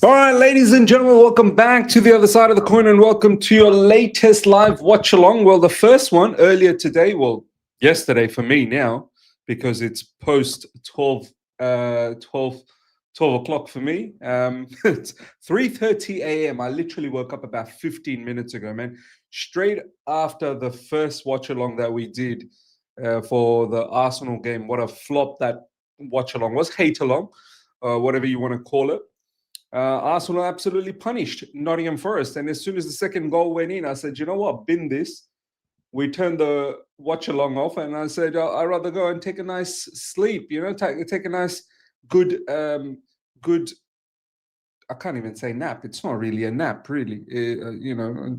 All right, ladies and gentlemen, welcome back to the other side of the coin and welcome to your latest live watch along. Well, the first one earlier today, yesterday for me now, because it's post 12 o'clock for me. It's 3:30 a.m. I literally woke up about 15 minutes ago, man, straight after the first watch along that we did for the Arsenal game. What a flop that watch along was, hate along, whatever you want to call it. Arsenal absolutely punished Nottingham Forest. And as soon as the second goal went in, I said, you know what, bin this. We turned the watch along off and I said, I'd rather go and take a nice sleep, take a nice, good, I can't even say nap. It's not really a nap, really.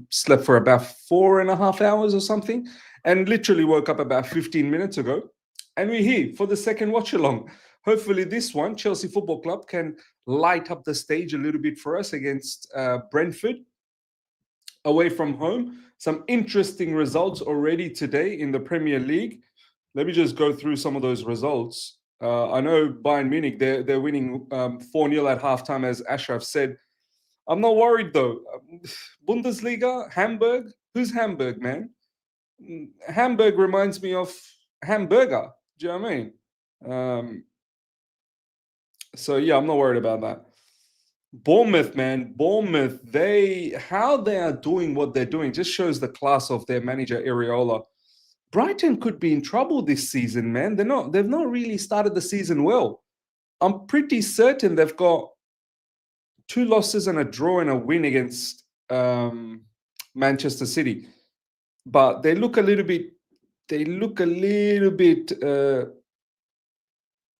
Slept for about 4.5 hours or something and literally woke up about 15 minutes ago. And we're here for the second watch along. Hopefully this one, Chelsea Football Club, can light up the stage a little bit for us against Brentford away from home. Some interesting results already today in the Premier League. Let me just go through some of those results. I know Bayern Munich, they're winning 4-0 at halftime, as Ashraf said. I'm not worried, though. Bundesliga, Hamburg. Who's Hamburg, man? Hamburg reminds me of hamburger. Do you know what I mean? So, yeah, I'm not worried about that. Bournemouth, man. Bournemouth, how they are doing what they're doing just shows the class of their manager, Areola. Brighton could be in trouble this season, man. They've not really started the season well. I'm pretty certain they've got 2 losses and a draw and a win against Manchester City. But they look a little bit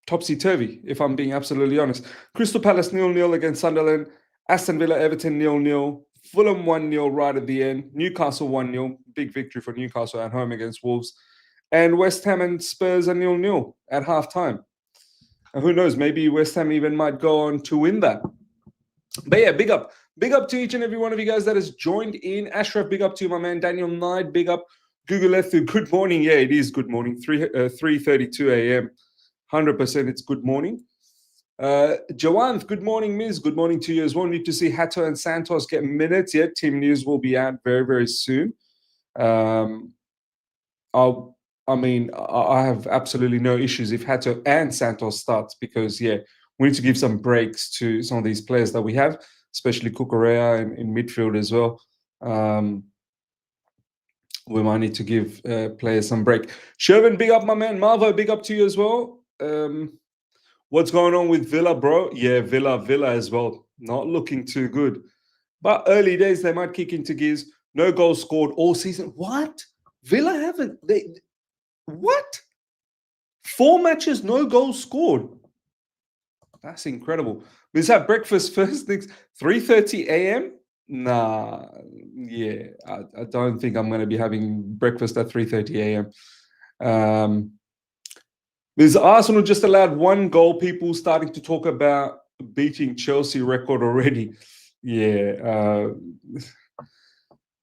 topsy-turvy, if I'm being absolutely honest. Crystal Palace 0-0 against Sunderland. Aston Villa, Everton 0-0. Fulham 1-0 right at the end. Newcastle 1-0. Big victory for Newcastle at home against Wolves. And West Ham and Spurs are 0-0 at halftime. And who knows, maybe West Ham even might go on to win that. But yeah, big up to each and every one of you guys that has joined in. Ashraf, big up to you, my man. Daniel Knight, big up. Google Ethu, good morning. Yeah, it is good morning. 3:32 a.m. 100% it's good morning. Jawanth, good morning, Miz. Good morning to you as well. Need to see Hato and Santos get minutes yet. Team news will be out very, very soon. I have absolutely no issues if Hato and Santos starts because, yeah, we need to give some breaks to some of these players that we have, especially Cucurella in midfield as well. We might need to give players some break. Shervin, big up, my man. Marvo, big up to you as well. What's going on with Villa, bro? Yeah, Villa as well. Not looking too good. But early days, they might kick into gears. No goals scored all season. What? Villa haven't. What? 4 matches, no goals scored. That's incredible. Let's have breakfast first. 3:30 a.m.? Nah, yeah. I don't think I'm going to be having breakfast at 3:30 a.m. There's Arsenal just allowed 1 goal. People starting to talk about beating Chelsea record already. Yeah.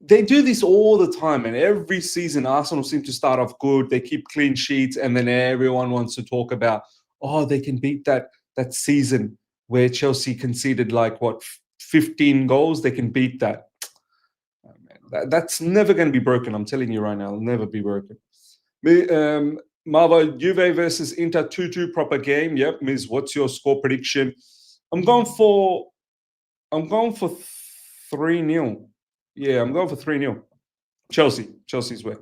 They do this all the time, and every season Arsenal seem to start off good. They keep clean sheets, and then everyone wants to talk about, they can beat that season where Chelsea conceded 15 goals. They can beat that. Oh, man, that's never going to be broken. I'm telling you right now, it'll never be broken. Marvo, Juve versus Inter 2-2 proper game. Yep, Miz, what's your score prediction? I'm going for 3-0. Yeah, I'm going for 3-0. Chelsea's way.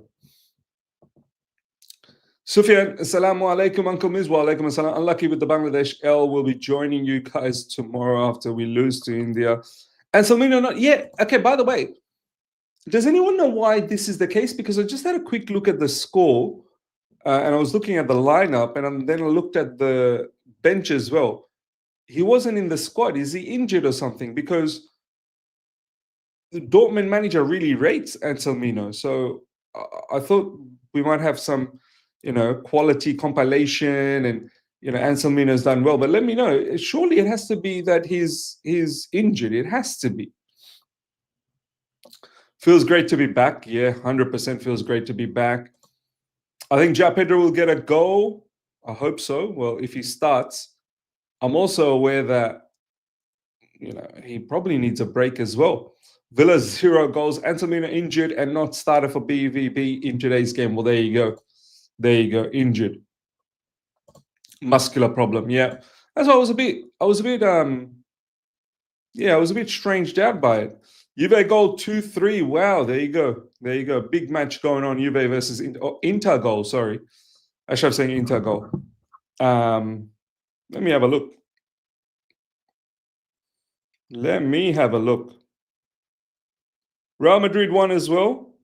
Sufyan, assalamu alaikum, Uncle Miz. Wa alaikum assalam. Unlucky with the Bangladesh L. Will be joining you guys tomorrow after we lose to India. And Salmino, not yet. Okay, by the way, does anyone know why this is the case? Because I just had a quick look at the score. And I was looking at the lineup, and then I looked at the bench as well. He wasn't in the squad. Is he injured or something? Because the Dortmund manager really rates Anselmino. So I thought we might have some, quality compilation and, Anselmino's done well. But let me know. Surely it has to be that he's injured. It has to be. Feels great to be back. Yeah, 100% feels great to be back. I think João Pedro will get a goal. I hope so. Well, if he starts, I'm also aware that he probably needs a break as well. Villa 0 goals. Antonina injured and not started for BVB in today's game. Well, there you go. There you go. Injured. Muscular problem. Yeah. That's why I was a bit stranged out by it. Juve goal 2-3. Wow, there you go. There you go. Big match going on. Juve versus Inter goal. Sorry. I should have said Inter goal. Let me have a look. Let me have a look. Real Madrid won as well.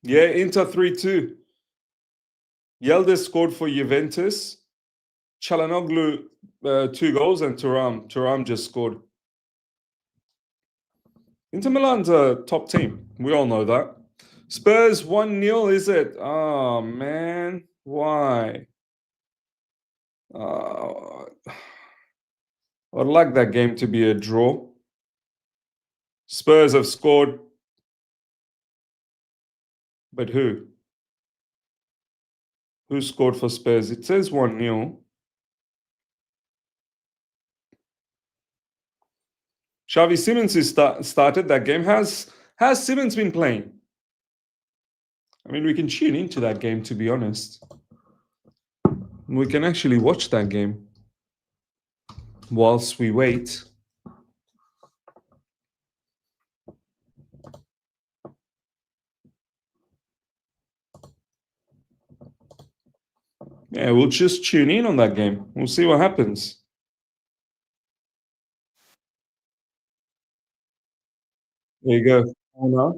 Yeah, Inter 3-2. Yildiz scored for Juventus. Çalhanoğlu 2 goals and Thuram just scored. Inter Milan's a top team. We all know that. Spurs 1-0, is it? Oh, man. Why? I'd like that game to be a draw. Spurs have scored. But who? Who scored for Spurs? It says 1-0. Xavi Simons started that game. Has Simons been playing? I mean, we can tune into that game, to be honest. We can actually watch that game whilst we wait. Yeah, we'll just tune in on that game. We'll see what happens. There you go. Corner.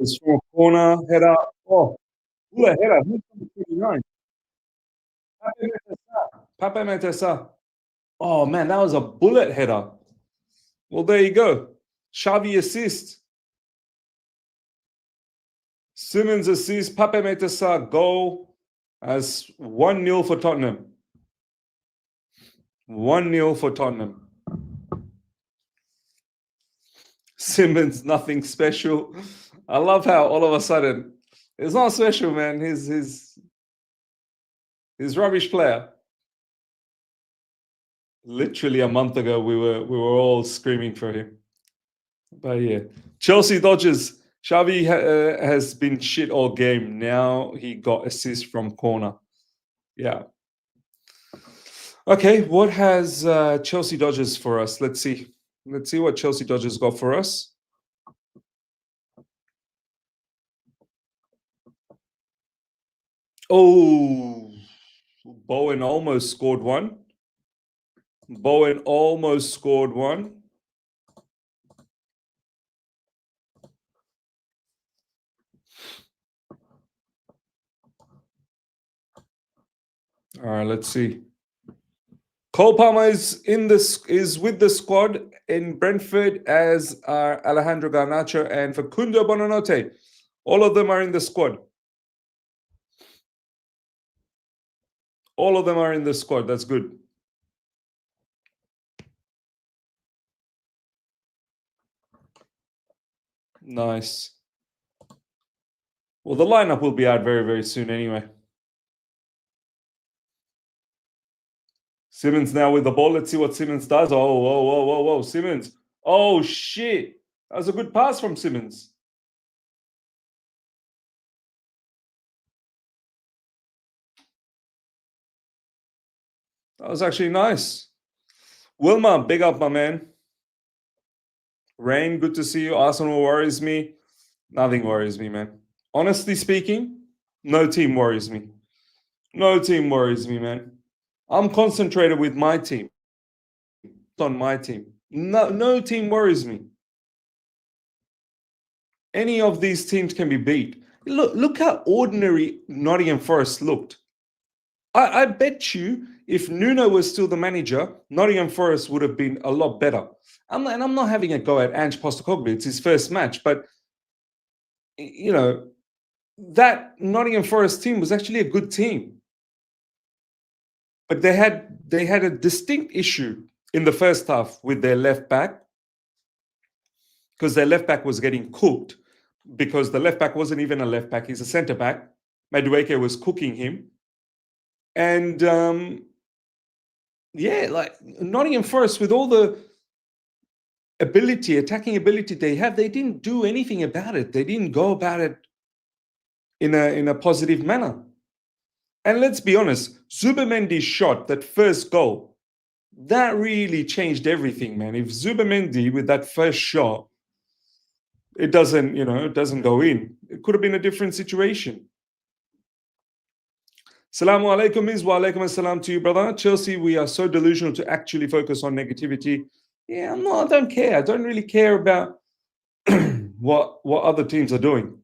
It's from a corner, header. Oh, bullet header. Who's number 29? Pape Metesa. Oh, man, that was a bullet header. Well, there you go. Xavi assist. Simons assist. Pape Metesa goal as 1-0 for Tottenham. 1-0 for Tottenham. Simmons, nothing special. I love how all of a sudden it's not special, man. He's rubbish player. Literally a month ago, we were all screaming for him. But yeah, Chelsea Dodgers. Xavi has been shit all game. Now he got assist from corner. Yeah. Okay, what has Chelsea Dodgers for us? Let's see. Let's see what Chelsea Dodgers got for us. Oh, Bowen almost scored one. Bowen almost scored one. All right, let's see. Cole Palmer is with the squad in Brentford, as are Alejandro Garnacho and Facundo Bonanote. All of them are in the squad. All of them are in the squad. That's good. Nice. Well, the lineup will be out very, very soon anyway. Simmons now with the ball. Let's see what Simmons does. Oh, Simmons. Oh, shit. That was a good pass from Simmons. That was actually nice. Wilma, big up, my man. Rain, good to see you. Arsenal worries me. Nothing worries me, man. Honestly speaking, no team worries me. No team worries me, man. I'm concentrated with my team. On my team. No team worries me. Any of these teams can be beat. Look how ordinary Nottingham Forest looked. I bet you if Nuno was still the manager, Nottingham Forest would have been a lot better. I'm not having a go at Ange Postecoglou. It's his first match, but you know, that Nottingham Forest team was actually a good team. But they had a distinct issue in the first half with their left back, because their left back was getting cooked, because the left back wasn't even a left back, he's a centre back. Madueke was cooking him. And Yeah, like Nottingham Forest with all the attacking ability they have, they didn't do anything about it. They didn't go about it in a positive manner. And let's be honest, Zubamendi's shot, that first goal, that really changed everything, man. If Zubamendi with that first shot, it doesn't go in, it could have been a different situation. Salamu alaikum is wa alaikum assalam to you, brother. Chelsea, we are so delusional to actually focus on negativity. Yeah, I don't care. I don't really care about what other teams are doing.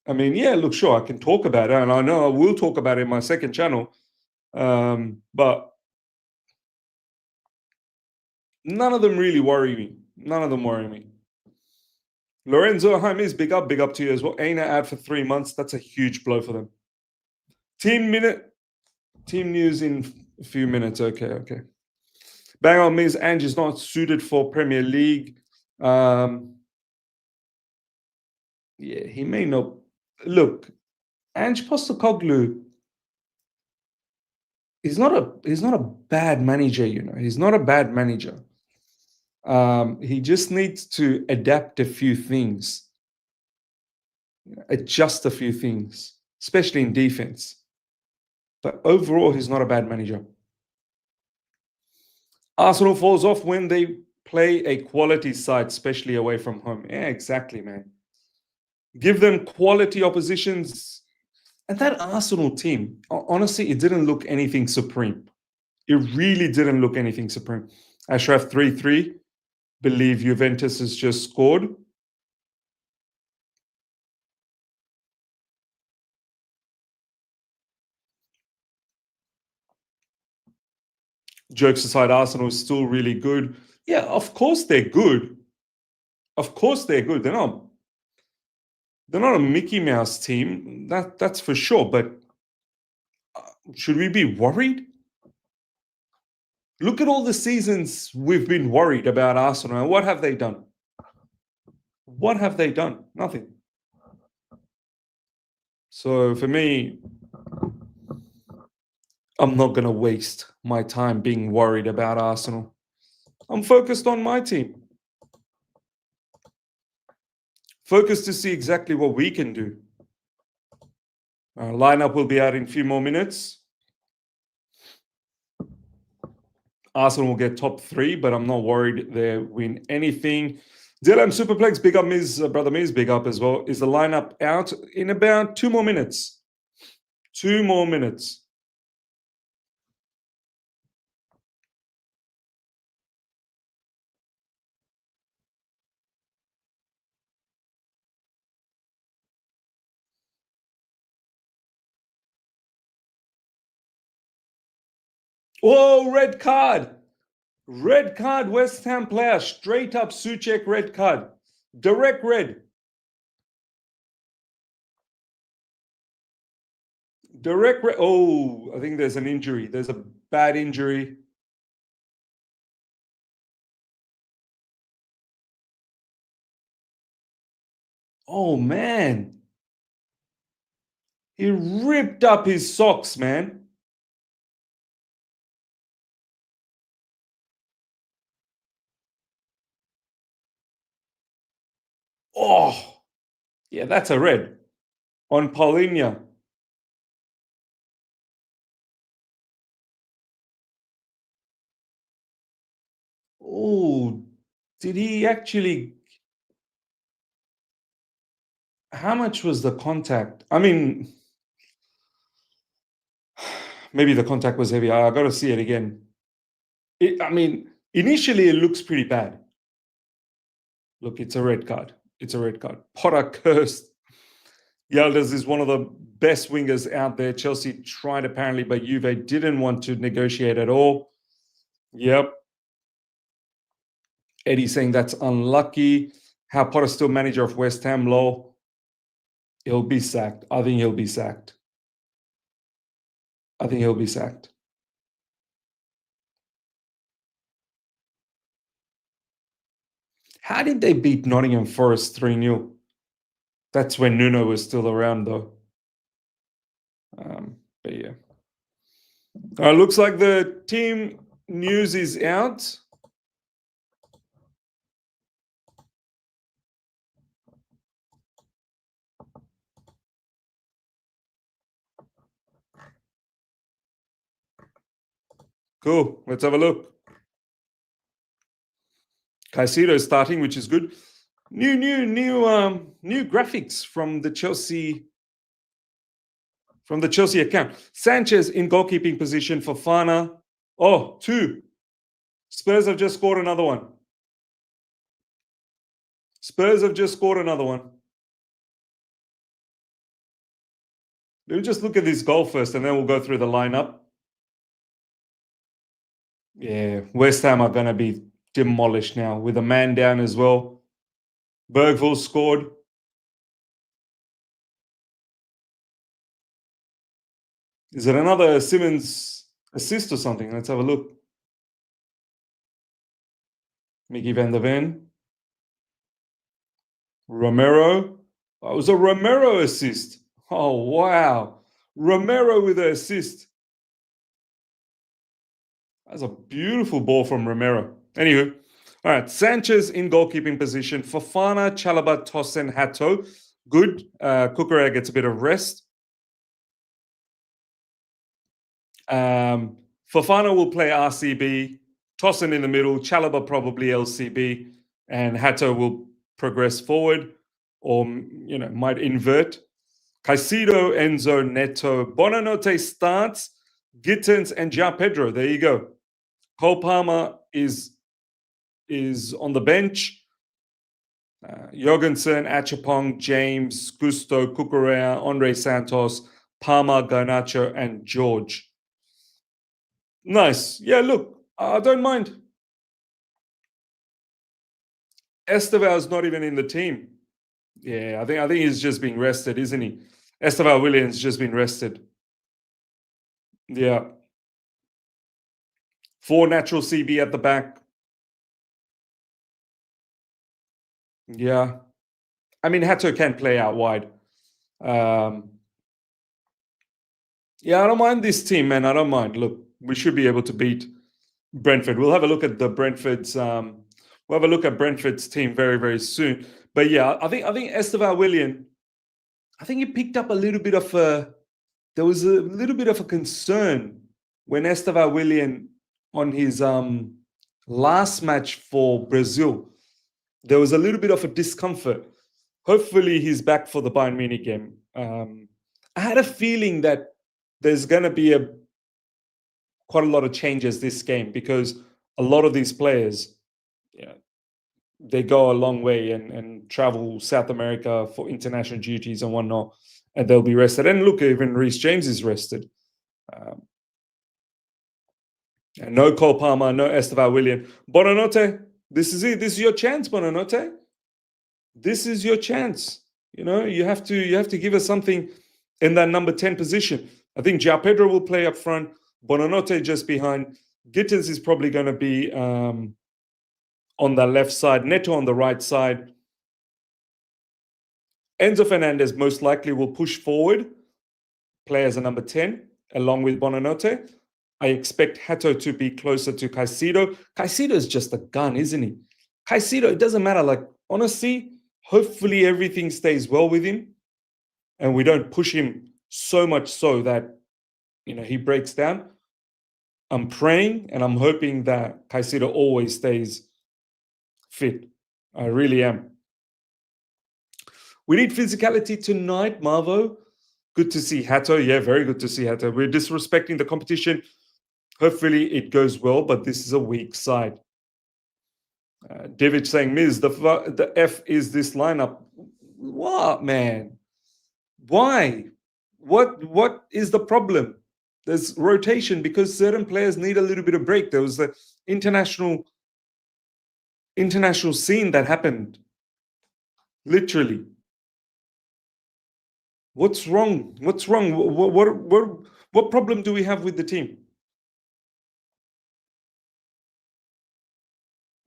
I mean, yeah, look, sure, I can talk about it, and I know I will talk about it in my second channel, but none of them really worry me. None of them worry me. Lorenzo James, big up to you as well. Aina out for 3 months. That's a huge blow for them. Team news in a few minutes. Okay. Bang on means Ange is not suited for Premier League. Yeah, he may not. Look, Ange Postecoglou, he's not a bad manager, He's not a bad manager. He just needs to adapt a few things, adjust a few things, especially in defense. But overall, he's not a bad manager. Arsenal falls off when they play a quality side, especially away from home. Yeah, exactly, man. Give them quality oppositions. And that Arsenal team, honestly, it didn't look anything supreme. It really didn't look anything supreme. Ashraf 3-3. Believe Juventus has just scored. Jokes aside, Arsenal is still really good. Yeah, of course they're good. Of course they're good. They're not a Mickey Mouse team. That's for sure. But should we be worried? Look at all the seasons we've been worried about Arsenal. And what have they done? What have they done? Nothing. So for me, I'm not going to waste my time being worried about Arsenal. I'm focused on my team. Focused to see exactly what we can do. Our lineup will be out in a few more minutes. Arsenal will get top 3, but I'm not worried they win anything. DLM Superplex, big up Miz, brother Miz, big up as well. Is the lineup out in about 2 more minutes? 2 more minutes. Whoa, red card. Red card, West Ham player. Straight up Suchek red card. Direct red. Direct red. Oh, I think there's an injury. There's a bad injury. Oh, man. He ripped up his socks, man. Oh, yeah, that's a red on Paulinho. Oh, did he actually? How much was the contact? I mean, maybe the contact was heavy. I got to see it again. I mean, initially it looks pretty bad. Look, it's a red card. It's a red card. Potter cursed. Yildiz is one of the best wingers out there. Chelsea tried apparently, but Juve didn't want to negotiate at all. Yep. Eddie saying that's unlucky. How Potter's still manager of West Ham, lol. He'll be sacked. I think he'll be sacked. I think he'll be sacked. How did they beat Nottingham Forest 3-0? That's when Nuno was still around, though. But yeah. Looks like the team news is out. Cool. Let's have a look. Caicedo starting, which is good. New graphics from the Chelsea account. Sanchez in goalkeeping position for Fofana. Oh, 2. Spurs have just scored another one. Let me just look at this goal first, and then we'll go through the lineup. Yeah, West Ham are going to be demolished now with a man down as well. Bergville scored. Is it another Simmons assist or something? Let's have a look. Mickey van der Ven. Romero. Oh, it was a Romero assist. Oh, wow. Romero with an assist. That's a beautiful ball from Romero. Anywho, all right. Sanchez in goalkeeping position. Fofana, Chalobah, Tosin, Hato. Good. Cucurella gets a bit of rest. Fofana will play RCB. Tosin in the middle. Chalobah probably LCB. And Hato will progress forward or, might invert. Caicedo, Enzo, Neto. Bonanote starts. Gittins and João Pedro. There you go. Cole Palmer is on the bench. Jorgensen, Achapong, James, Gusto, Cucurella, Andre Santos, Palmer, Garnacho, and George. Nice. Yeah, look, I don't mind. Esteval's not even in the team. Yeah, I think he's just being rested, isn't he? Esteval Williams just been rested. Yeah. 4 natural CB at the back. Yeah. I mean, Hato can play out wide. Yeah, I don't mind this team, man. I don't mind. Look, we should be able to beat Brentford. We'll have a look at the Brentford's. We'll have a look at Brentford's team very, very soon. But yeah, I think Esteval Willian. I think he picked up a little bit of a. There was a little bit of a concern when Esteval Willian on his last match for Brazil. There was a little bit of a discomfort. Hopefully, he's back for the Bayern Munich game. I had a feeling that there's going to be quite a lot of changes this game because a lot of these players, they go a long way and travel South America for international duties and whatnot, and they'll be rested. And look, even Reece James is rested. And no Cole Palmer, no Esteval Willian. Bonanote, this is it. This is your chance, Bonanote. This is your chance. You have to give us something in that number 10 position. I think João Pedro will play up front. Bonanote just behind. Gittins is probably going to be on the left side. Neto on the right side. Enzo Fernandez most likely will push forward, play as a number 10, along with Bonanote. I expect Hato to be closer to Caicedo. Caicedo is just a gun, isn't he? Caicedo, it doesn't matter. Like, honestly, hopefully everything stays well with him and we don't push him so much so that, he breaks down. I'm praying and I'm hoping that Caicedo always stays fit. I really am. We need physicality tonight, Marvo. Good to see Hato. Yeah, very good to see Hato. We're disrespecting the competition. Hopefully it goes well, but this is a weak side. David saying, Miz, the F is this lineup. What, man? Why? What is the problem? There's rotation because certain players need a little bit of break. There was the international scene that happened. Literally. What's wrong? What's wrong? What problem do we have with the team?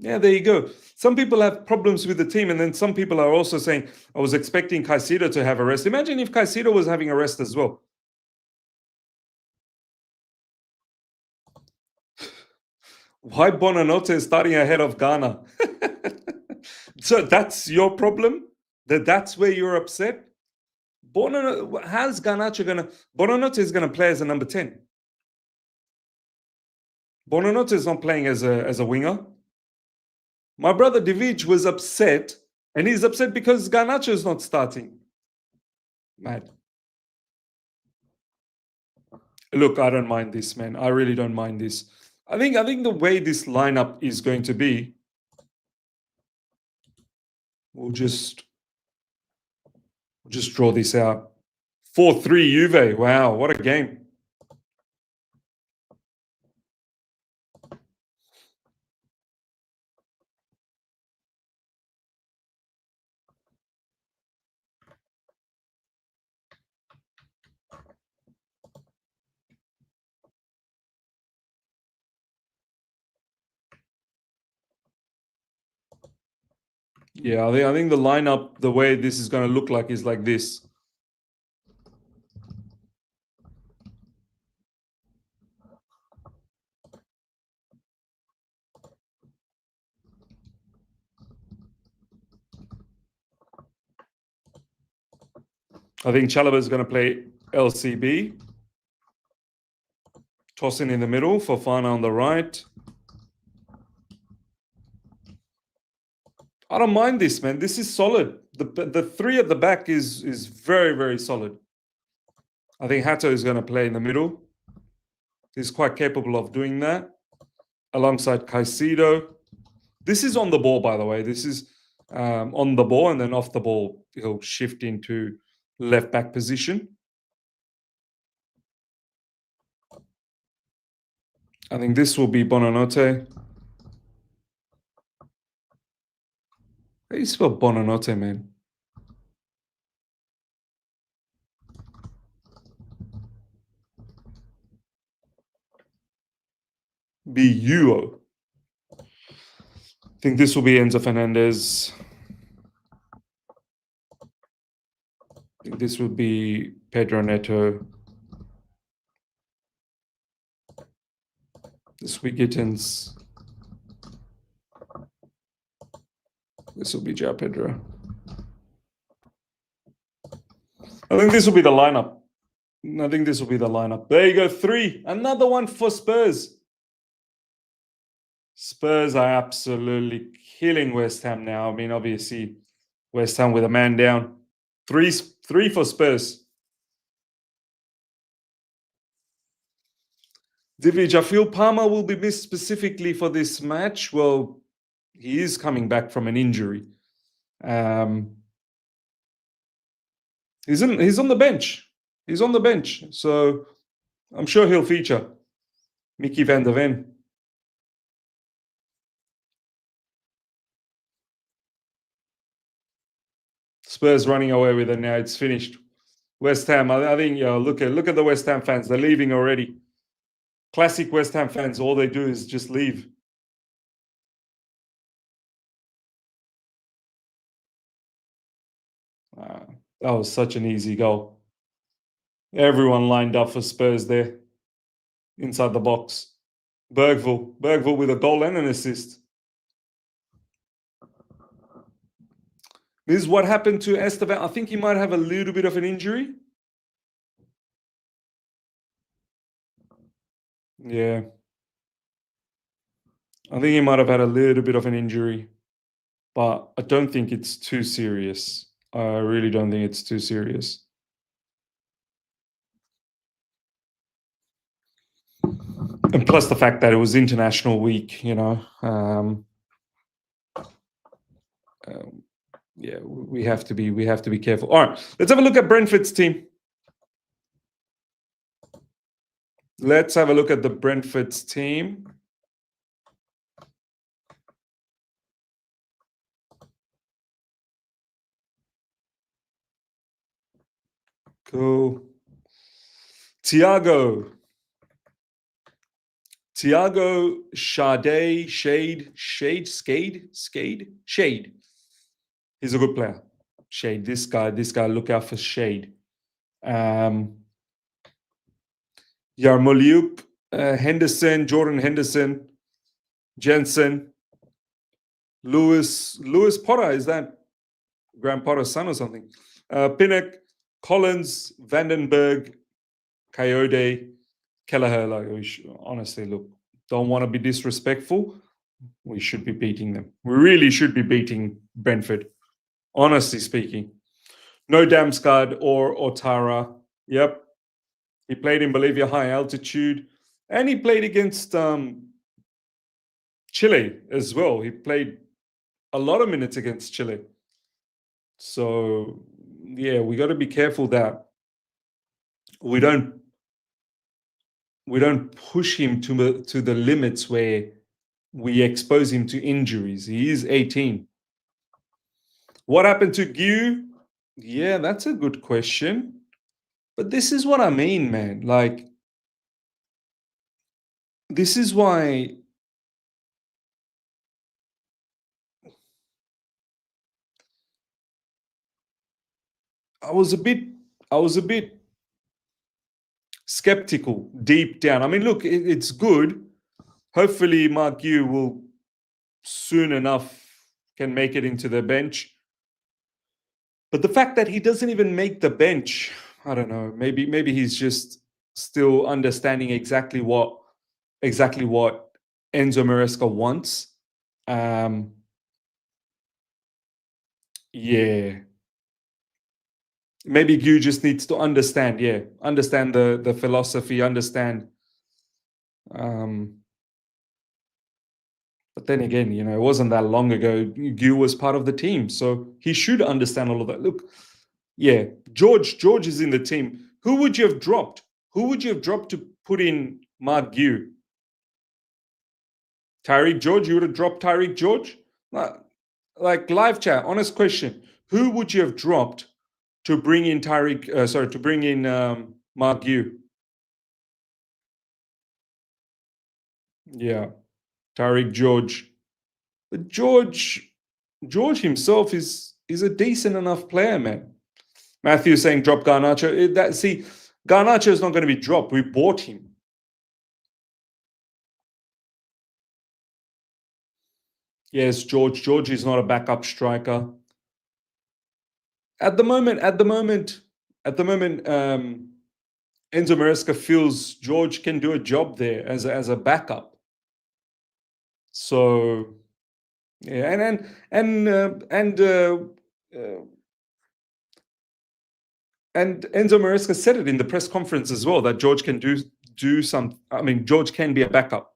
Yeah, there you go. Some people have problems with the team, and then some people are also saying, I was expecting Caicedo to have a rest. Imagine if Caicedo was having a rest as well. Why Bonanote is starting ahead of Ghana? So that's your problem? That's where you're upset? How's Garnacho gonna? Bonanote is gonna play as a number 10. Bonanote is not playing as a winger. My brother Divic was upset, and he's upset because Garnacho is not starting. Mad. Look, I don't mind this, man. I really don't mind this. I think the way this lineup is going to be, we'll just draw this out. 4-3 Juve. Wow, what a game. Yeah, I think the lineup, the way this is going to look like is like this. I think Chalobah is going to play LCB. Tossing in the middle, Fofana on the right. I don't mind this, man. This is solid. The three at the back is very, very solid. I think Hato is going to play in the middle. He's quite capable of doing that. Alongside Caicedo. This is on the ball, by the way. This is on the ball, and then off the ball, he'll shift into left back position. I think this will be Bonanote. How do you spell Bonanote, man? B-U-O. I think this will be Enzo Fernandez. I think this will be Pedro Neto. This will be Gittins. This will be João Pedro. I think this will be the lineup. I think this will be the lineup. There you go, 3. Another one for Spurs. Spurs are absolutely killing West Ham now. I mean, obviously, West Ham with a man down. 3 for Spurs. Divic, I feel Palmer will be missed specifically for this match. Well, he is coming back from an injury. He's on the bench. He's on the bench. So I'm sure he'll feature. Mickey van der Ven. Spurs running away with it now. It's finished. West Ham, I think, look at the West Ham fans. They're leaving already. Classic West Ham fans, all they do is just leave. That was such an easy goal. Everyone lined up for Spurs there. Inside the box. Bergville with a goal and an assist. This is what happened to Esteban. I think he might have a little bit of an injury. Yeah. I think he might have had a little bit of an injury. But I don't think it's too serious. I really don't think it's too serious. And plus the fact that it was international week, yeah, we have to be careful. All right, let's have a look at Brentford's team. Let's have a look at the Brentford's team. Cool. Thiago Shade. He's a good player. Shade. This guy, look out for Shade. Yarmoleuk, Jordan Henderson. Jensen, Lewis Potter, is that Graham Potter's son or something? Pinnock, Collins, Vandenberg, Coyote, Kelleher. Like, honestly, look, don't want to be disrespectful. We should be beating them. We really should be beating Brentford. Honestly speaking, no Damsgaard or Otara. Yep, he played in Bolivia high altitude, and he played against Chile as well. He played a lot of minutes against Chile. So yeah, we got to be careful that we don't push him to the limits where we expose him to injuries. He is 18. What happened to Gu? Yeah, that's a good question. But this is what I mean, man. Like, this is why I was a bit skeptical deep down. I mean, look, it's good. Hopefully, Mark Yu will soon enough can make it into the bench. But the fact that he doesn't even make the bench, I don't know. Maybe he's just still understanding exactly what Enzo Maresca wants. Yeah. Maybe Gu just needs to understand, understand the philosophy, understand. But then again, it wasn't that long ago. Gu was part of the team, so he should understand all of that. Look, yeah, George is in the team. Who would you have dropped? Who would you have dropped to put in Mark Gu? Tyreek George? You would have dropped Tyreek George? Like live chat, honest question. Who would you have dropped to bring in Mark Gu? Yeah, Tyreek George. But George himself is a decent enough player, man. Matthew saying drop Garnacho. Garnacho is not going to be dropped. We bought him. Yes, George. George is not a backup striker. At the moment, Enzo Maresca feels George can do a job there as a backup. So yeah, and Enzo Maresca said it in the press conference as well that George can do some. I mean, George can be a backup.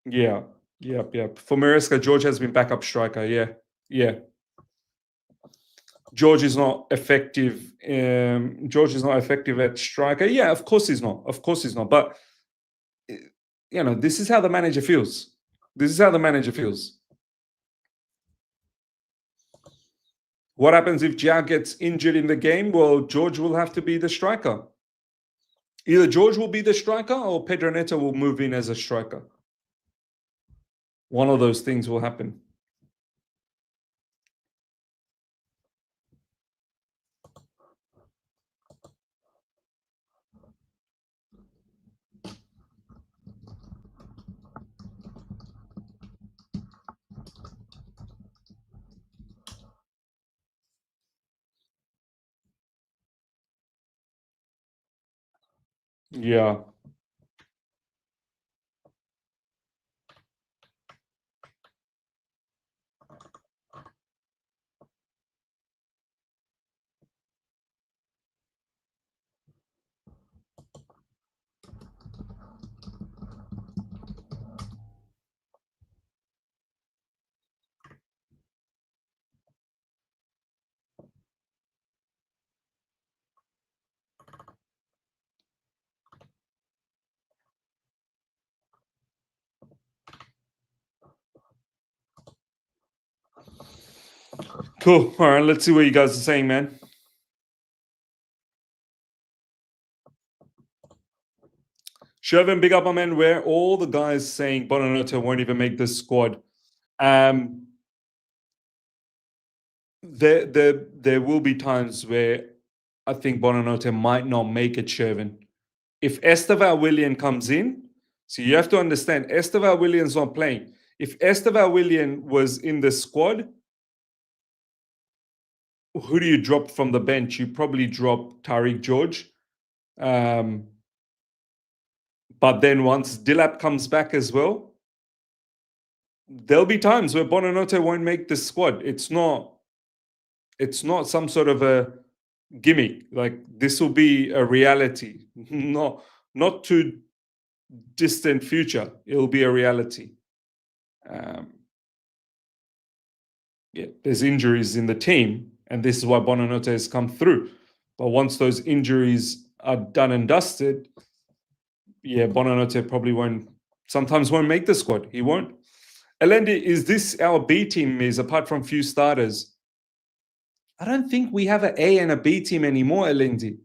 Yeah, yep. For Maresca, George has been backup striker. Yeah. George is not effective. George is not effective at striker. Yeah, of course he's not. But this is how the manager feels. What happens if Jao gets injured in the game? Well, George will have to be the striker. Either George will be the striker or Pedro Neto will move in as a striker. One of those things will happen. Yeah. Cool. All right, let's see what you guys are saying, man. Shervin, big up, my man. Where all the guys saying Bonanoto won't even make this squad. There will be times where I think Bonanote might not make it, Shervin. If Esteval William comes in, So you have to understand, Esteval William's not playing. If Esteval William was in the squad, who do you drop from the bench? You probably drop Tariq George. But then once Dilap comes back as well, there'll be times where Bonanote won't make the squad. It's not some sort of a gimmick. Like, this will be a reality. Not too distant future. It'll be a reality. Yeah, there's injuries in the team, and this is why Bonanote has come through. But once those injuries are done and dusted, yeah, Bonanote probably sometimes won't make the squad. He won't. Elendi, is this our B team, apart from few starters? I don't think we have an A and a B team anymore, Elendi.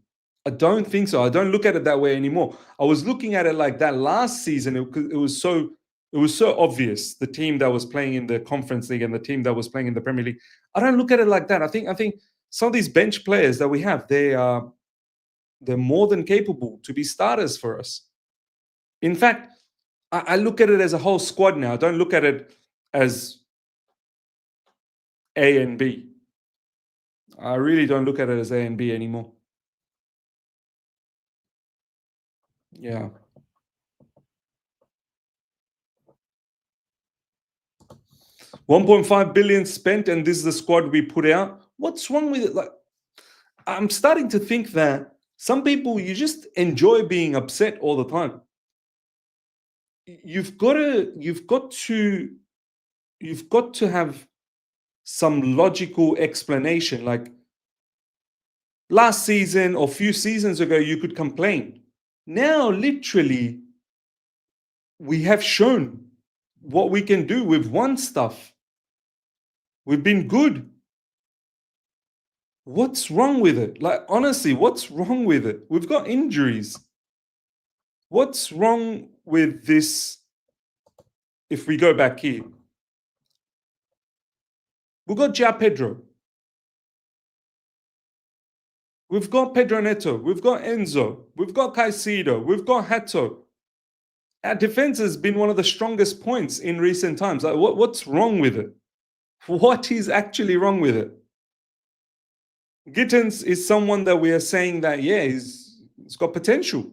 I don't think so. I don't look at it that way anymore. I was looking at it like that last season. It was so obvious, the team that was playing in the Conference League and the team that was playing in the Premier League. I don't look at it like that. I think some of these bench players that we have, they're more than capable to be starters for us. In fact, I look at it as a whole squad now. I don't look at it as A and B. I really don't look at it as A and B anymore. Yeah. $1.5 billion spent, and this is the squad we put out. What's wrong with it? Like, I'm starting to think that some people, you just enjoy being upset all the time. You've got to have some logical explanation. Like, last season or few seasons ago, you could complain. Now, literally, we have shown what we can do. We've won stuff. We've been good. What's wrong with it? Like, honestly, what's wrong with it? We've got injuries. What's wrong with this? If we go back here, we've got João Pedro. We've got Pedro Neto. We've got Enzo. We've got Caicedo. We've got Hato. Our defense has been one of the strongest points in recent times. Like, what's wrong with it? What is actually wrong with it? Gittins is someone that we are saying that, yeah, he's got potential.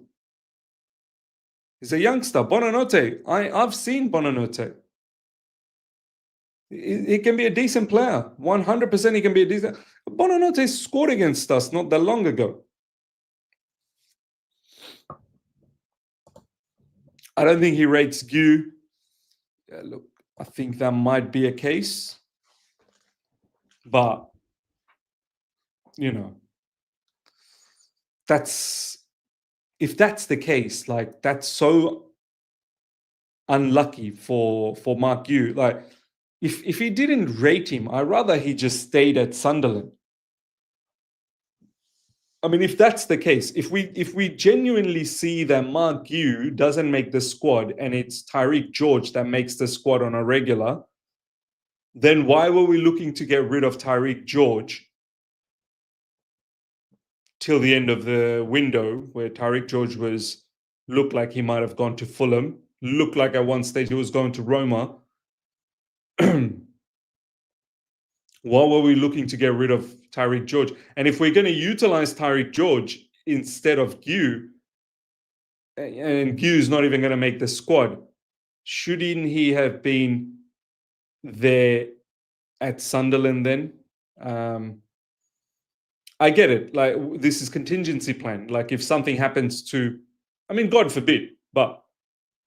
He's a youngster. Bonanote, I've seen Bonanote. He can be a decent player. 100% he can be a decent. Bonanote scored against us not that long ago. I don't think he rates Gu. Yeah, look, I think that might be a case. But, you know, if that's the case, like, that's so unlucky for Mark Gu. Like, if he didn't rate him, I'd rather he just stayed at Sunderland. I mean, if that's the case, if we genuinely see that Mark Gu doesn't make the squad and it's Tariq George that makes the squad on a regular, then why were we looking to get rid of Tariq George till the end of the window, where Tariq George looked like he might have gone to Fulham, looked like at one stage he was going to Roma? Why were we looking to get rid of Tariq George? And if we're going to utilize Tariq George instead of Gu, and Gu's not even going to make the squad, shouldn't he have been there at Sunderland then? I get it. Like, this is contingency plan. Like, if something happens to, I mean, God forbid, but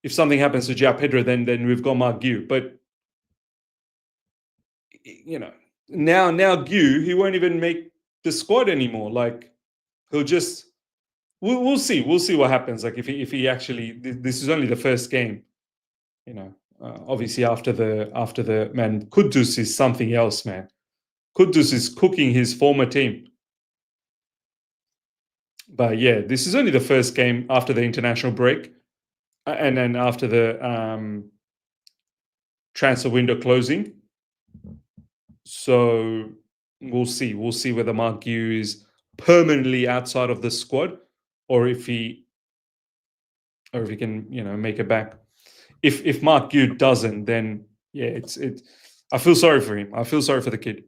if something happens to João Pedro, then we've got Mark Gu. But, you know, now Gu, he won't even make the squad anymore. Like, he'll just, we'll see. We'll see what happens. Like, if he actually, this is only the first game, you know. Obviously, after the man, Kudus is something else, man. Kudus is cooking his former team. But yeah, this is only the first game after the international break, and then after the transfer window closing. So we'll see. We'll see whether Mark Gu is permanently outside of the squad, or if he or if he can, make it back. If Mark Yu doesn't, then yeah, I feel sorry for him. I feel sorry for the kid.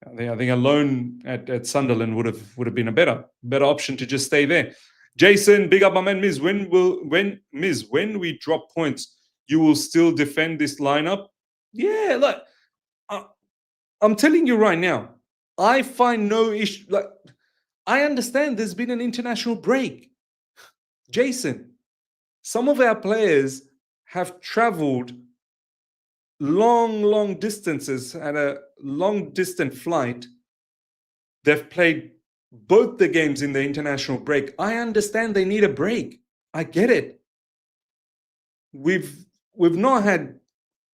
I think a loan at Sunderland would have been a better option to just stay there. Jason, big up my man Miz. When we drop points, you will still defend this lineup? Yeah, look, I'm telling you right now, I find no issue. Like, I understand there's been an international break. Jason, some of our players have traveled long distances at a long distant flight. They've played both the games in the international break. I understand they need a break. I get it. We've not had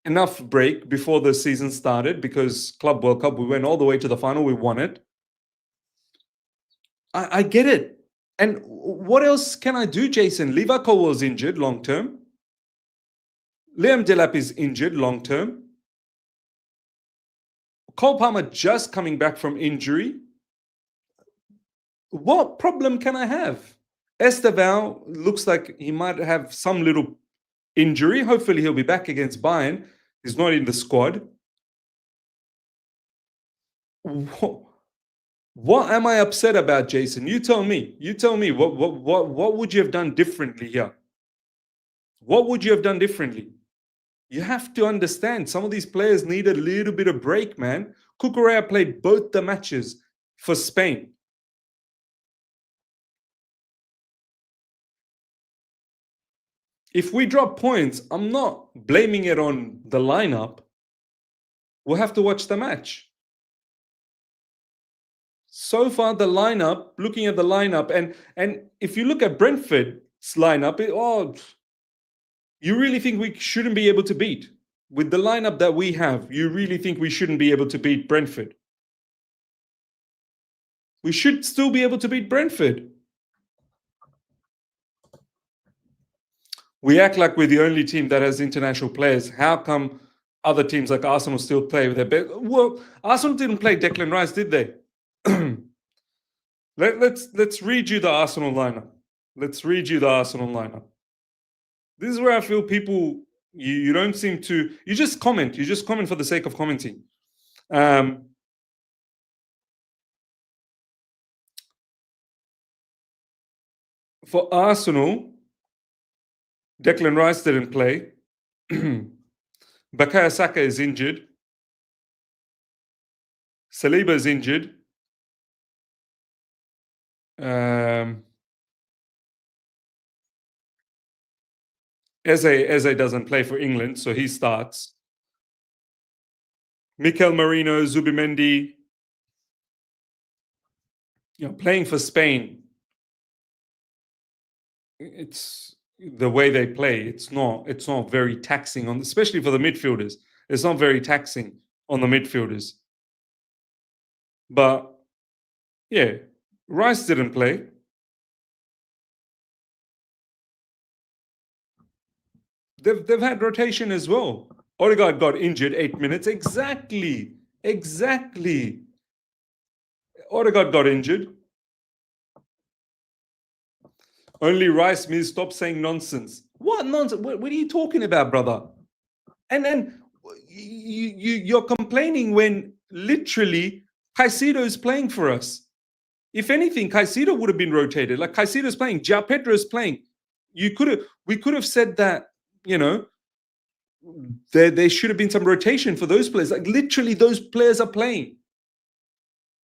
enough break before the season started because Club World Cup, we went all the way to the final, we won it. I get it. And what else can I do, Jason? Liverpool was injured long term. Liam Delap is injured long term. Cole Palmer just coming back from injury. What problem can I have? Esteval looks like he might have some little injury. Hopefully he'll be back against Bayern. He's not in the squad. What am I upset about, Jason? You tell me. What would you have done differently here? What would you have done differently? You have to understand, some of these players need a little bit of break, man. Cucurella played both the matches for Spain. If we drop points, I'm not blaming it on the lineup. We'll have to watch the match. So far, the lineup, looking at the lineup, and if you look at Brentford's lineup, you really think we shouldn't be able to beat? With the lineup that we have, you really think we shouldn't be able to beat Brentford? We should still be able to beat Brentford. We act like we're the only team that has international players. How come other teams like Arsenal still play with their best? Well, Arsenal didn't play Declan Rice, did they? Let's read you the Arsenal lineup. Let's read you the Arsenal lineup. This is where I feel people, you don't seem to, you just comment for the sake of commenting. For Arsenal, Declan Rice didn't play. Bukayo Saka is injured. Saliba is injured. Eze doesn't play for England, so he starts. Mikel Merino, Zubimendi, playing for Spain. It's the way they play. It's not very taxing on, especially for the midfielders. It's not very taxing on the midfielders. But yeah, Rice didn't play. They've had rotation as well. Odegaard got injured 8 minutes. Exactly. Odegaard got injured. Only Rice, Miz, stop saying nonsense. What nonsense? What are you talking about, brother? And then you're complaining when literally Caicedo is playing for us. If anything, Caicedo would have been rotated. Like Caicedo's playing, João Pedro is playing. We could have said that, there should have been some rotation for those players. Like literally, those players are playing.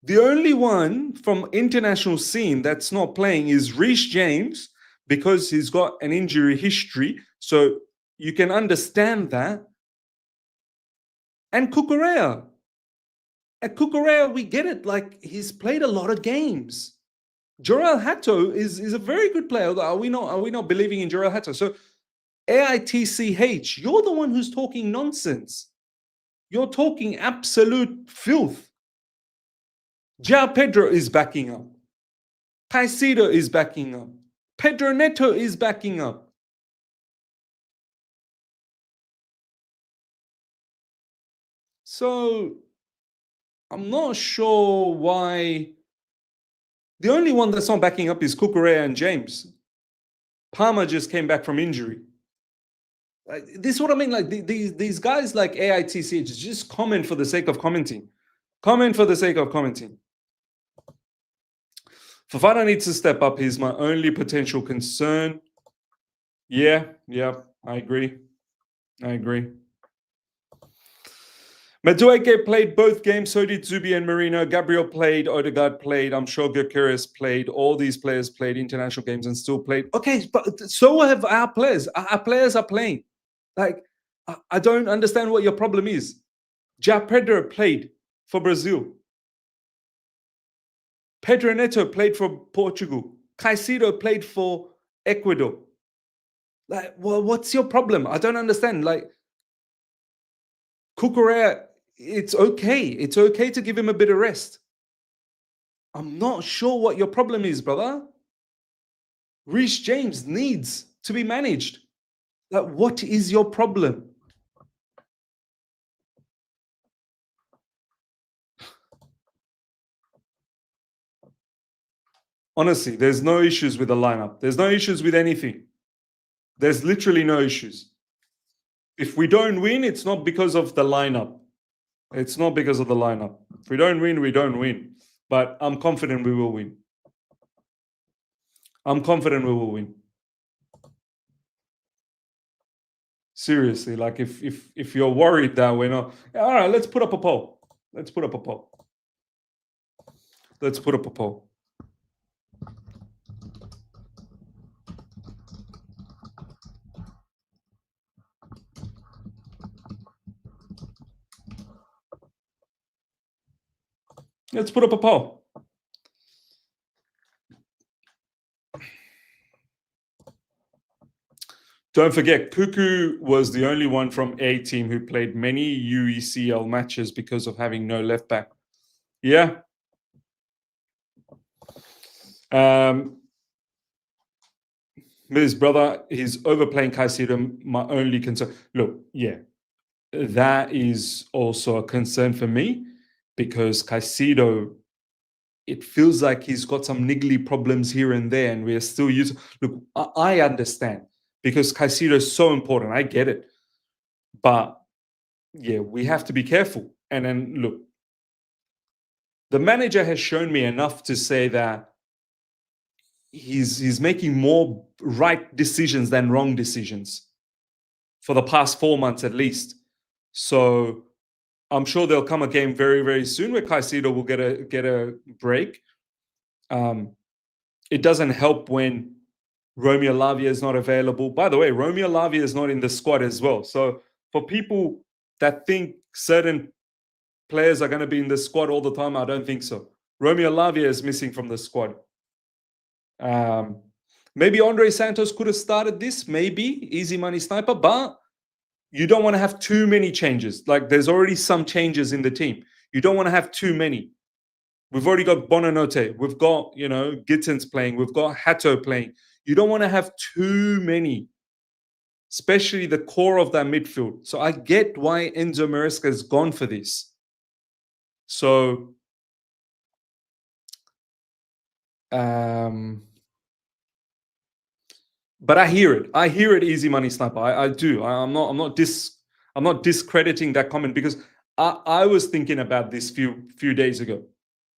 The only one from international scene that's not playing is Reece James, because he's got an injury history. So you can understand that. And Cucurella. At Cucurella, we get it. Like, he's played a lot of games. Jorel Hato is a very good player. Are we not believing in Jorel Hato? So AITCH, you're the one who's talking nonsense. You're talking absolute filth. João Pedro is backing up. Caicedo is backing up. Pedro Neto is backing up. So I'm not sure why. The only one that's not backing up is Cucurella and James. Palmer just came back from injury. This is what I mean. Like these guys like AITCH just comment for the sake of commenting. Comment for the sake of commenting. Fofana needs to step up. He's my only potential concern. Yeah, I agree. Madueke played both games, so did Zubi and Marino. Gabriel played, Odegaard played. I'm sure Gyökeres played. All these players played international games and still played. Okay, but so have our players. Our players are playing. Like, I don't understand what your problem is. Ja Pedro played for Brazil. Pedro Neto played for Portugal. Caicedo played for Ecuador. Like, well, what's your problem? I don't understand. Like, Cucurella, it's okay. It's okay to give him a bit of rest. I'm not sure what your problem is, brother. Reece James needs to be managed. Like, what is your problem? Honestly, there's no issues with the lineup. There's no issues with anything. There's literally no issues. If we don't win, it's not because of the lineup. It's not because of the lineup. If we don't win, we don't win. But I'm confident we will win. I'm confident we will win. Seriously, like if you're worried that we're not, all right, let's put up a poll. Let's put up a poll. Let's put up a poll. Let's put up a poll. Don't forget, Cuckoo was the only one from A team who played many UECL matches because of having no left back. Yeah. His brother, he's overplaying Caicedo. My only concern. Look, yeah, that is also a concern for me because Caicedo, it feels like he's got some niggly problems here and there, and we're still using. Look, I understand because Caicedo is so important. I get it, but yeah, we have to be careful. And then look, the manager has shown me enough to say that he's making more right decisions than wrong decisions for the past 4 months at least. So I'm sure there'll come a game very, very soon where Caicedo will get a break. It doesn't help when Romeo Lavia is not available. By the way, Romeo Lavia is not in the squad as well. So for people that think certain players are going to be in the squad all the time, I don't think so. Romeo Lavia is missing from the squad. Maybe Andre Santos could have started this, maybe, easy money sniper, but you don't want to have too many changes. Like, there's already some changes in the team. You don't want to have too many. We've already got Bonanote. We've got, Gittins playing. We've got Hato playing. You don't want to have too many, especially the core of that midfield. So I get why Enzo Maresca has gone for this. So, but I hear it. I hear it, easy money sniper. I do. I'm not discrediting that comment because I was thinking about this few days ago.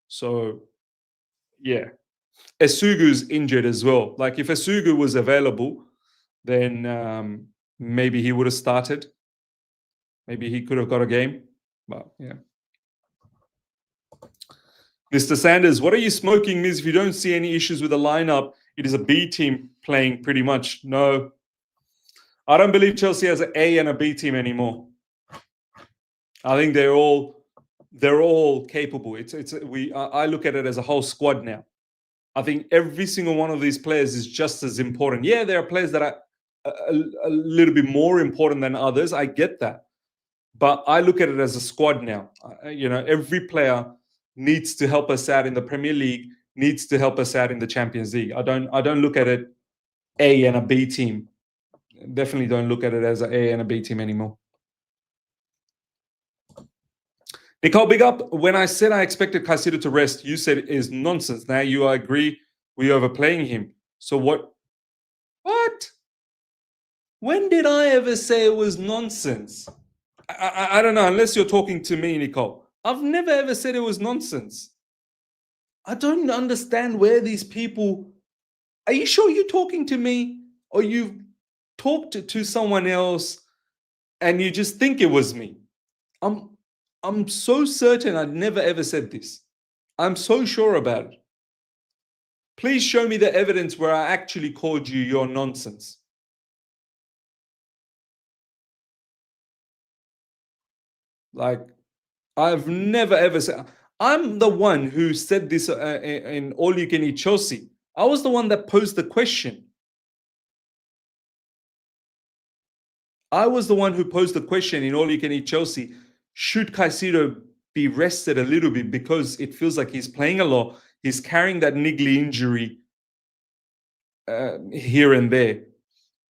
So, yeah. Esugu's injured as well. Like, if Esugu was available, then maybe he would have started. Maybe he could have got a game. But, yeah. Mr. Sanders, what are you smoking, Miz? If you don't see any issues with the lineup, it is a B team playing pretty much. No. I don't believe Chelsea has an A and a B team anymore. I think they're all capable. I look at it as a whole squad now. I think every single one of these players is just as important. Yeah, there are players that are a little bit more important than others. I get that. But I look at it as a squad now. Every player needs to help us out in the Premier League, needs to help us out in the Champions League. I don't look at it A and a B team. Definitely don't look at it as an A and a B team anymore. Nicole, big up. When I said I expected Caicedo to rest, you said it is nonsense. Now you agree we're overplaying him. So what? What? When did I ever say it was nonsense? I don't know, unless you're talking to me, Nicole. I've never ever said it was nonsense. I don't understand where these people. Are you sure you're talking to me, or you've talked to someone else and you just think it was me? I'm so certain I never ever said this. I'm so sure about it. Please show me the evidence where I actually called you your nonsense. Like, I've never ever said. I'm the one who said this in All You Can Eat Chelsea. I was the one that posed the question. I was the one who posed the question in All You Can Eat Chelsea. Should Caicedo be rested a little bit because it feels like he's playing a lot? He's carrying that niggly injury here and there.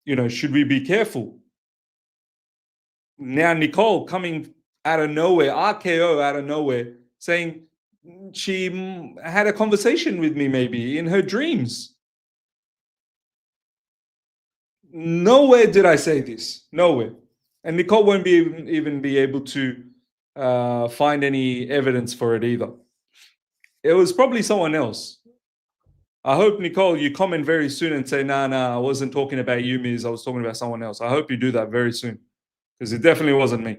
You know, should we be careful? Now Nicole coming out of nowhere, RKO out of nowhere, saying she had a conversation with me maybe in her dreams. Nowhere did I say this. Nowhere. And Nicole won't even be able to find any evidence for it either. It was probably someone else. I hope, Nicole, you comment very soon and say, nah, I wasn't talking about you, Miz. I was talking about someone else. I hope you do that very soon, because it definitely wasn't me.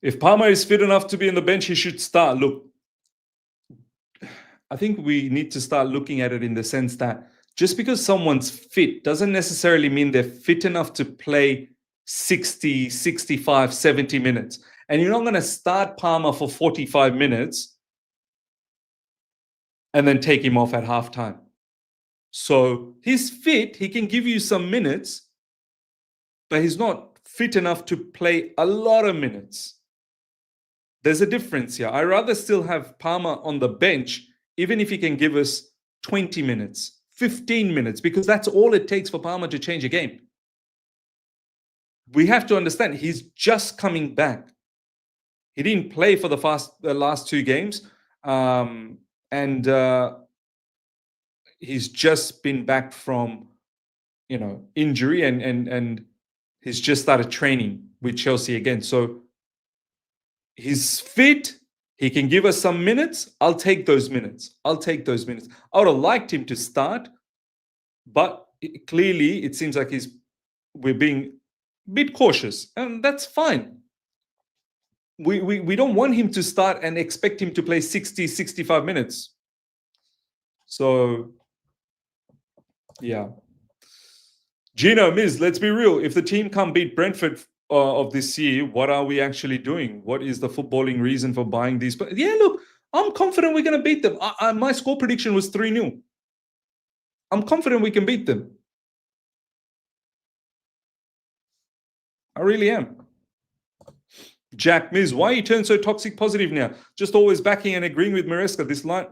If Palmer is fit enough to be on the bench, he should start. Look, I think we need to start looking at it in the sense that just because someone's fit doesn't necessarily mean they're fit enough to play 60, 65, 70 minutes. And you're not going to start Palmer for 45 minutes and then take him off at halftime. So he's fit, he can give you some minutes, but he's not fit enough to play a lot of minutes. There's a difference here. I'd rather still have Palmer on the bench, even if he can give us 20 minutes, 15 minutes, because that's all it takes for Palmer to change a game. We have to understand he's just coming back. He didn't play for the last two games, and he's just been back from, injury, and he's just started training with Chelsea again. So he's fit. He can give us some minutes. I'll take those minutes. I would have liked him to start, but clearly it seems like we're being a bit cautious, and that's fine. We don't want him to start and expect him to play 60, 65 minutes. So, yeah. Gino, Miz, let's be real. If the team can't beat Brentford of this year, what are we actually doing? What is the footballing reason for buying these? But yeah, look, I'm confident we're going to beat them. My score prediction was 3-0. I'm confident we can beat them. I really am. Jack Miz, why you turn so toxic positive now? Just always backing and agreeing with Maresca. This line.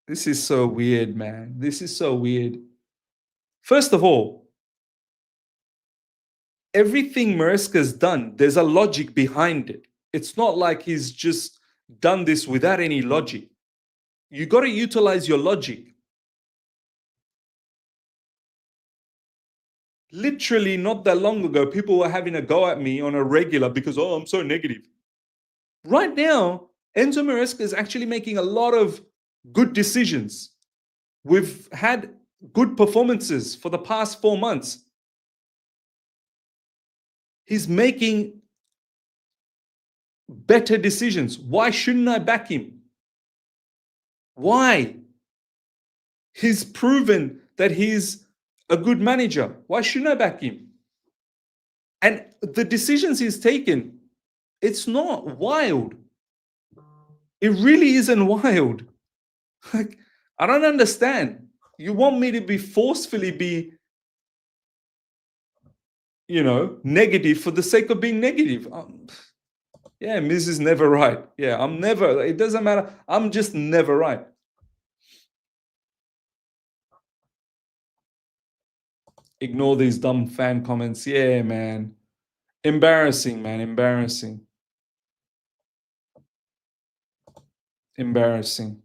This is so weird, man. This is so weird. First of all, everything Maresca's done, there's a logic behind it. It's not like he's just done this without any logic. You got to utilize your logic. Literally, not that long ago, people were having a go at me on a regular because, I'm so negative. Right now, Enzo Maresca is actually making a lot of good decisions. We've had good performances for the past 4 months. He's making better decisions. Why shouldn't I back him? Why? He's proven that he's a good manager. Why shouldn't I back him? And the decisions he's taken, it's not wild. It really isn't wild. Like, I don't understand. You want me to be forcefully negative for the sake of being negative. Yeah, Miz is never right. Yeah, it doesn't matter. I'm just never right. Ignore these dumb fan comments. Yeah, man. Embarrassing, man. Embarrassing. Embarrassing.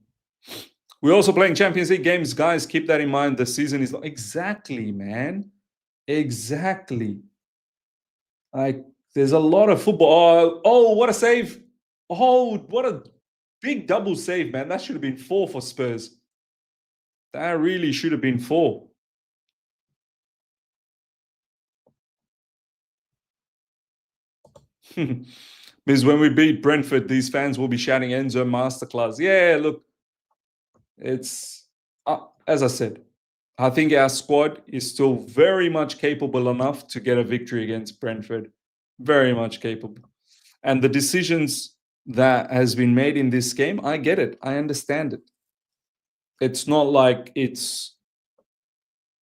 We're also playing Champions League games, guys. Keep that in mind. The season is exactly, man. Exactly. Like, there's a lot of football. Oh, what a save! Oh, what a big double save, man. That should have been 4 for Spurs. That really should have been 4. Because when we beat Brentford, these fans will be shouting Enzo Masterclass. Yeah, look, it's as I said, I think our squad is still very much capable enough to get a victory against Brentford. Very much capable. And the decisions that has been made in this game, I get it. I understand it. It's not like it's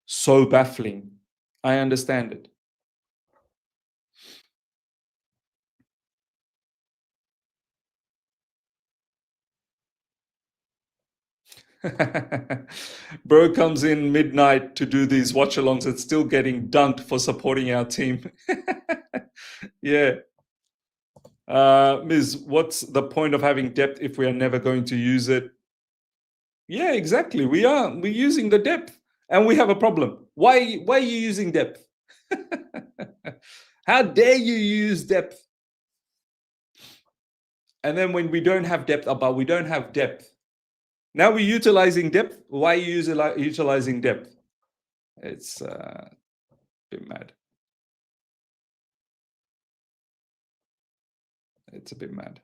so baffling. I understand it. Bro comes in midnight to do these watch-alongs and still getting dunked for supporting our team. Yeah. Ms., what's the point of having depth if we are never going to use it? Yeah, exactly. We're using the depth and we have a problem. Why are you using depth? How dare you use depth? And then when we don't have depth, but we don't have depth. Now we're utilizing depth. Why are you utilizing depth? It's a bit mad. It's a bit mad.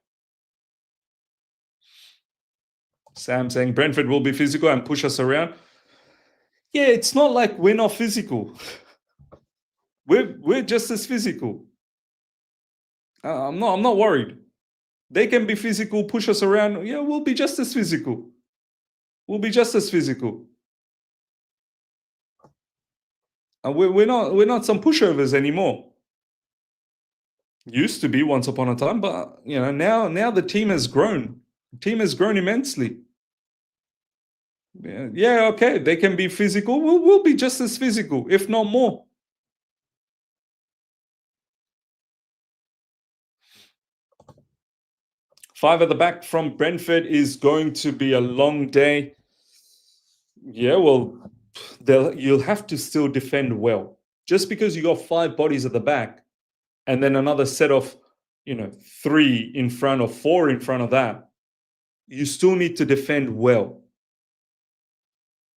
Sam saying Brentford will be physical and push us around. Yeah, it's not like we're not physical. We're just as physical. I'm not worried. They can be physical, push us around. Yeah, we'll be just as physical. We'll be just as physical. And we're not some pushovers anymore. Used to be once upon a time, but now the team has grown. The team has grown immensely. Yeah, okay. They can be physical. We'll be just as physical, if not more. Five at the back from Brentford is going to be a long day. Yeah, well, you'll have to still defend well. Just because you got 5 bodies at the back, and then another set of, 3 in front or 4 in front of that, you still need to defend well.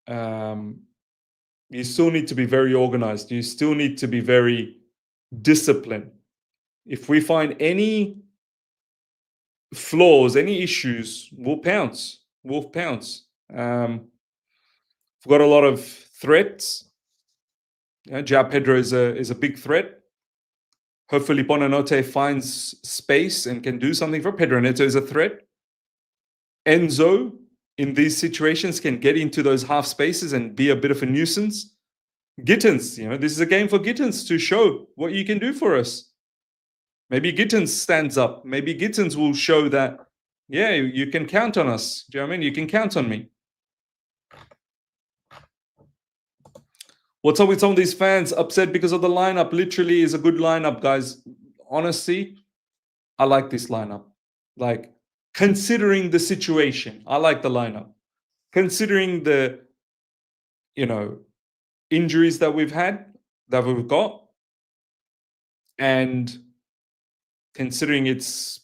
You still need to be very organized. You still need to be very disciplined. If we find any flaws, any issues, we'll pounce. We've got a lot of threats. João Pedro is a big threat. Hopefully Bonanote finds space and can do something for Pedro Neto is a threat. Enzo, in these situations, can get into those half spaces and be a bit of a nuisance. Gittins, this is a game for Gittins to show what you can do for us. Maybe Gittins stands up. Maybe Gittins will show that, yeah, you can count on us. Do you know what I mean? You can count on me. What's up with some of these fans upset because of the lineup? Literally is a good lineup, guys. Honestly, I like this lineup. Like, considering the situation, I like the lineup. Considering the, injuries that we've got, and considering it's,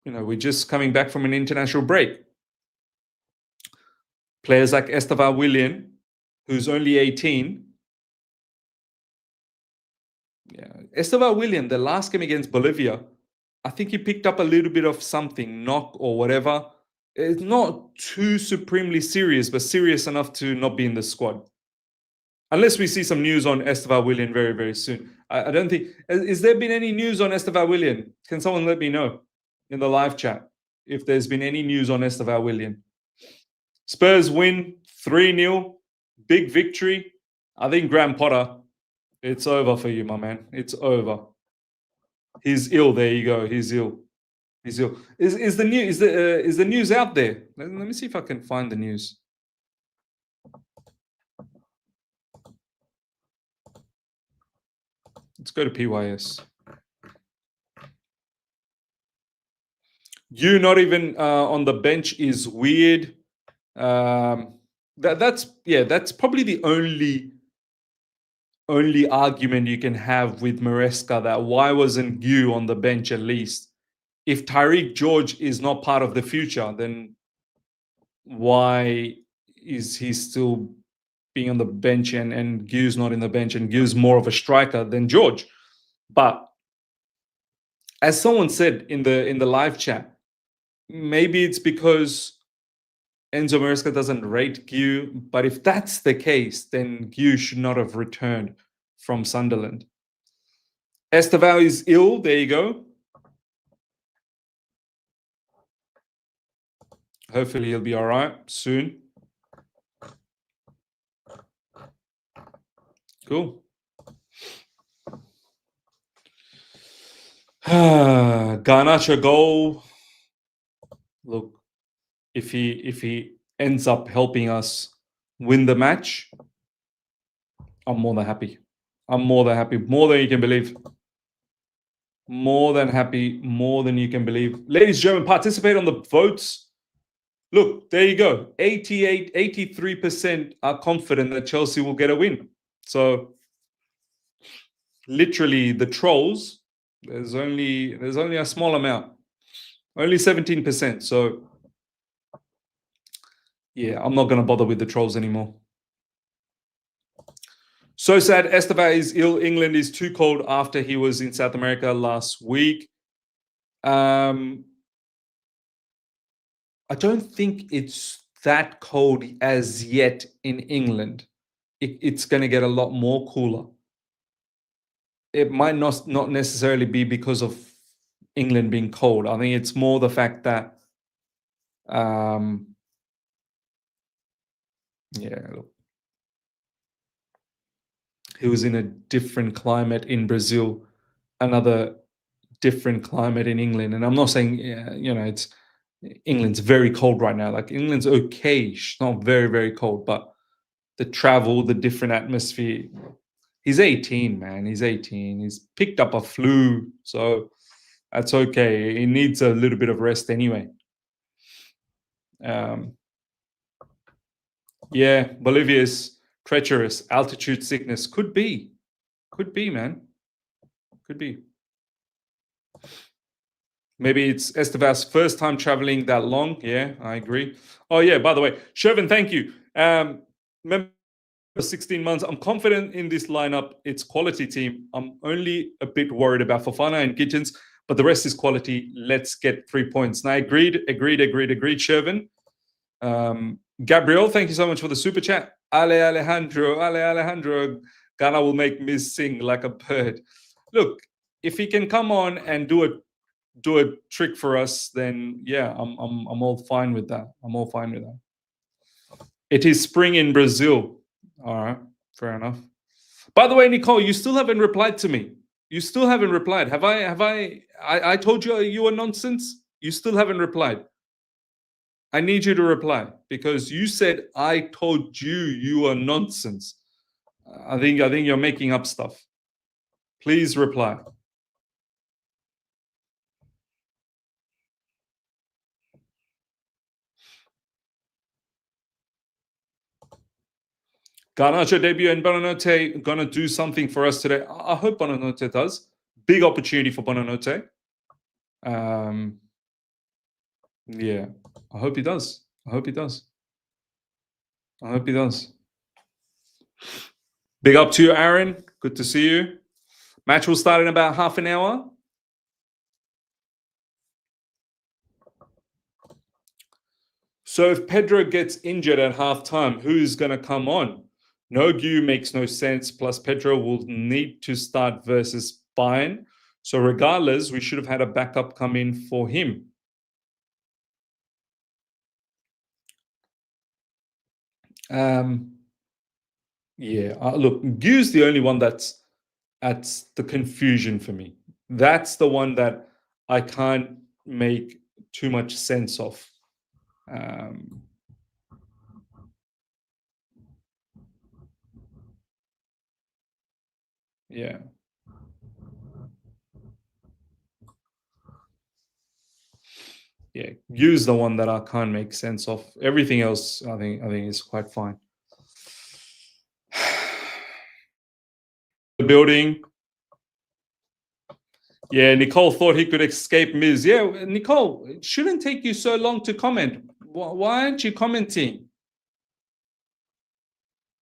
we're just coming back from an international break. Players like Estevan Willian, who's only 18. Yeah, Estevan Willian, the last game against Bolivia, I think he picked up a little bit of something, knock or whatever. It's not too supremely serious, but serious enough to not be in the squad. Unless we see some news on Estevan Willian very, very soon. I don't think... Has there been any news on Estevan Willian? Can someone let me know in the live chat if there's been any news on Estevan Willian? Spurs win 3-0. Big victory. I think Graham Potter, it's over for you, my man. It's over. He's ill. There you go. He's ill. He's ill. Is the news out there? Let me see if I can find the news. Let's go to PYS. You not even on the bench is weird. That's probably the only argument you can have with Maresca, that why wasn't you on the bench at least? If Tyreek George is not part of the future, then why is he still being on the bench and Gu's not in the bench, and Gu's more of a striker than George? But as someone said in the live chat, maybe it's because Enzo Maresca doesn't rate Gu, but if that's the case, then Gu should not have returned from Sunderland. Esteval is ill. There you go. Hopefully he'll be all right soon. Cool. Garnacho goal. Look, if he ends up helping us win the match, I'm more than happy. I'm more than happy. More than you can believe. More than happy. More than you can believe. Ladies and gentlemen, participate on the votes. Look, there you go. 83% are confident that Chelsea will get a win. So literally the trolls, there's only a small amount. Only 17%. So yeah, I'm not going to bother with the trolls anymore. So sad. Esteva is ill. England is too cold after he was in South America last week. I don't think it's that cold as yet in England. It's going to get a lot more cooler. It might not necessarily be because of England being cold. I think it's more the fact that, look, he was in a different climate in Brazil, another different climate in England. And I'm not saying, it's England's very cold right now. Like England's okay, it's not very, very cold, but the travel, the different atmosphere. He's 18, man. He's 18. He's picked up a flu, so that's okay. He needs a little bit of rest anyway. Yeah, Bolivia's treacherous. Altitude sickness. Could be, man. Could be. Maybe it's Esteva's first time traveling that long. Yeah, I agree. Oh, yeah, by the way, Shervin, thank you. Remember 16 months. I'm confident in this lineup. It's quality team. I'm only a bit worried about Fofana and Kitchens, but the rest is quality. Let's get 3 points. And I agreed, Shervin. Gabriel, thank you so much for the super chat. Ale Alejandro. Ghana will make me sing like a bird. Look, if he can come on and do a trick for us, then yeah, I'm all fine with that. I'm all fine with that. It is spring in Brazil. All right, fair enough. By the way, Nicole, you still haven't replied to me. You still haven't replied. Have I? I told you were nonsense. You still haven't replied. I need you to reply because you said I told you are nonsense. I think you're making up stuff. Please reply. Garnacho debut and Bonanote gonna do something for us today. I hope Bonanote does. Big opportunity for Bonanote. Yeah, I hope he does. I hope he does. Big up to you, Aaron. Good to see you. Match will start in about half an hour. So if Pedro gets injured at halftime, who's going to come on? No Gu makes no sense. Plus, Pedro will need to start versus Bayern. So regardless, we should have had a backup come in for him. Look, Gu's the only one that's the confusion for me. That's the one that I can't make too much sense of. Yeah. Yeah, use the one that I can't make sense of. Everything else, I think is quite fine. The building. Yeah, Nicole thought he could escape Miz. Yeah, Nicole, it shouldn't take you so long to comment. Why aren't you commenting?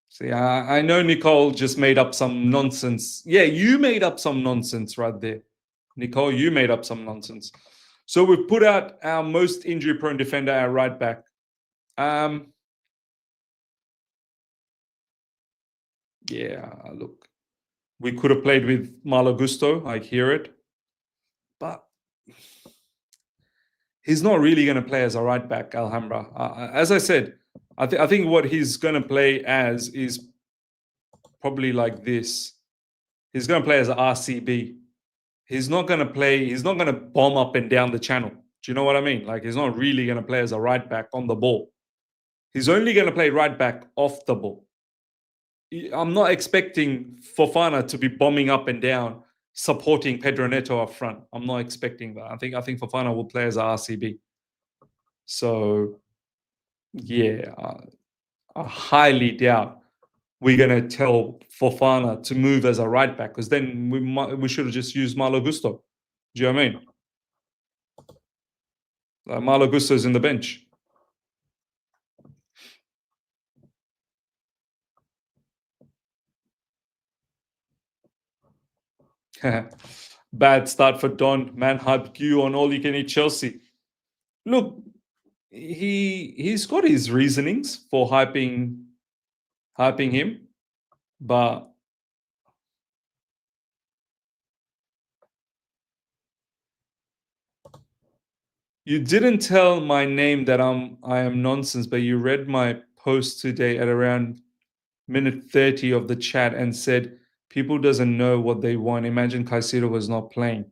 See, I know Nicole just made up some nonsense. Yeah, you made up some nonsense right there. Nicole, you made up some nonsense. So we've put out our most injury-prone defender, our right back. Yeah, look, we could have played with Malo Gusto. I hear it. But he's not really going to play as a right back, Alhambra. As I said, I think what he's going to play as is probably like this. He's going to play as an RCB. He's not going to play. He's not going to bomb up and down the channel. Do you know what I mean? Like, he's not really going to play as a right back on the ball. He's only going to play right back off the ball. I'm not expecting Fofana to be bombing up and down, supporting Pedro Neto up front. I'm not expecting that. I think Fofana will play as a RCB. So, yeah, I highly doubt we're going to tell Fofana to move as a right back, because then we should have just used Malo Gusto. Do you know what I mean? Malo Gusto's in the bench. Bad start for Don. Man hyped you on all you can eat Chelsea. Look, he's got his reasonings for hyping him, but you didn't tell my name that I am nonsense, but you read my post today at around minute 30 of the chat and said people doesn't know what they want. Imagine Caicedo was not playing.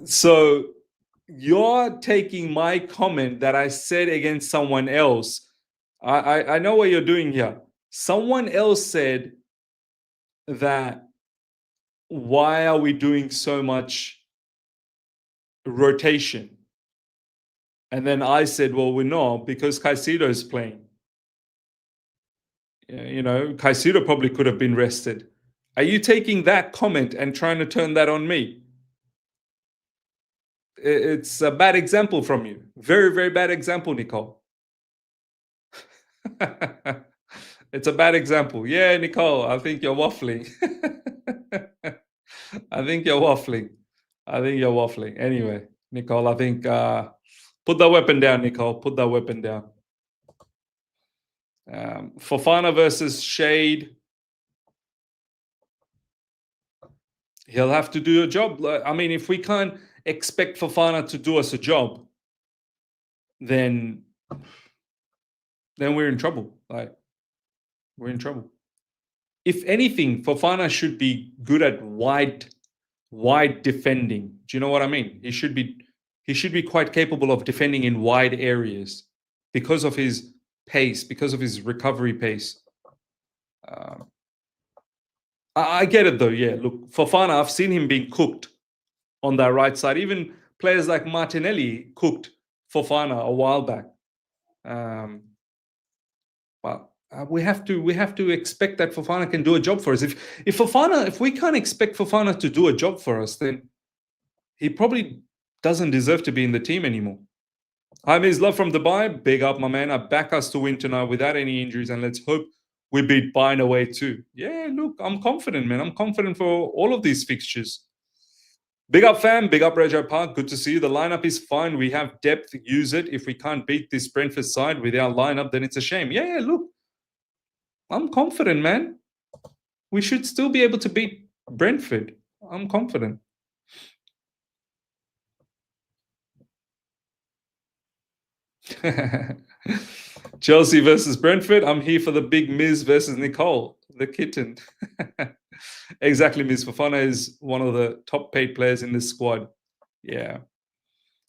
So you're taking my comment that I said against someone else. I know what you're doing here. Someone else said that, why are we doing so much rotation? And then I said, well, we're not, because Caicedo is playing. You know, Caicedo probably could have been rested. Are you taking that comment and trying to turn that on me? It's a bad example from you. Very, very bad example, Nicole. It's a bad example. Yeah, Nicole, I think you're waffling. I think you're waffling. Anyway, Nicole, I think put that weapon down, Nicole. Put that weapon down. Fofana versus Shade. He'll have to do a job. I mean, if we can't expect Fofana to do us a job, then we're in trouble. Like, we're in trouble. If anything, Fofana should be good at wide defending. Do you know what I mean? He should be quite capable of defending in wide areas because of his pace, because of his recovery pace. I get it though. Yeah, look, Fofana, I've seen him being cooked on that right side. Even players like Martinelli cooked Fofana a while back. But we have to expect that Fofana can do a job for us. If we can't expect Fofana to do a job for us, then he probably doesn't deserve to be in the team anymore. Hi, Ms. Love from Dubai. Big up, my man. I back us to win tonight without any injuries, and let's hope we beat Bayern away too. Yeah, look, I'm confident, man. I'm confident for all of these fixtures. Big up, fam. Big up, Rejo Park. Good to see you. The lineup is fine. We have depth. Use it. If we can't beat this Brentford side with our lineup, then it's a shame. Yeah, look. I'm confident, man. We should still be able to beat Brentford. I'm confident. Chelsea versus Brentford. I'm here for the big Miz versus Nicole, the kitten. Exactly, Miz. Fofana is one of the top paid players in this squad. Yeah.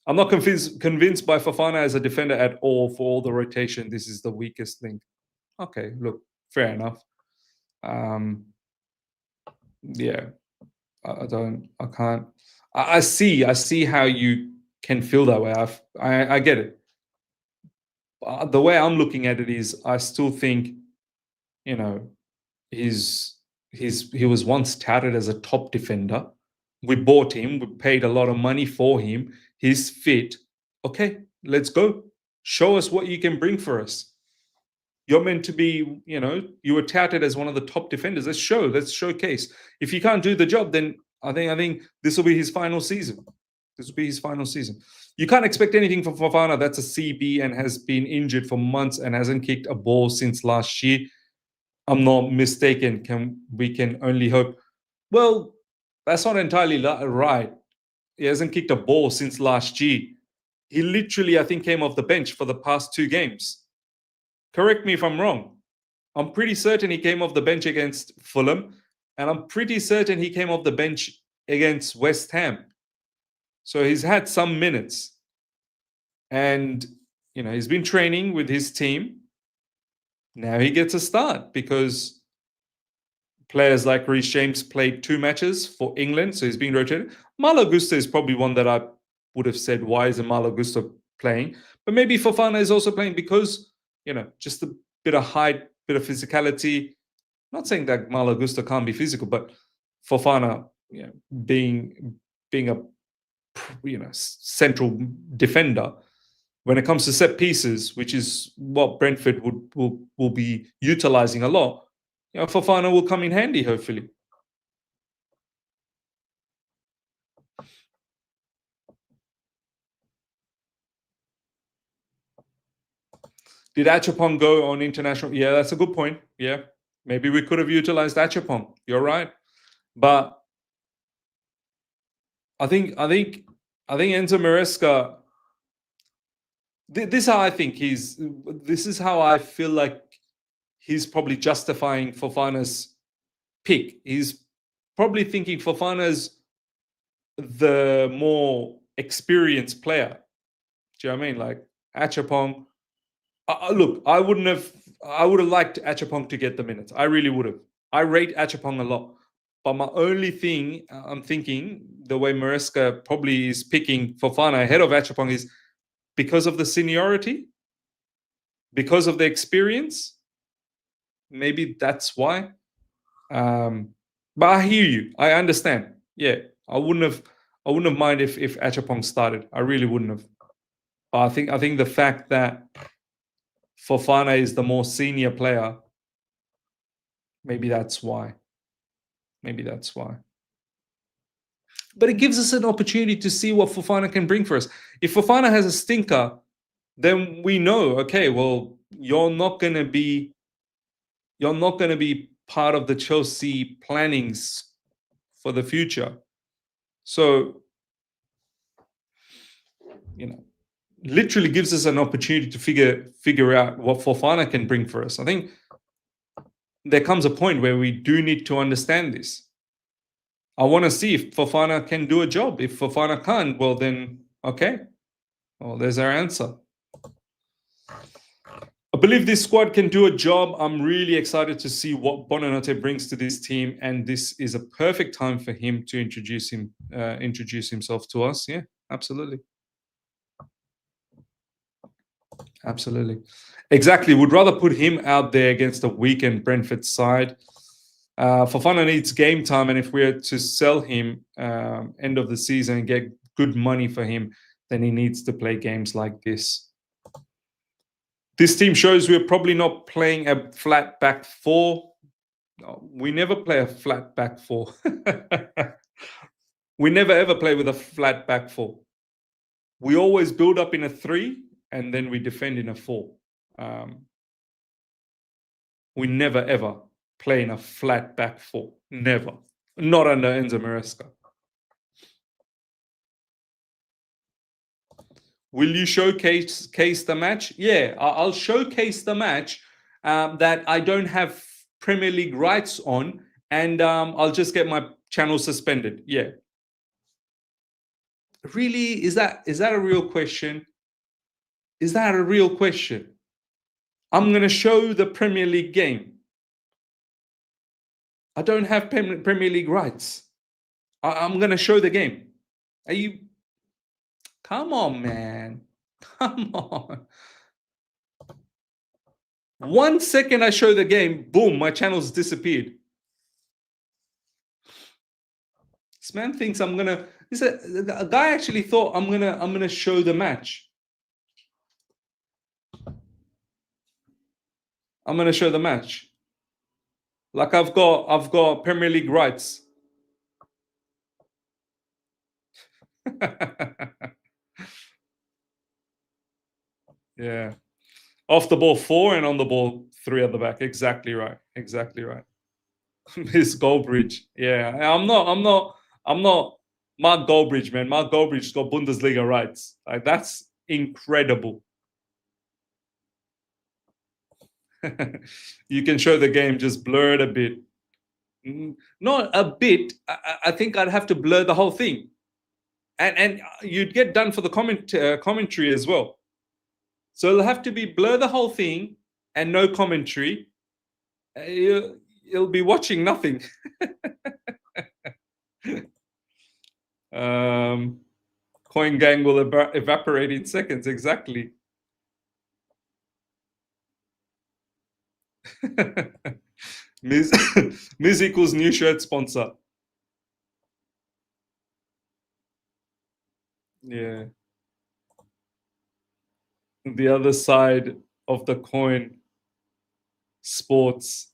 I'm not convinced by Fofana as a defender at all for all the rotation. This is the weakest link. Okay, look, fair enough. Yeah, I don't. I can't. I see how you can feel that way. I get it. The way I'm looking at it is, I still think, you know, he's he was once touted as a top defender. We bought him. We paid a lot of money for him. He's fit. Okay, let's go. Show us what you can bring for us. You're meant to be, you were touted as one of the top defenders. Let's showcase. If you can't do the job, then I think this will be his final season. This will be his final season. You can't expect anything from Fofana. That's a CB and has been injured for months and hasn't kicked a ball since last year. I'm not mistaken. We can only hope. Well, that's not entirely right. He hasn't kicked a ball since last year. He literally, I think, came off the bench for the past 2 games. Correct me if I'm wrong. I'm pretty certain he came off the bench against Fulham, and I'm pretty certain he came off the bench against West Ham. So he's had some minutes. And, he's been training with his team. Now he gets a start because players like Reece James played 2 matches for England, so he's being rotated. Malo Gusto is probably one that I would have said, why isn't Malo Gusto playing? But maybe Fofana is also playing because, just a bit of height, bit of physicality. Not saying that Malo Gusto can't be physical, but Fofana, being a central defender, when it comes to set pieces, which is what Brentford will be utilizing a lot, Fofana will come in handy, hopefully. Did Achapong go on international? Yeah, that's a good point. Yeah, maybe we could have utilized Achapong. You're right, but I think Enzo Maresca. This is how I think this is how I feel like he's probably justifying Fofana's pick. He's probably thinking Fofana's the more experienced player. Do you know what I mean? Like Achapong. Look, I would have liked Achapong to get the minutes. I really would have. I rate Achapong a lot. But my only thing, I'm thinking, the way Maresca probably is picking Fofana ahead of Achapong is because of the seniority, because of the experience. Maybe that's why. But I hear you. I understand. Yeah, I wouldn't have minded if Achapong started. I really wouldn't have. But I think the fact that Fofana is the more senior player, maybe that's why. Maybe that's why. But it gives us an opportunity to see what Fofana can bring for us. If Fofana has a stinker, then we know, okay, well, you're not going to be part of the Chelsea plannings for the future. So, literally gives us an opportunity to figure out what Fofana can bring for us. I think there comes a point where we do need to understand this. I want to see if Fofana can do a job. If Fofana can't, well then, okay. Well, there's our answer. I believe this squad can do a job. I'm really excited to see what Bonanote brings to this team, and this is a perfect time for him to introduce himself to us. Yeah, absolutely. Absolutely. Exactly. Would rather put him out there against a weakened Brentford side. Fofana needs game time, and if we are to sell him end of the season and get good money for him, then he needs to play games like this. This team shows we're probably not playing a flat back 4. No, we never play a flat back 4. We never ever play with a flat back 4. We always build up in a 3 and then we defend in a 4. We never ever play in a flat back 4. Never. Not under Enzo Maresca. Will you showcase the match? Yeah, I'll showcase the match that I don't have Premier League rights on, and I'll just get my channel suspended. Yeah. Really? Is that a real question? Is that a real question? I'm going to show the Premier League game. I don't have Premier League rights. I'm going to show the game. Are you... Come on, man. Come on. 1 second I show the game, boom, my channel's disappeared. This man thinks I'm gonna... A guy actually thought I'm gonna show the match. I'm gonna show the match. Like I've got Premier League rights. Yeah. Off the ball 4 and on the ball 3 at the back. Exactly right. Exactly right. Miss Goldbridge. Yeah. I'm not Mark Goldbridge, man. Mark Goldbridge's got Bundesliga rights. Like, that's incredible. You can show the game, just blur it a bit. Not a bit. I think I'd have to blur the whole thing. And you'd get done for the commentary as well. So it'll have to be blur the whole thing and no commentary. You'll be watching nothing. Coin gang will evaporate in seconds. Exactly. Miz equals new shirt sponsor. Yeah. The other side of the coin, sports.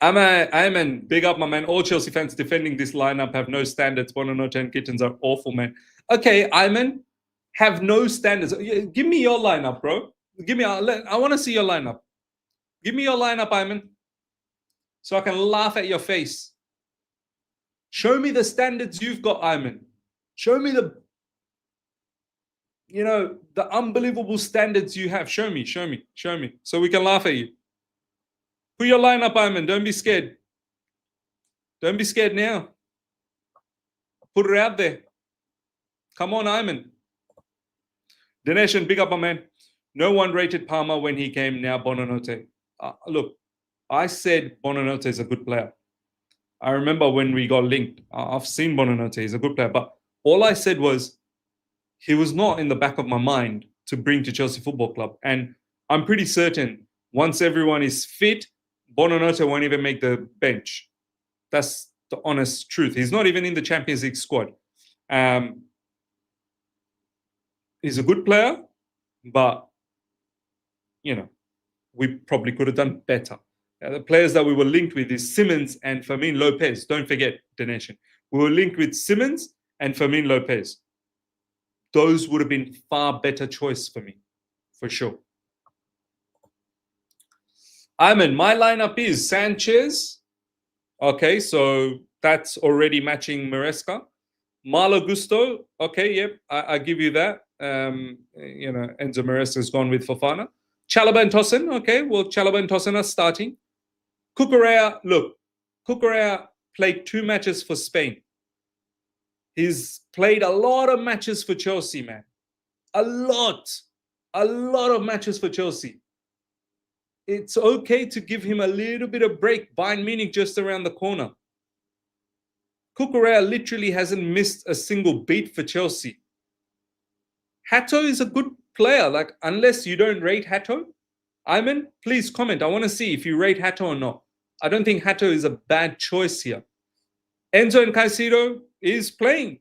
Ayman, big up, my man. All Chelsea fans defending this lineup have no standards. Bonanote and Kittens are awful, man. Okay, Ayman, have no standards. Give me your lineup, bro. I want to see your lineup. Give me your lineup, Ayman, so I can laugh at your face. Show me the standards you've got, Ayman. Show me the unbelievable standards you have. Show me, so we can laugh at you. Put your lineup, Ayman. Don't be scared. Don't be scared now. Put it out there. Come on, Ayman. Dinesh, big up, my man. No one rated Palmer when he came. Now Bonanote. Look, I said Bonanote is a good player. I remember when we got linked. I've seen Bonanote. He's a good player. But all I said was he was not in the back of my mind to bring to Chelsea Football Club. And I'm pretty certain once everyone is fit, Bonanote won't even make the bench. That's the honest truth. He's not even in the Champions League squad. He's a good player, but, we probably could have done better. The players that we were linked with is Simmons and Fermin Lopez. Don't forget, Donation. We were linked with Simmons and Fermin Lopez. Those would have been far better choice for me, for sure. Ayman, my lineup is Sanchez. Okay, so that's already matching Maresca. Malo Gusto. Okay, yep, I give you that. Enzo Maresca has gone with Fofana. Chalobah and Tosin. Okay, well, Chalobah and Tosin are starting. Cucurella, look, Cucurella played 2 matches for Spain. He's played a lot of matches for Chelsea, man. A lot of matches for Chelsea. It's okay to give him a little bit of break. Bayern Munich just around the corner. Cucurella literally hasn't missed a single beat for Chelsea. Hato is a good player, like, unless you don't rate Hato. Ayman, please comment. I want to see if you rate Hato or not. I don't think Hato is a bad choice here. Enzo and Caicedo is playing.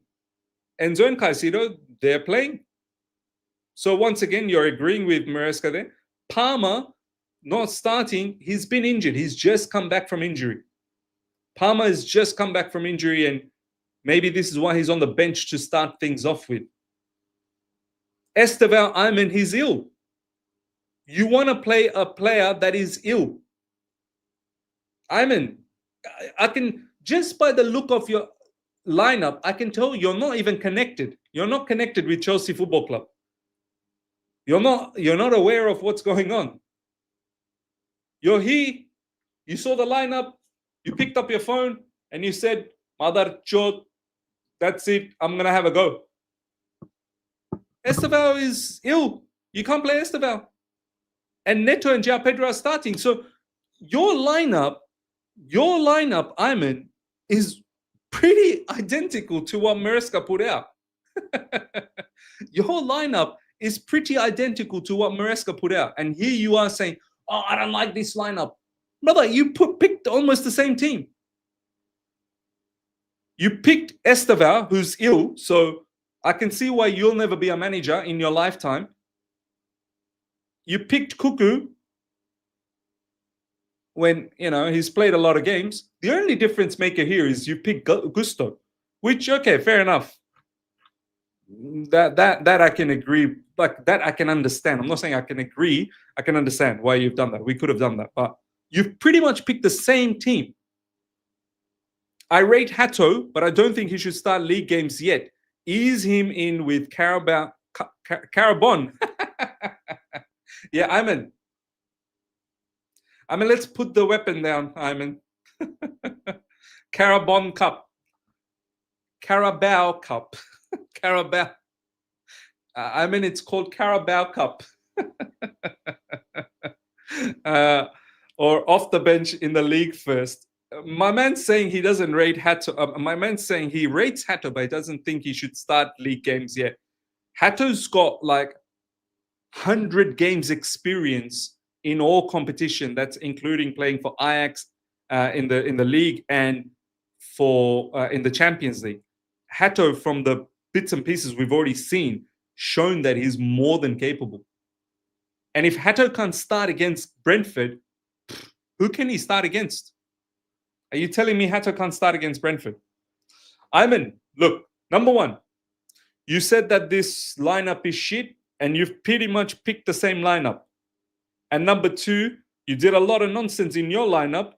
Enzo and Caicedo, they're playing. So once again, you're agreeing with Maresca there. Palmer, not starting. He's been injured. He's just come back from injury. Palmer has just come back from injury, and maybe this is why he's on the bench to start things off with. Esteval, Ayman, he's ill. You want to play a player that is ill. Ayman, I can, just by the look of your lineup, I can tell you're not even connected. You're not connected with Chelsea Football Club. You're not aware of what's going on. You're here, you saw the lineup, you picked up your phone, and you said, Mother Chod, that's it, I'm going to have a go. Esteval is ill. You can't play Esteval. And Neto and João Pedro are starting. So your lineup, Your lineup, Ayman, is pretty identical to what Maresca put out. Your lineup is pretty identical to what Maresca put out. And here you are saying, oh, I don't like this lineup. Brother, you picked almost the same team. You picked Esteval, who's ill, so I can see why you'll never be a manager in your lifetime. You picked Cuckoo when, he's played a lot of games. The only difference maker here is you pick Gusto, which, okay, fair enough. That I can agree, like that I can understand. I'm not saying I can agree. I can understand why you've done that. We could have done that, but you've pretty much picked the same team. I rate Hato, but I don't think he should start league games yet. Ease him in with Carabon. Yeah, Ayman, let's put the weapon down, Ayman. Carabao Cup. Carabao Cup. Carabao. It's called Carabao Cup. Or off the bench in the league first. My man's saying he doesn't rate Hato. My man's saying he rates Hato, but he doesn't think he should start league games yet. Hato's got like 100 games experience in all competition. That's including playing for Ajax in the league and for in the Champions League. Hato, from the bits and pieces we've already seen, shown that he's more than capable. And if Hato can't start against Brentford, who can he start against? Are you telling me Hato can't start against Brentford? Ayman, look, number one, you said that this lineup is shit, and you've pretty much picked the same lineup. And number two, you did a lot of nonsense in your lineup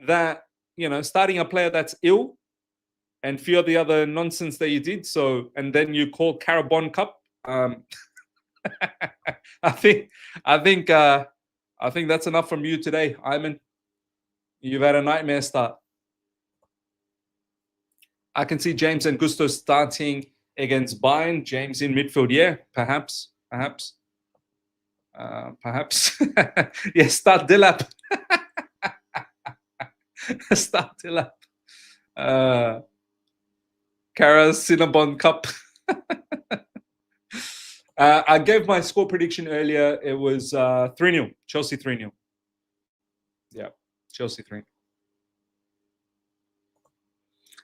that, starting a player that's ill and few of the other nonsense that you did. So, and then you call Carabao Cup. I think that's enough from you today, Ayman. You've had a nightmare start. I can see James and Gusto starting against Bayern. James in midfield, yeah, perhaps. Yeah, start Dilap. Start Dilap. Kara Cinnabon Cup. I gave my score prediction earlier. It was 3-0. Chelsea 3-0. Yeah, Chelsea 3-0.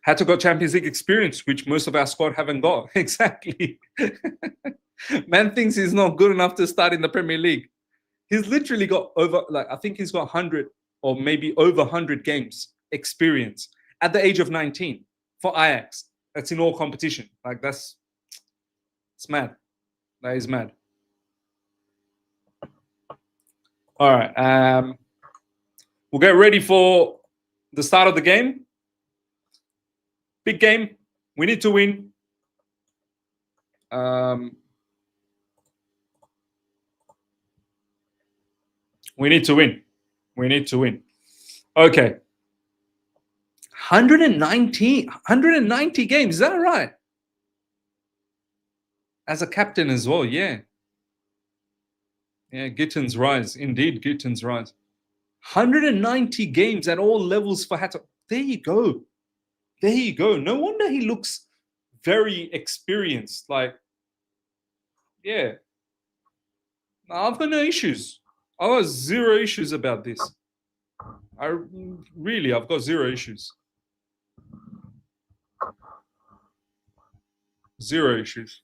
Had to got Champions League experience, which most of our squad haven't got. Exactly. Man thinks he's not good enough to start in the Premier League. He's literally got I think he's got 100 or maybe over 100 games experience at the age of 19 for Ajax. That's in all competition. Like, it's mad. That is mad. All right. We'll get ready for the start of the game. Big game. We need to win. We need to win. Okay. 190 games. Is that right? As a captain as well, yeah. Yeah, Gittins rise. Indeed, Gittins rise. 190 games at all levels for Hato. There you go. No wonder he looks very experienced. Like, yeah. I've got no issues. I've got zero issues about this. I've got zero issues. Zero issues.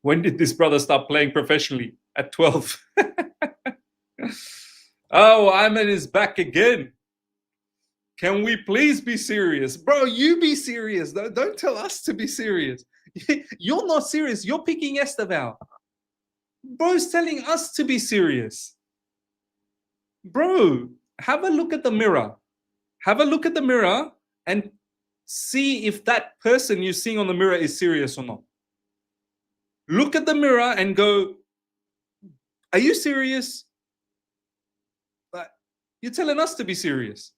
When did this brother start playing professionally? At 12. Oh, Ayman is back again. Can we please be serious? Bro, you be serious. Don't tell us to be serious. You're not serious. You're picking Esteval. Bro's telling us to be serious. Bro, have a look at the mirror. Have a look at the mirror and see if that person you're seeing on the mirror is serious or not. Look at the mirror and go, are you serious? You're telling us to be serious.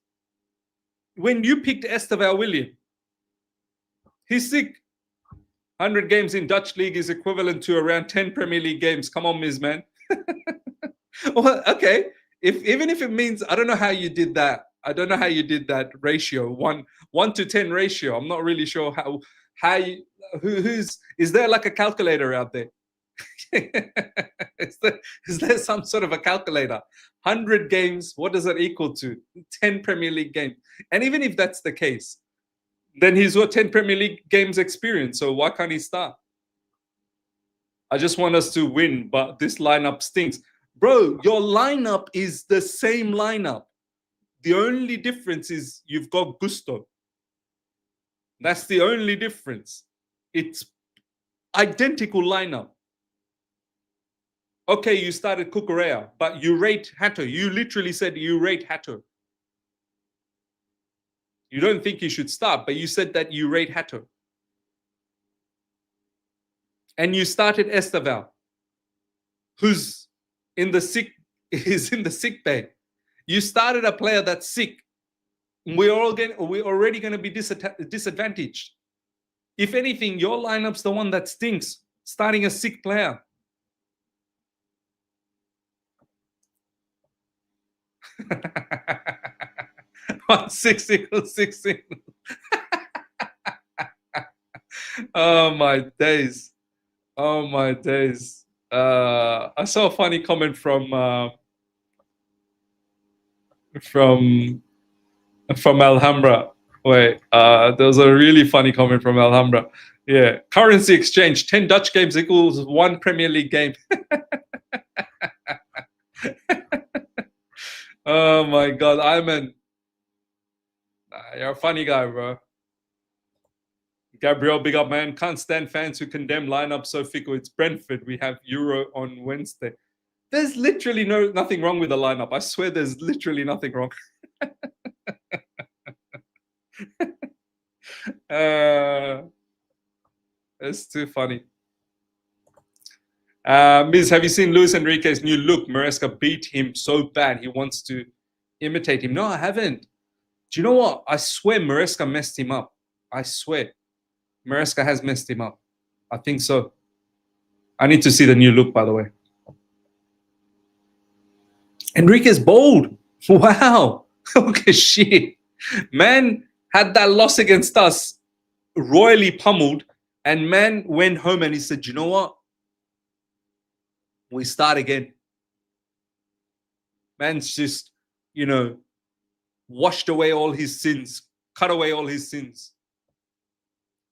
When you picked Esteval William, he's sick. 100 games in Dutch league is equivalent to around 10 Premier League games. Come on, Ms. Man. Well, okay. Even if it means, I don't know how you did that. I don't know how you did that ratio, 1 to 10 ratio. I'm not really sure how you, who's, is there like a calculator out there? is there some sort of a calculator? 100 games, what does that equal to? 10 Premier League games. And even if that's the case, then he's got 10 Premier League games experience. So why can't he start? I just want us to win, but this lineup stinks. Bro, your lineup is the same lineup. The only difference is you've got Gusto. That's the only difference. It's identical lineup. Okay, you started Cucurella, but you rate Hato. You literally said you rate Hato. You don't think he should start, but you said that you rate Hato. And you started Esteval, who's in the sick bay. You started a player that's sick. We're already going to be disadvantaged. If anything, your lineup's the one that stinks, starting a sick player. Six equals 6 equals. Oh my days. Oh my days. I saw a funny comment from Alhambra. Wait, there was a really funny comment from Alhambra. Yeah, currency exchange, 10 Dutch games equals 1 Premier League game. Oh my God, Iman. You're a funny guy, bro. Gabriel, big up, man. Can't stand fans who condemn lineup so fickle. It's Brentford. We have Euro on Wednesday. There's literally nothing wrong with the lineup. I swear there's literally nothing wrong. It's too funny. Miz, have you seen Luis Enrique's new look? Maresca beat him so bad he wants to imitate him. No, I haven't. Do you know what? I swear Maresca messed him up. I swear. Maresca has messed him up. I think so. I need to see the new look, by the way. Enrique's bold. Wow. Okay, shit. Man had that loss against us royally pummeled, and man went home and he said, you know what? We start again. Man's just, washed away all his sins, cut away all his sins.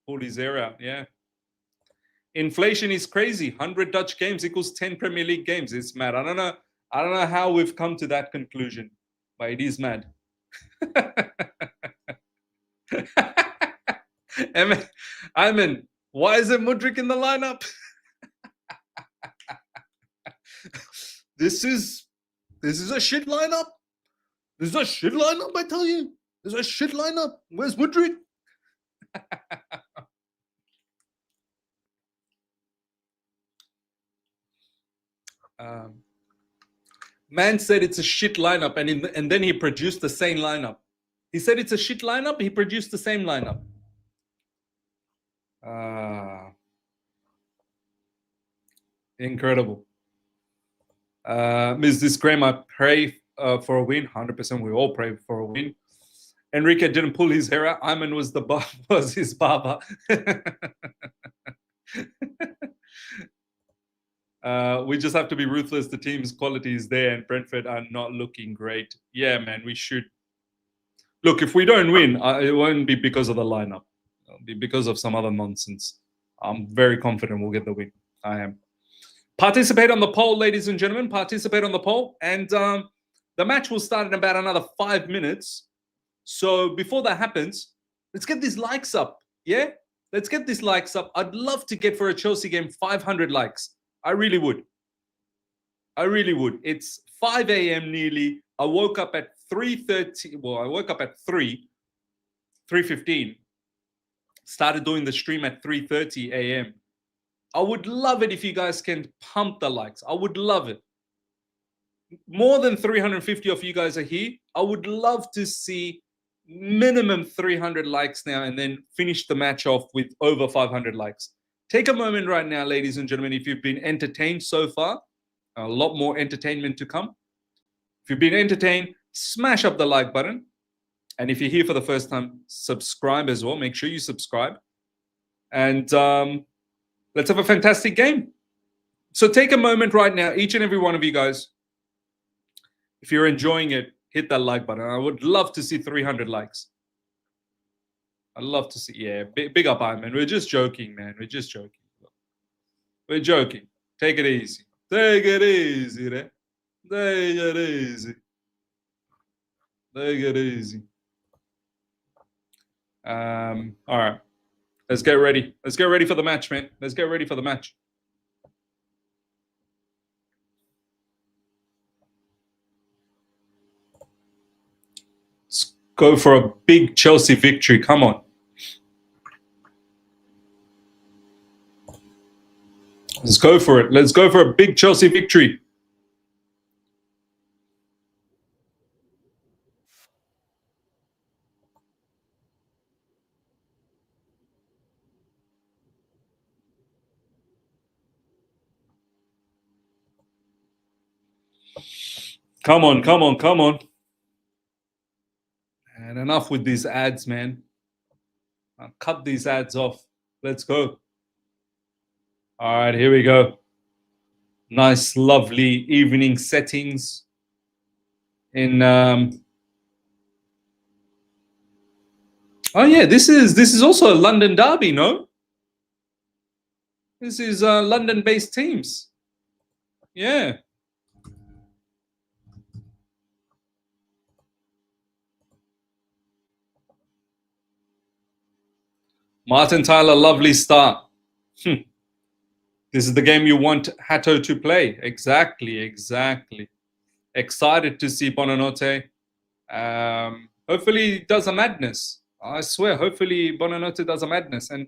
Pulled his hair out, yeah. Inflation is crazy. 100 Dutch games equals 10 Premier League games. It's mad. I don't know how we've come to that conclusion, but it is mad. Ayman, why is it Mudryk in the lineup? This is a shit lineup. This is a shit lineup, I tell you. This is a shit lineup. Where's Mudryk? Man said it's a shit lineup, and then he produced the same lineup. He said it's a shit lineup. He produced the same lineup. Incredible. Ms. Disclaim, I pray for a win. 100%. We all pray for a win. Enrique didn't pull his hair out. Ayman was his barber. We just have to be ruthless. The team's quality is there, and Brentford are not looking great. Yeah, man, we should. Look, if we don't win, it won't be because of the lineup. It'll be because of some other nonsense. I'm very confident we'll get the win. I am. Participate on the poll, ladies and gentlemen. Participate on the poll. And the match will start in about another 5 minutes. So before that happens, let's get these likes up. Yeah? Let's get these likes up. I'd love to get for a Chelsea game 500 likes. I really would. I really would. It's 5 a.m. nearly. I woke up at 3:30. Well, I woke up at 3:15. Started doing the stream at 3:30 a.m. I would love it if you guys can pump the likes. I would love it. More than 350 of you guys are here. I would love to see minimum 300 likes now and then finish the match off with over 500 likes. Take a moment right now, ladies and gentlemen, if you've been entertained so far. A lot more entertainment to come. If you've been entertained, smash up the like button. And if you're here for the first time, subscribe as well. Make sure you subscribe. And let's have a fantastic game. So take a moment right now, each and every one of you guys. If you're enjoying it, hit that like button. I would love to see 300 likes. I'd love to see. Yeah, big up, man. We're just joking, man. We're just joking. We're joking. Take it easy. Take it easy, man. Take it easy. Take it easy. All right. Let's get ready. Let's get ready for the match, man. Let's get ready for the match. Let's go for a big Chelsea victory. Come on. Let's go for it. Let's go for a big Chelsea victory. Come on, come on, come on. And enough with these ads, man. I'll cut these ads off. Let's go. All right, here we go. Nice, lovely evening settings in oh yeah, this is also a London derby, no? This is London-based teams. Yeah. Martin Tyler, lovely start. This is the game you want Hato to play. Exactly, exactly. Excited to see Buonanotte. Hopefully he does a madness. I swear, hopefully Buonanotte does a madness. And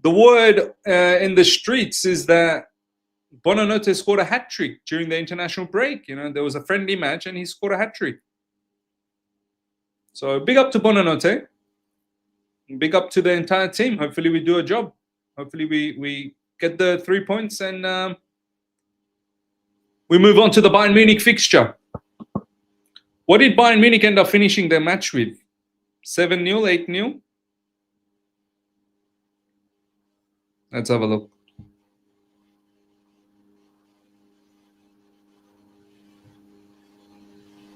the word in the streets is that Buonanotte scored a hat-trick during the international break. You know, there was a friendly match and he scored a hat-trick. So big up to Buonanotte. Big up to the entire team. Hopefully we do a job. Hopefully we get the 3 points and we move on to the Bayern Munich fixture. What did Bayern Munich end up finishing their match with? 7-0, 8-0? Let's have a look.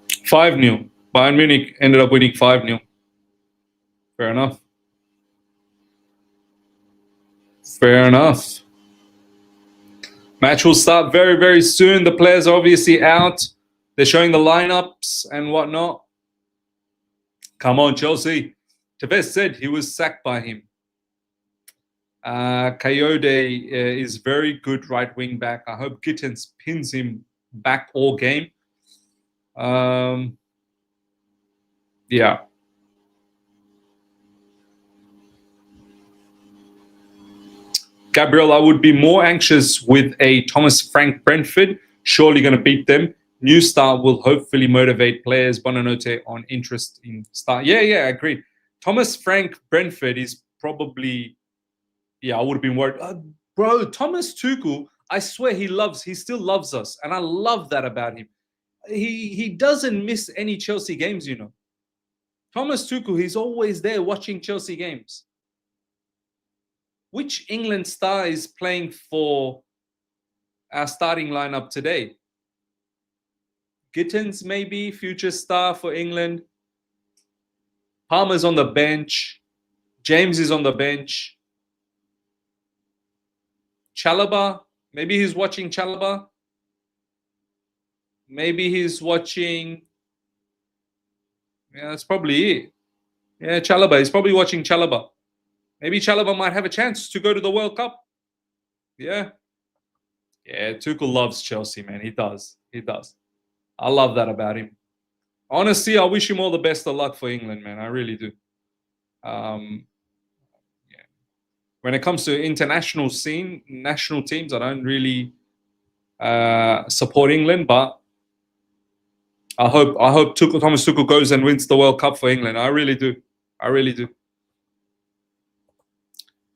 5-0. Bayern Munich ended up winning 5-0. Fair enough. Fair enough. Match will start very, very soon. The players are obviously out. They're showing the lineups and whatnot. Come on, Chelsea. Tevez said he was sacked by him. Coyote is very good right wing back. I hope Gittins pins him back all game. Yeah. Gabriel, I would be more anxious with a Thomas Frank Brentford. Surely going to beat them. New start will hopefully motivate players. Buonanotte on interest in start. Yeah, I agree. Thomas Frank Brentford is probably, I would have been worried. Bro, Thomas Tuchel, I swear he still loves us. And I love that about him. He doesn't miss any Chelsea games, you know. Thomas Tuchel, he's always there watching Chelsea games. Which England star is playing for our starting lineup today? Gittins, maybe, future star for England. Palmer's on the bench. James is on the bench. Chalobah, maybe he's watching Chalobah. Maybe he's watching... Yeah, that's probably it. Yeah, Chalobah. He's probably watching Chalobah. Maybe Chalobah might have a chance to go to the World Cup. Yeah. Yeah, Tuchel loves Chelsea, man. He does. He does. I love that about him. Honestly, I wish him all the best of luck for England, man. I really do. Yeah. When it comes to international scene, national teams, I don't really support England, but I hope Thomas Tuchel goes and wins the World Cup for England. I really do. I really do.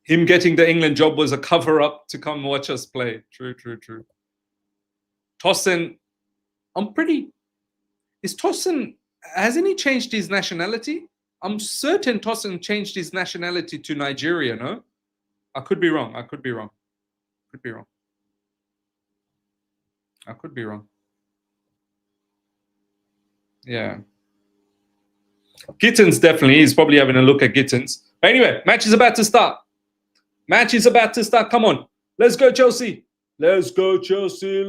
Him getting the England job was a cover-up to come watch us play. True. Tosin, is Tosin, hasn't he changed his nationality? I'm certain Tosin changed his nationality to Nigeria, no? I could be wrong. I could be wrong. Yeah. Gittins definitely. He's probably having a look at Gittins. But anyway, match is about to start. Come on. Let's go, Chelsea. Let's go. Chelsea.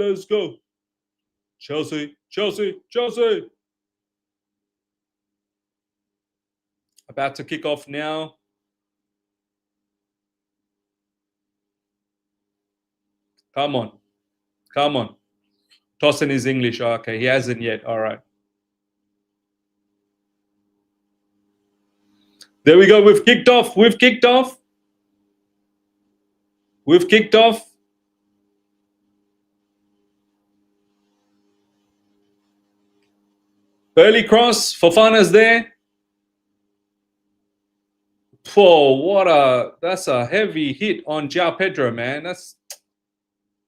About to kick off now. Come on. Tosin is English. Oh, okay, he hasn't yet. All right. There we go. We've kicked off. Early cross. Fofana's there. Whoa, that's a heavy hit on João Pedro, man.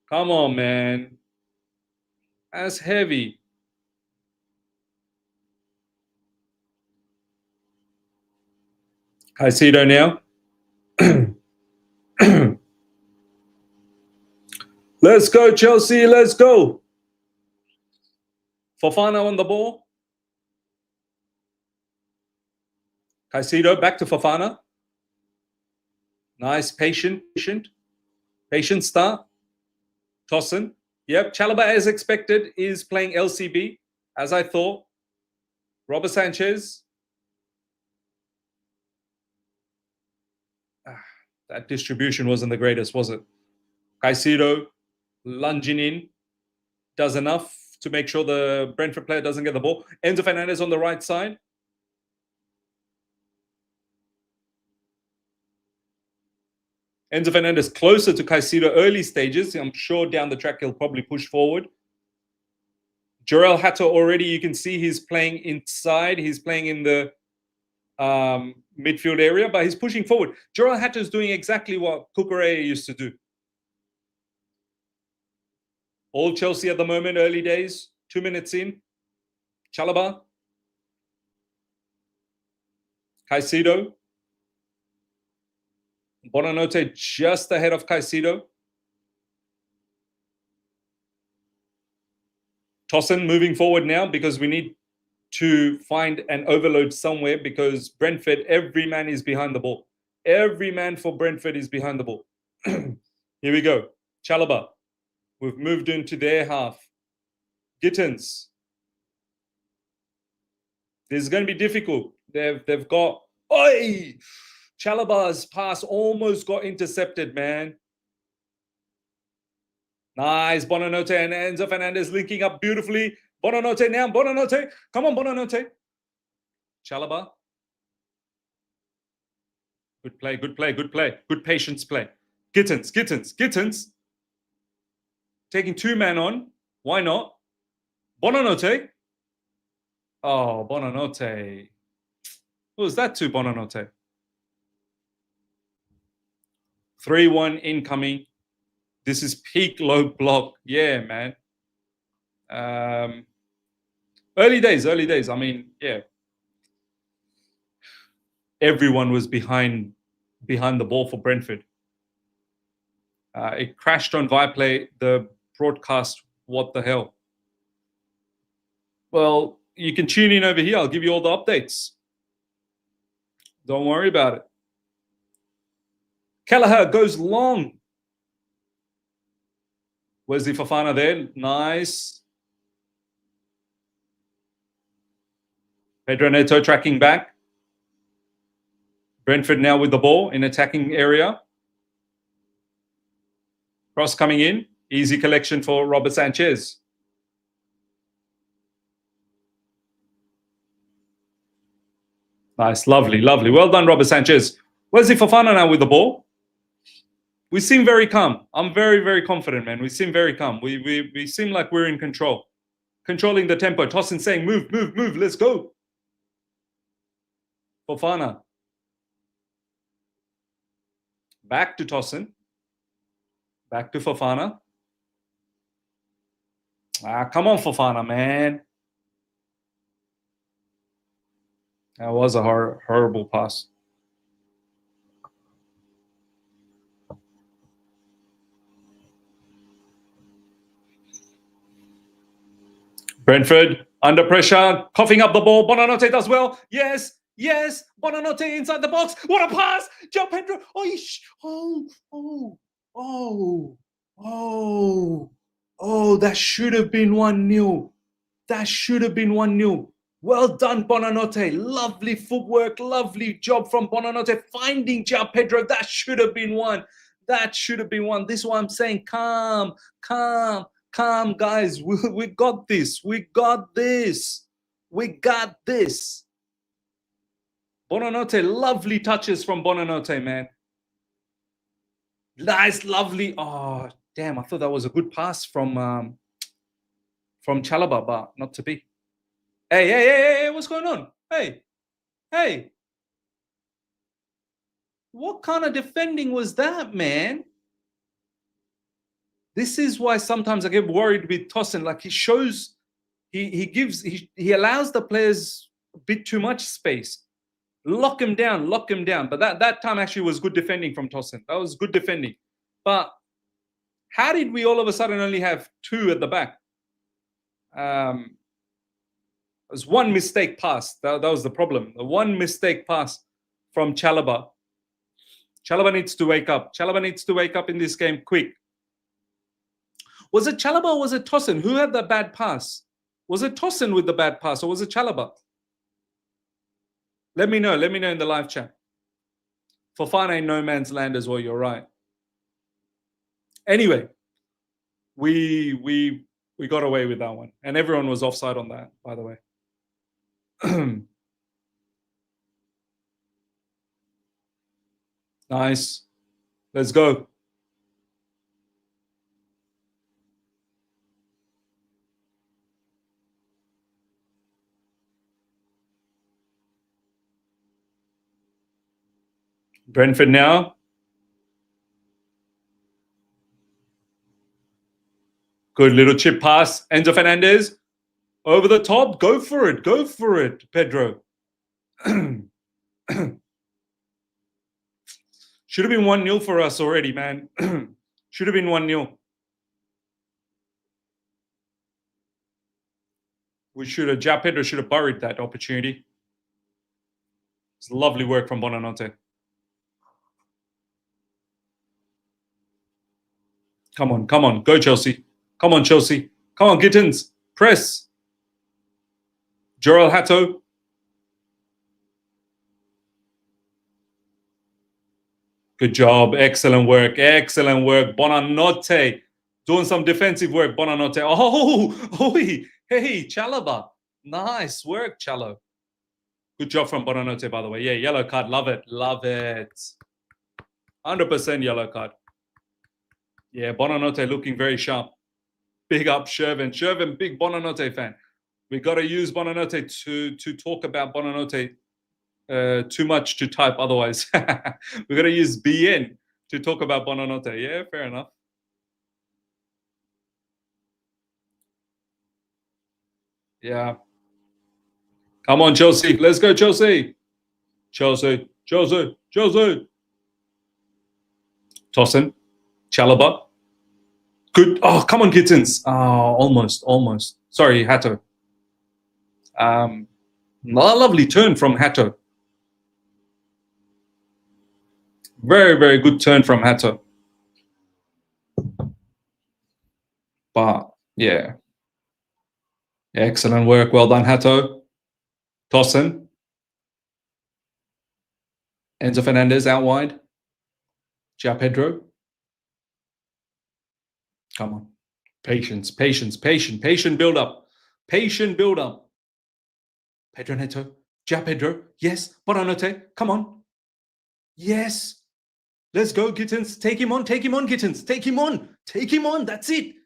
Come on, man. That's heavy. Caicedo now. Let's go, Chelsea. Let's go. Fofana on the ball. Caicedo back to Fofana. Nice, patient start. Tosin. Yep, Chalobah, as expected, is playing LCB, as I thought. Robert Sanchez. That distribution wasn't the greatest, was it? Caicedo lunging in. Does enough to make sure the Brentford player doesn't get the ball. Enzo Fernandez on the right side. Enzo Fernandez closer to Caicedo early stages. I'm sure down the track he'll probably push forward. Jorel Hato already, you can see he's playing inside. He's playing in the midfield area, but he's pushing forward. Jorel Hato is doing exactly what Cucurella used to do. All Chelsea at the moment, early days, 2 minutes in. Chalobah. Caicedo. Bonanote just ahead of Caicedo. Tosin moving forward now because we need to find an overload somewhere because Brentford, every man is behind the ball. Every man for Brentford is behind the ball. Here we go. Chalobah. We've moved into their half. Gittins. This is going to be difficult. They've got... Oi! Chalobah's pass almost got intercepted, man. Nice. Bonanote and Enzo Fernandez linking up beautifully. Bonanote now. Bonanote. Come on, Bonanote. Chalobah. Good play. Good patience play. Gittins. Taking 2-man on. Why not? Bonanote. Oh, Bonanote. Who was that to, Bonanote? 3-1 incoming. This is peak low block. Yeah, man. Early days. I mean, yeah. Everyone was behind the ball for Brentford. It crashed on Viaplay. The broadcast, what the hell? Well, you can tune in over here. I'll give you all the updates. Don't worry about it. Kelleher goes long. Wesley Fofana there. Nice. Pedro Neto tracking back. Brentford now with the ball in attacking area. Cross coming in. Easy collection for Robert Sanchez. Nice. Lovely. Well done, Robert Sanchez. Wesley Fofana now with the ball. We seem very calm. I'm very, very confident, man. We seem very calm. We seem like we're in control. Controlling the tempo. Tosin saying, move. Let's go. Fofana. Back to Tosin. Back to Fofana. Come on, Fofana, man. That was a horrible pass. Brentford under pressure, coughing up the ball. Bonanote does well. Yes, yes. Bonanote inside the box. What a pass! João Pedro. Oh, that should have been 1-0. That should have been 1-0. Well done, Bonanote. Lovely footwork, lovely job from Bonanote finding João Pedro. That should have been one. That should have been one. This is what I'm saying. Calm, guys. We got this. We got this. We got this. Bonanote, lovely touches from Bonanote, man. Nice, lovely. Oh, damn. I thought that was a good pass from Chalobah, but not to be. Hey, what's going on? Hey. What kind of defending was that, man? This is why sometimes I get worried with Tosin. Like he shows, he allows the players a bit too much space. Lock him down. But that time actually was good defending from Tosin. That was good defending. But how did we all of a sudden only have two at the back? It was one mistake pass. That was the problem. The one mistake pass from Chalobah. Chalobah needs to wake up. Chalobah needs to wake up in this game quick. Was it Chalobah or was it Tosin? Who had the bad pass? Was it Tosin with the bad pass or was it Chalobah? Let me know. Let me know in the live chat. Fofana in no man's land as well. You're right. Anyway, we got away with that one, and everyone was offside on that, by the way. Nice. Let's go. Brentford now. Good little chip pass. Enzo Fernandez. Over the top. Go for it. Go for it, Pedro. Should have been 1-0 for us already, man. Should have been 1-0. João Pedro should have buried that opportunity. It's lovely work from Bonanote. Come on. Go, Chelsea. Come on, Chelsea. Come on, Gittins. Press. Joel Hatto. Good job. Excellent work. Bonanote. Doing some defensive work, Bonanote. Hey, Chalobah. Nice work, Chalo. Good job from Bonanote, by the way. Yeah, yellow card. Love it. 100% yellow card. Yeah, Bonanote looking very sharp. Big up Shervin. Shervin, big Bonanote fan. We got to use Bonanote to talk about Bonanote. Too much to type otherwise. We got to use BN to talk about Bonanote. Yeah, fair enough. Yeah. Come on, Chelsea. Let's go, Chelsea. Chelsea. Tosin. Chalobah. Good. Oh, come on, Gittins. Oh, almost. Sorry, Hatto. A lovely turn from Hatto. Very, very good turn from Hatto. But, yeah. Excellent work. Well done, Hatto. Tosin. Enzo Fernandez out wide. João Pedro. Come on. Patient build up. Pedro Neto. João Pedro. Yes. Bonanote. Come on. Yes. Let's go, Gittins. Take him on, Gittins. Take him on. That's it.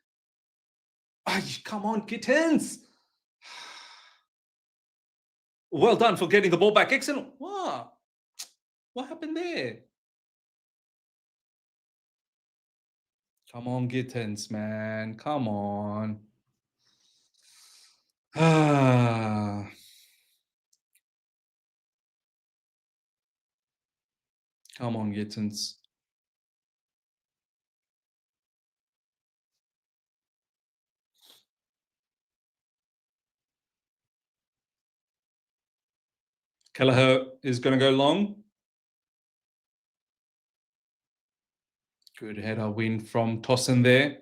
Come on, Gittins. Well done for getting the ball back. Excellent. What happened there? Come on, Gittins, man. Come on. Ah, come on, Gittins. Kelleher is going to go long. Good header win from Tossen there.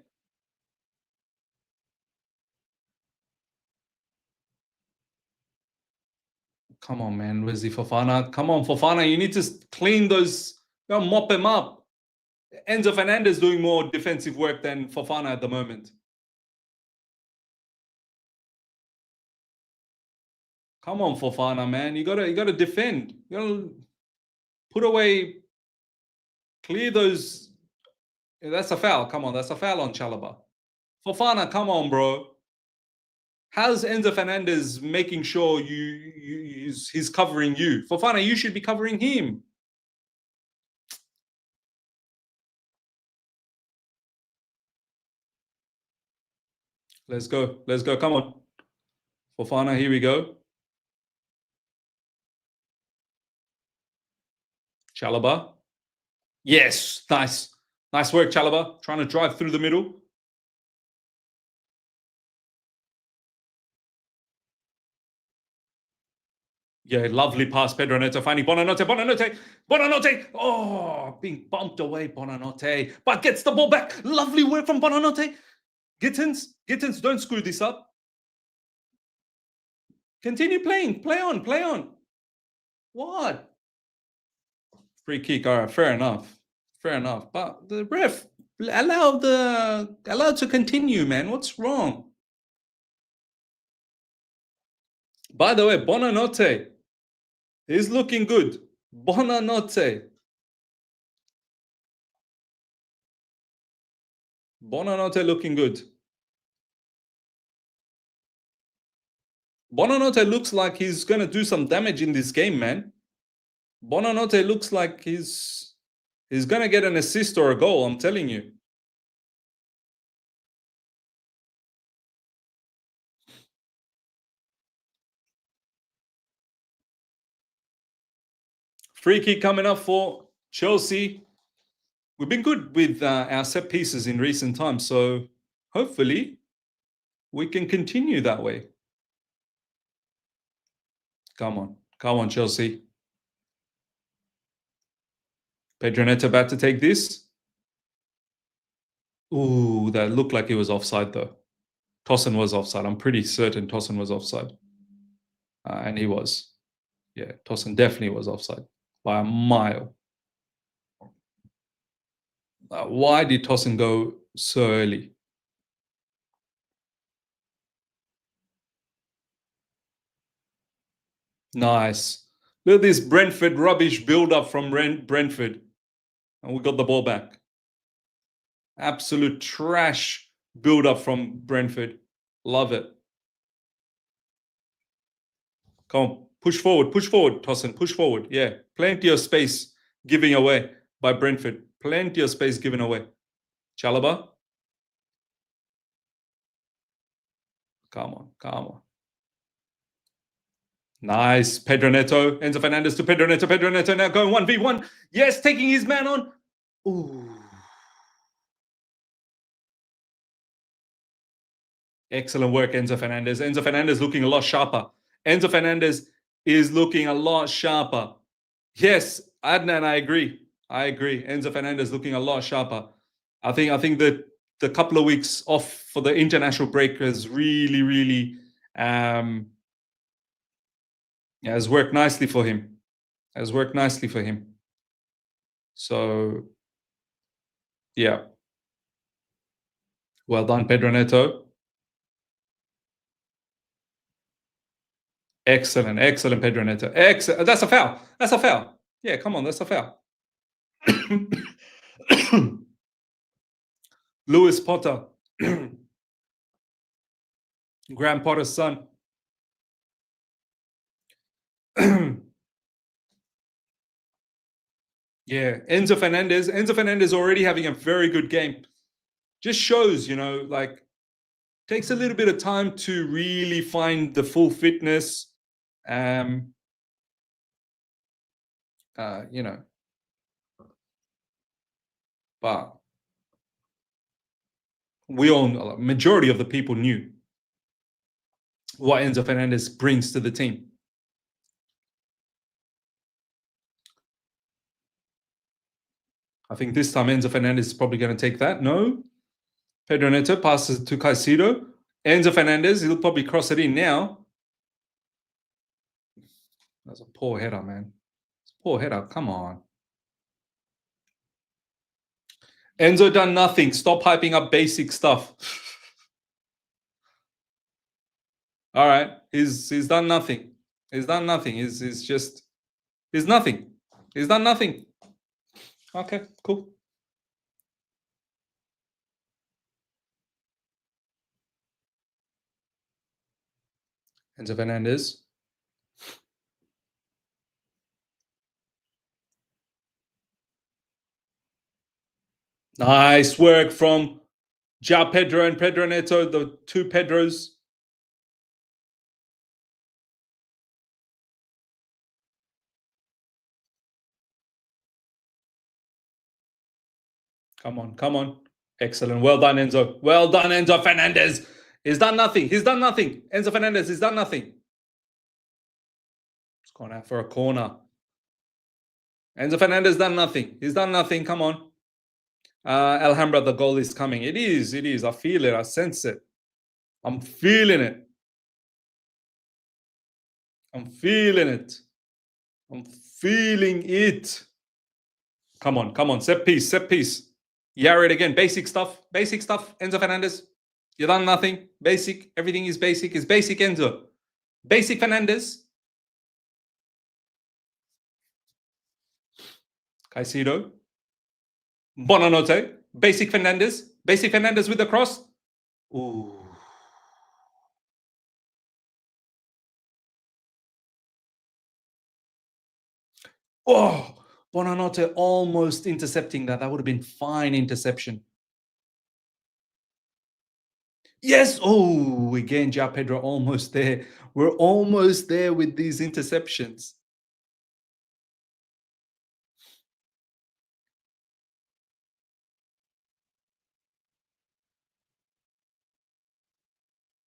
Come on, man. Where's the Fofana? Come on, Fofana. You need to clean those. Mop him up. Enzo Fernandez doing more defensive work than Fofana at the moment. Come on, Fofana, man. You gotta defend. You gotta put away, clear those. That's a foul. Come on, that's a foul on Chalobah. Fofana, come on, bro. How's Enzo Fernandez making sure he's covering you? Fofana, you should be covering him. Let's go. Let's go. Come on. Fofana, here we go. Chalobah. Yes. Nice. Nice work, Chalobah. Trying to drive through the middle. Yeah, lovely pass, Pedro Neto finding Bonanote. Oh, being bumped away, Bonanote. But gets the ball back. Lovely work from Bonanote. Gittins, don't screw this up. Continue playing. Play on. What? Free kick. All right, fair enough. But the ref allowed to continue, man. What's wrong? By the way, Bonanote is looking good. Bonanote looking good. Bonanote looks like he's going to do some damage in this game, man. Bonanote looks like he's going to get an assist or a goal, I'm telling you. Free kick coming up for Chelsea. We've been good with our set pieces in recent times, so hopefully we can continue that way. Come on, Chelsea. Pedro Neto about to take this. Ooh, that looked like it was offside though. Tossen was offside. I'm pretty certain Tossen was offside. And he was. Yeah, Tossen definitely was offside by a mile. Why did Tossen go so early? Nice. Look at this Brentford rubbish build-up from Brentford. And we got the ball back. Absolute trash build-up from Brentford. Love it. Come on, push forward, Tossen, push forward. Yeah, plenty of space giving away by Brentford. Plenty of space given away. Chalobah. Come on. Nice. Pedro Neto. Enzo Fernandez to Pedro Neto. Pedro Neto now going 1v1. Yes, taking his man on. Ooh. Excellent work, Enzo Fernandez. Enzo Fernandez looking a lot sharper. Enzo Fernandez is looking a lot sharper. Yes, Adnan, I agree. Enzo Fernandez looking a lot sharper. I think that the couple of weeks off for the international break has really has worked nicely for him. So yeah. Well done, Pedro Neto. Excellent, Pedro Neto. Excellent. That's a foul. Yeah, come on, that's a foul. Lewis Potter. Graham Potter's son. Yeah, Enzo Fernandez already having a very good game. Just shows, like Takes a little bit of time to really find the full fitness. You know, but we all, majority of the people knew what Enzo Fernandez brings to the team. I think this time Enzo Fernandez is probably going to take that. No. Pedro Neto passes to Caicedo. Enzo Fernandez, he'll probably cross it in now. That's a poor header, man. It's a poor header. Come on. Enzo done nothing. Stop hyping up basic stuff. All right. He's done nothing. He's done nothing. He's nothing. He's done nothing. Okay, cool. Enzo Fernandez. Nice work from João Pedro and Pedro Neto, the two Pedros. Come on, come on. Excellent. Well done, Enzo. Well done, Enzo Fernandez. He's done nothing. He's done nothing. Enzo Fernandez, he's done nothing. It's gone out for a corner. Enzo Fernandez done nothing. He's done nothing. Come on. Alhambra, the goal is coming. It is. It is. I feel it. I sense it. I'm feeling it. I'm feeling it. I'm feeling it. Come on. Come on. Set piece. Set piece. Yarrow again. Basic stuff. Basic stuff. Enzo Fernandez. You done nothing. Basic. Everything is basic. It's basic Enzo. Basic Fernandez. Caicedo. Bonanote. Basic Fernandez. Basic Fernandez with the cross. Ooh. Oh, Bonanote almost intercepting that. That would have been fine interception. Yes. Oh, again, João Pedro almost there. We're almost there with these interceptions.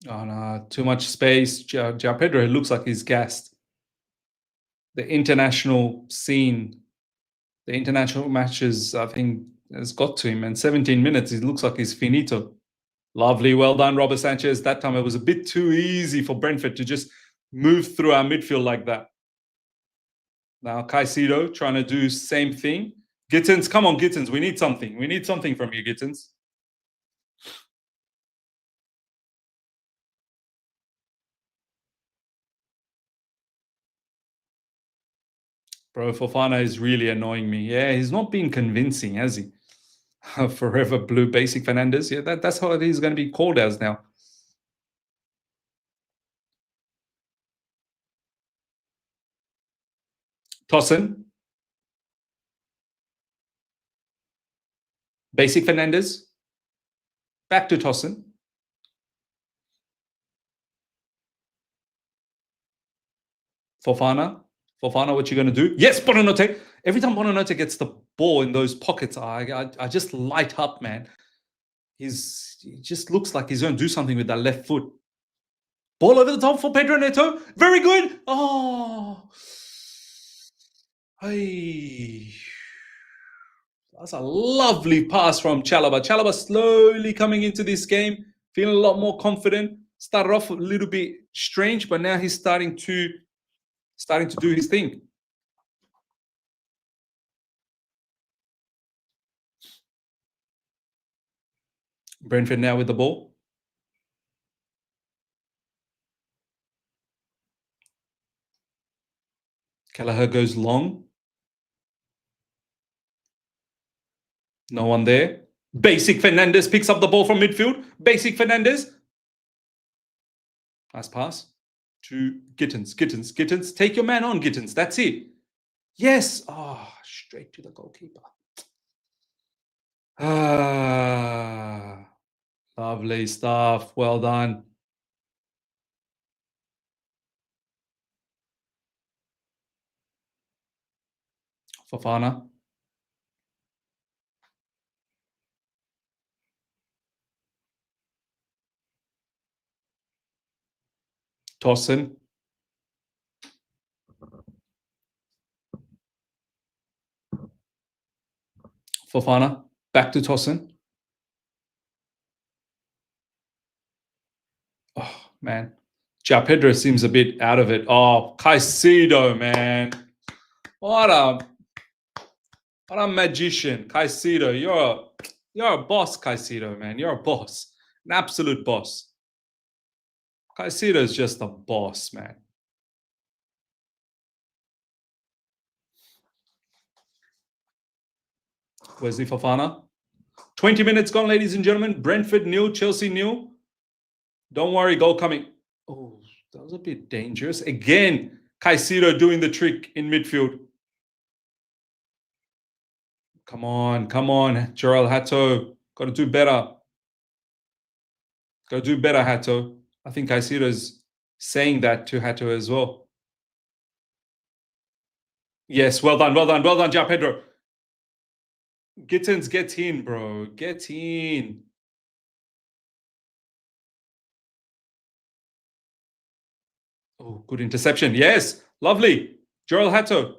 Oh, no, too much space. João Pedro, it looks like he's gassed. The international scene, the international matches, I think, has got to him. And 17 minutes, it looks like he's finito. Lovely. Well done, Robert Sanchez. That time it was a bit too easy for Brentford to just move through our midfield like that. Now Caicedo trying to do same thing. Gittins, come on, Gittins. We need something. We need something from you, Gittins. Bro, Fofana is really annoying me. Yeah, he's not being convincing, has he? Forever Blue Basic Fernandez. Yeah, that's how he's going to be called as now. Tosin. Basic Fernandez. Back to Tosin. Fofana. Fofana, what you going to do? Yes, Bonanote. Every time Bonanote gets the ball in those pockets, I just light up, man. He just looks like he's going to do something with that left foot. Ball over the top for Pedro Neto. Very good. Oh. Hey. That's a lovely pass from Chalobah. Chalobah slowly coming into this game, feeling a lot more confident. Started off a little bit strange, but now he's starting to do his thing. Brentford now with the ball. Kelleher goes long. No one there. Basic Fernandez picks up the ball from midfield. Basic Fernandez. Nice pass to Gittins. Gittins. Gittins. Take your man on, Gittins. That's it. Yes. Oh, straight to the goalkeeper. Lovely stuff. Well done. Fofana. Tosin. Fofana. Back to Tosin. Oh, man. Ja Pedro seems a bit out of it. Oh, Caicedo, man. What a magician. Caicedo, you're a boss, Caicedo, man. You're a boss. An absolute boss. Caicedo is just a boss, man. Wesley Fofana. 20 minutes gone, ladies and gentlemen. Brentford 0, Chelsea 0. Don't worry, goal coming. Oh, that was a bit dangerous. Again, Caicedo doing the trick in midfield. Come on, Gerald Hato. Got to do better. Got to do better, Hato. I think Caicedo's saying that to Hato as well. Yes, well done, Ja Pedro. Gittins, get in, bro. Get in. Oh, good interception. Yes, lovely. Gerald Hato.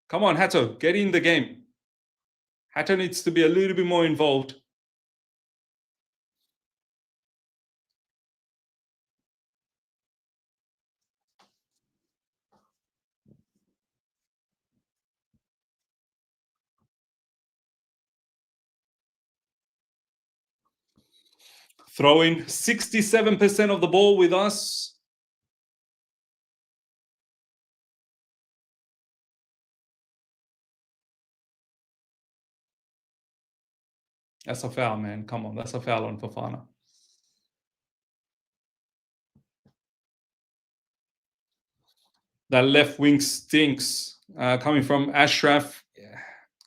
Come on, Hato, get in the game. Hato needs to be a little bit more involved. Throwing 67% of the ball with us. That's a foul, man. Come on, that's a foul on Fofana. That left wing stinks. Coming from Ashraf. Yeah,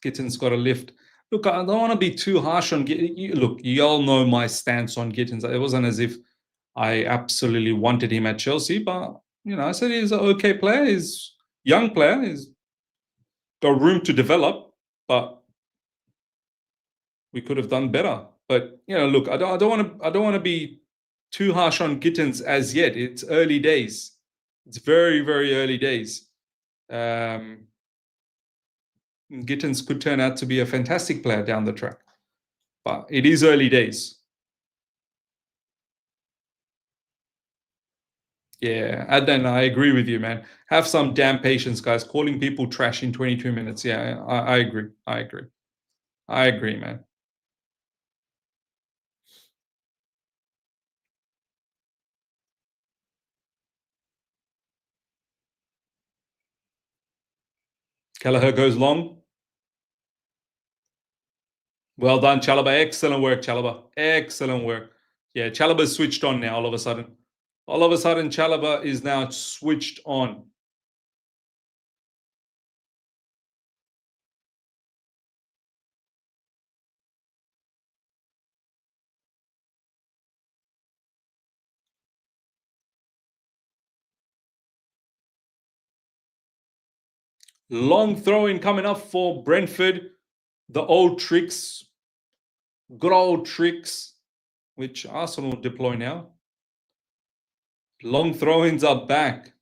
Gittins got a lift. Look, I don't want to be too harsh on Gittins. Look, you all know my stance on Gittins. It wasn't as if I absolutely wanted him at Chelsea, but, I said he's an okay player. He's a young player. He's got room to develop, but we could have done better. But, look, I don't want to be too harsh on Gittins as yet. It's early days. It's very, very early days. Gittins could turn out to be a fantastic player down the track, but it is early days. Yeah, Adnan, I agree with you, man. Have some damn patience, guys. Calling people trash in 22 minutes. Yeah, I agree. I agree, man. Kelleher goes long. Well done, Chalobah. Excellent work, Chalobah. Excellent work. Yeah, Chalobah's switched on now all of a sudden. All of a sudden, Chalobah is now switched on. Long throw-in coming up for Brentford. The old tricks. Good old tricks, which Arsenal deploy now. Long throw-ins are back.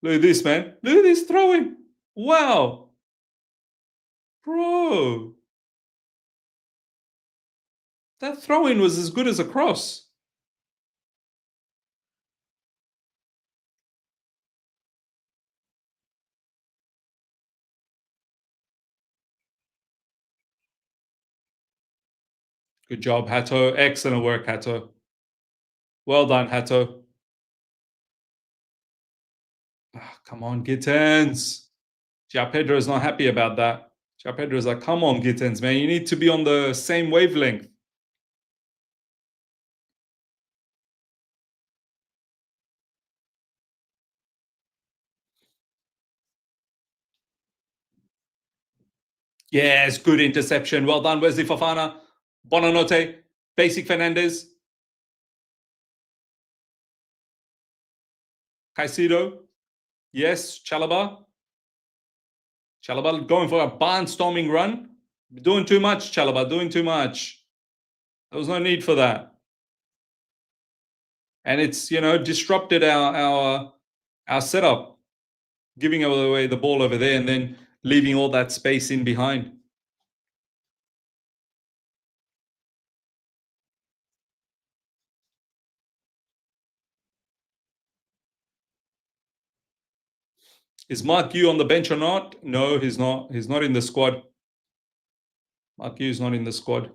Look at this, man. Look at this throw-in. Wow. Bro. That throw-in was as good as a cross. Good job, Hato. Excellent work, Hato. Well done, Hato. Come on, Gittins. Ja Pedro is not happy about that. Ja Pedro is like, come on, Gittins, man. You need to be on the same wavelength. Yes, good interception. Well done, Wesley Fofana. Buonanotte. Basic Fernandez. Caicedo. Yes, Chalobah. Chalobah going for a barnstorming run. Doing too much, Chalobah. Doing too much. There was no need for that. And it's, disrupted our setup, giving away the ball over there and then leaving all that space in behind. Is Mark Yu on the bench or not? No, he's not. He's not in the squad. Mark Yu's not in the squad.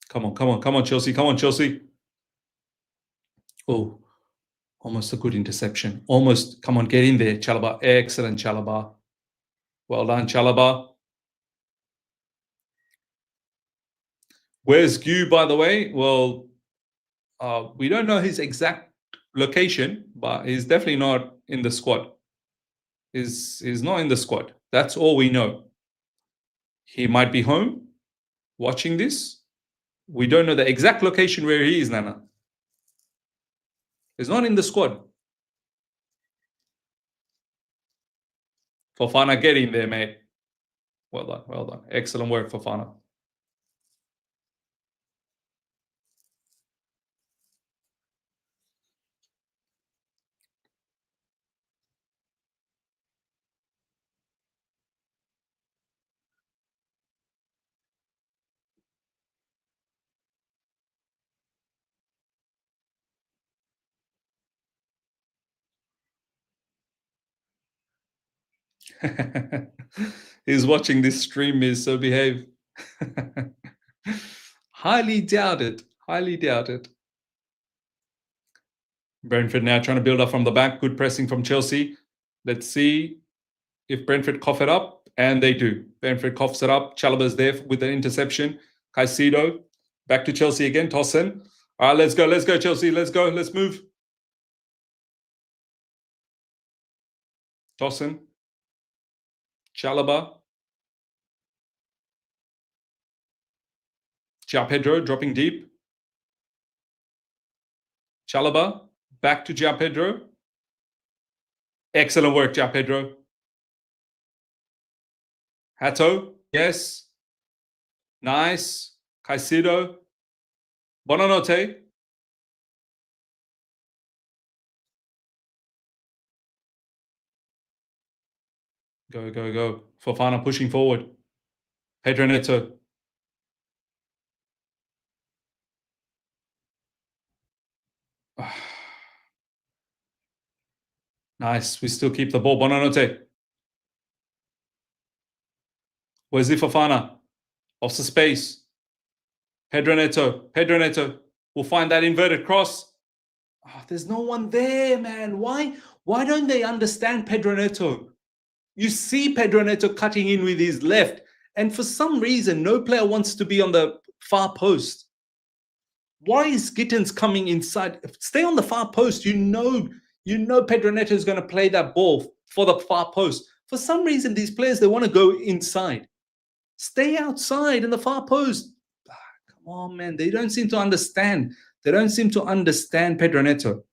Come on, Chelsea. Come on, Chelsea. Oh, almost a good interception. Almost. Come on, get in there, Chalobah. Excellent, Chalobah. Well done, Chalobah. Where's Gu, by the way? Well, we don't know his exact location, but he's definitely not in the squad. He's not in the squad. That's all we know. He might be home watching this. We don't know the exact location where he is, Nana. He's not in the squad. Fofana, get in there, mate. Well done, well done. Excellent work, Fofana. He's watching this stream, so behave. Highly doubt it. Highly doubt it. Brentford now trying to build up from the back. Good pressing from Chelsea. Let's see if Brentford cough it up. And they do. Brentford coughs it up. Chalobah's there with the interception. Caicedo. Back to Chelsea again. Tosin. All right, let's go. Let's go, Chelsea. Let's go. Let's move. Tosin. Chalobah. João Pedro dropping deep. Chalobah. Back to João Pedro. Excellent work, João Pedro. Hato. Yes. Nice. Caicedo. Bonanote. Go, go, go. Fofana pushing forward. Pedro Neto. Nice. We still keep the ball. Bonanote. Where's the Fofana? Off the space. Pedro Neto. Pedro Neto will find that inverted cross. Oh, there's no one there, man. Why don't they understand Pedro Neto? You see Pedro Neto cutting in with his left, and for some reason, no player wants to be on the far post. Why is Gittins coming inside? Stay on the far post. You know Pedro Neto is going to play that ball for the far post. For some reason, these players, they want to go inside. Stay outside in the far post. Come on, man. They don't seem to understand. They don't seem to understand Pedro Neto.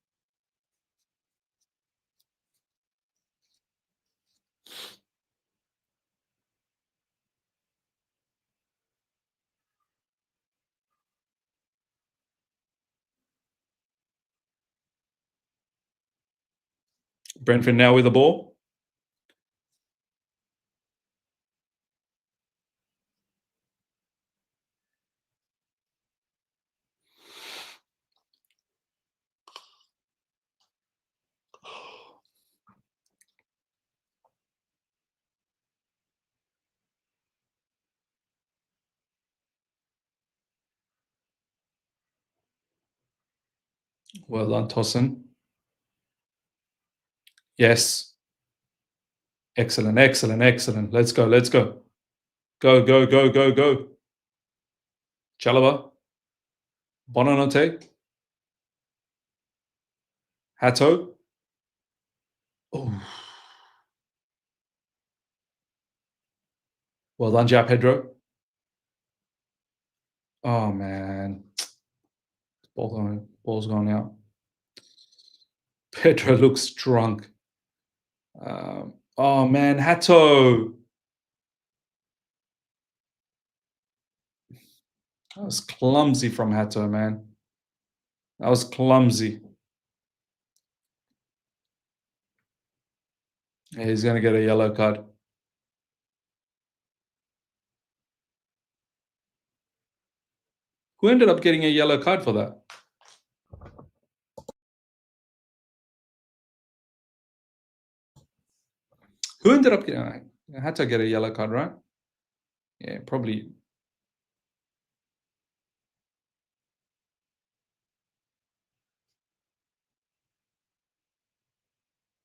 Brentford now with the ball. Well done, Tosin. Yes. Excellent, excellent, excellent. Let's go, let's go. Go, go, go, go, go. Chalobah. Bonanote. Hato. Oh, well done, Jao Pedro. Oh man, ball's gone out. Pedro looks drunk. Oh man, Hato. That was clumsy from Hato, man. That was clumsy. Yeah, he's going to get a yellow card. Who ended up getting a yellow card for that? Who ended up getting? I had to get a yellow card, right? Yeah, probably.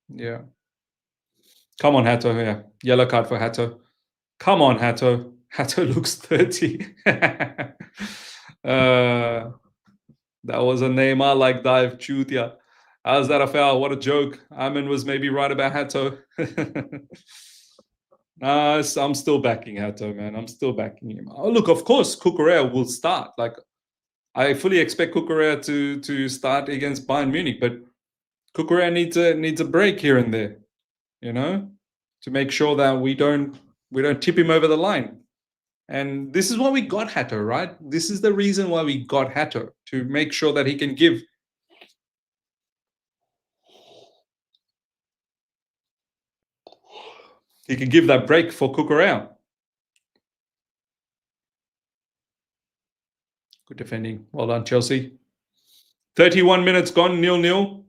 Yeah. Come on, Hato. Yeah, yellow card for Hato. Come on, Hato. Hato looks 30. That was a Neymar-like dive, Chutia. How's that a foul? What a joke. Amin was maybe right about Hato. I'm still backing Hato, man. I'm still backing him. Oh, look, of course, Cucurella will start. Like, I fully expect Cucurella to start against Bayern Munich, but Cucurella needs a break here and there, you know, to make sure that we don't tip him over the line. And this is why we got Hato, right? This is the reason why we got Hato, to make sure that he can give that break for Cucurella. Good defending. Well done, Chelsea. 31 minutes gone, 0-0.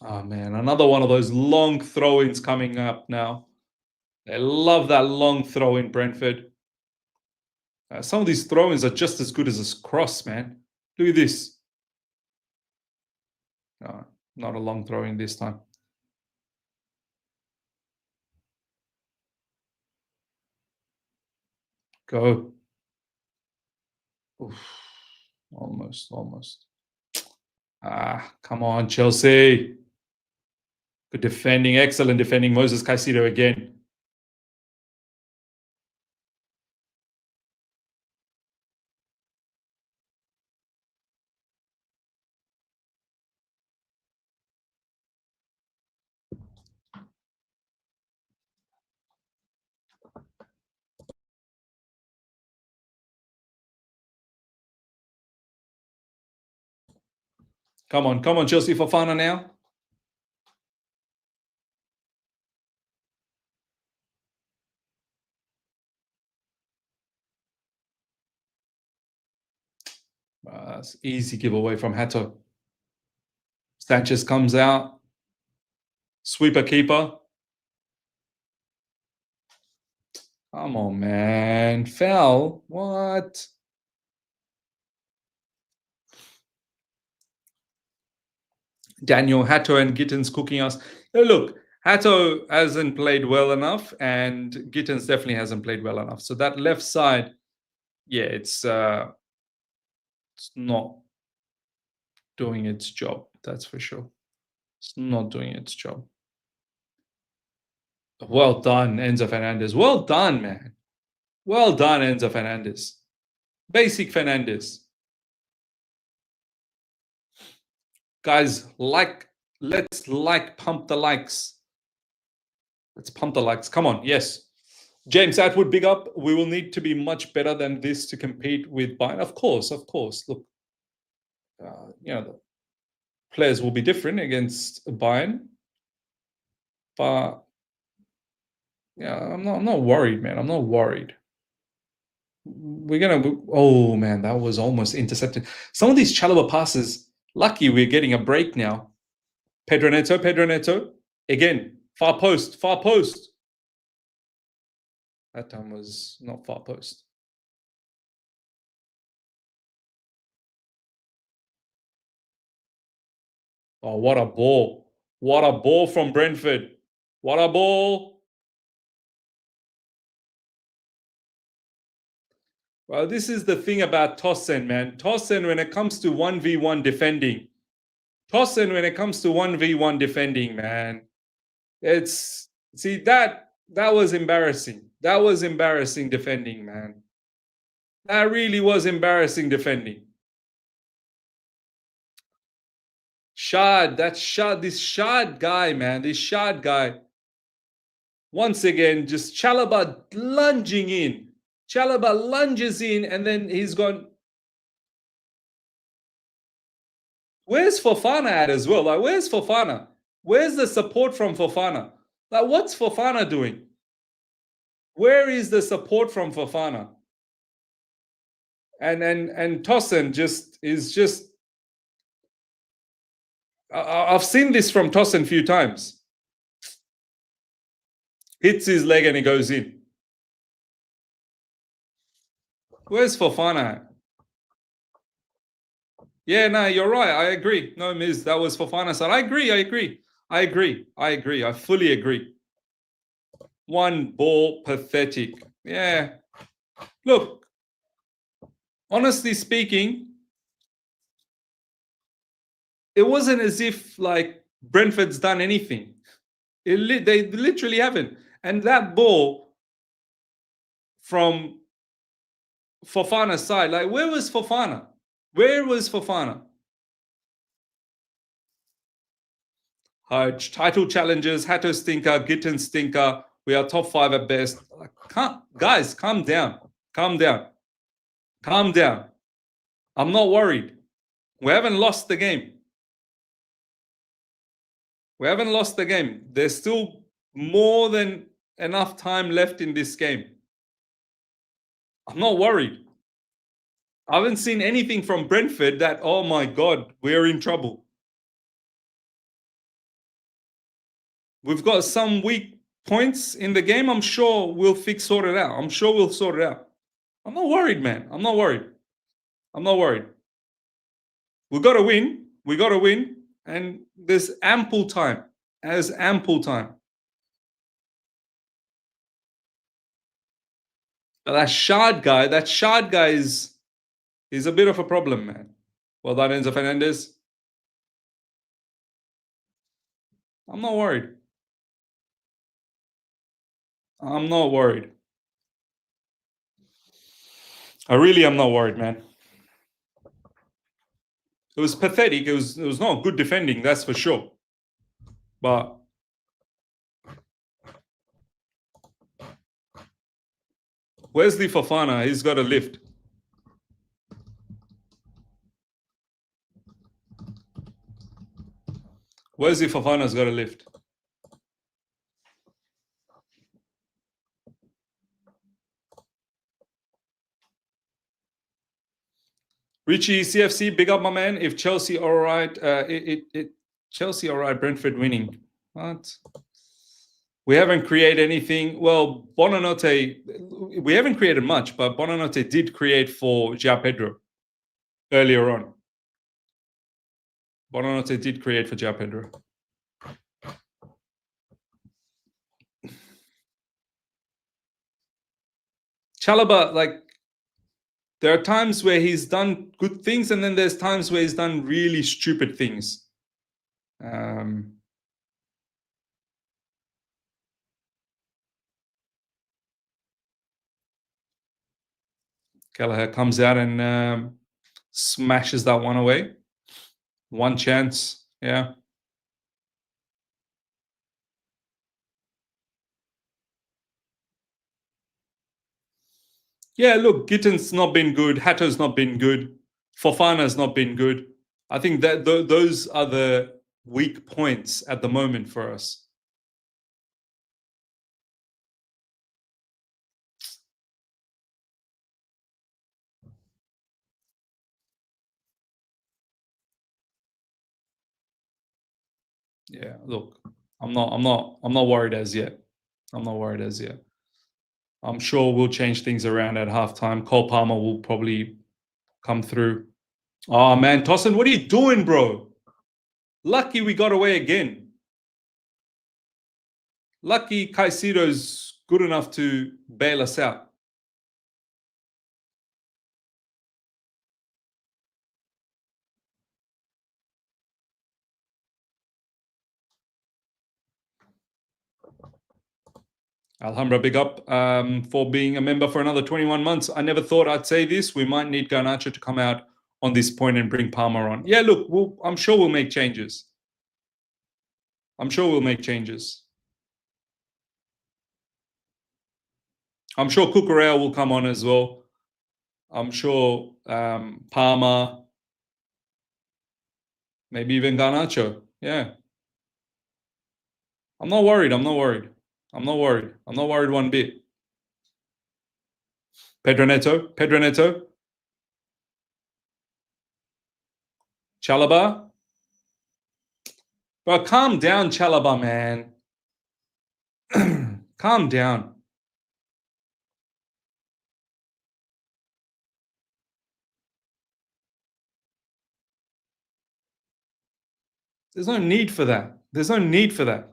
Oh, man. Another one of those long throw-ins coming up now. They love that long throw in Brentford. Some of these throw-ins are just as good as a cross, man. Look at this. Not a long throw-in this time. Go. Oof. Almost. Come on, Chelsea. Good defending. Excellent defending. Moses Caicedo again. Come on, Chelsea Fofana now. That's easy giveaway from Hato. Sanchez comes out. Sweeper keeper. Come on, man. Foul. What? Daniel Hato and Gittins cooking us. Look, Hato hasn't played well enough, and Gittins definitely hasn't played well enough. So that left side, yeah, it's not doing its job. That's for sure. It's not doing its job. Well done, Enzo Fernandez. Well done, man. Well done, Enzo Fernandez. Basic Fernandez. Guys, let's pump the likes. Let's pump the likes. Come on, yes. James Atwood, big up. We will need to be much better than this to compete with Bayern. Of course. Look, the players will be different against Bayern, but yeah, I'm not worried, man. I'm not worried. We're gonna. Oh man, that was almost intercepted. Some of these Chalobah passes. Lucky we're getting a break now. Pedro Neto. Again, far post. That time was not far post. Oh, what a ball. What a ball from Brentford. What a ball. Well, this is the thing about Tosin, man. Tosin, when it comes to 1v1 defending. Tosin, when it comes to 1v1 defending, man. It's... See, that was embarrassing. That was embarrassing defending, man. That really was embarrassing defending. Shad, that's Shad. This Shad guy, man. This Shad guy. Once again, just Chalobah lunging in. Chalobah lunges in and then he's gone. Where's Fofana at as well? Like, where's Fofana? Where's the support from Fofana? Like, what's Fofana doing? Where is the support from Fofana? And Tosin is just. I've seen this from Tosin a few times. Hits his leg and he goes in. Where's Fofana? Yeah, no, you're right. I agree. No, Miz, that was Fofana's side. I agree. I fully agree. One ball, pathetic. Yeah. Look, honestly speaking, it wasn't as if like Brentford's done anything. They literally haven't. And that ball from Fofana's side, like, where was Fofana? Where was Fofana? Title challenges, Hato stinker, Gitten stinker. We are top 5 at best. Guys, calm down. Calm down. Calm down. I'm not worried. We haven't lost the game. We haven't lost the game. There's still more than enough time left in this game. I'm not worried. I haven't seen anything from Brentford that, oh my God, we're in trouble. We've got some weak points in the game. I'm sure we'll sort it out. I'm sure we'll sort it out. I'm not worried, man. I'm not worried. I'm not worried. We got to win. We got to win. And there's ample time. There's ample time. But that Shard guy is a bit of a problem, man. Well done, Enzo Fernandez. I'm not worried. I'm not worried. I really am not worried, man. It was pathetic. It was not good defending, that's for sure. But Wesley Fofana, he's got a lift. Wesley Fofana's got a lift. Richie CFC, big up my man. If Chelsea all right, Chelsea all right, Brentford winning. What? We haven't created anything. Well, Bonanote, we haven't created much, but Bonanote did create for João Pedro earlier on. Bonanote did create for João Pedro. Chalobah, like, there are times where he's done good things, and then there's times where he's done really stupid things. Kelleher comes out and smashes that one away. One chance, yeah. Yeah, look, Gitten's not been good. Hatto's not been good. Fofana's not been good. I think that those are the weak points at the moment for us. Yeah, look, I'm not worried as yet. I'm not worried as yet. I'm sure we'll change things around at halftime. Cole Palmer will probably come through. Oh man, Tosin, what are you doing, bro? Lucky we got away again. Lucky Caicedo's good enough to bail us out. Alhambra, big up for being a member for another 21 months. I never thought I'd say this. We might need Garnacho to come out on this point and bring Palmer on. Yeah, look, I'm sure we'll make changes. I'm sure we'll make changes. I'm sure Cucurella will come on as well. I'm sure Palmer, maybe even Garnacho. Yeah. I'm not worried. I'm not worried. I'm not worried. I'm not worried one bit. Pedro Neto. Pedro Neto. Chalobah. Bro, calm down, Chalobah, man. Calm down. There's no need for that. There's no need for that.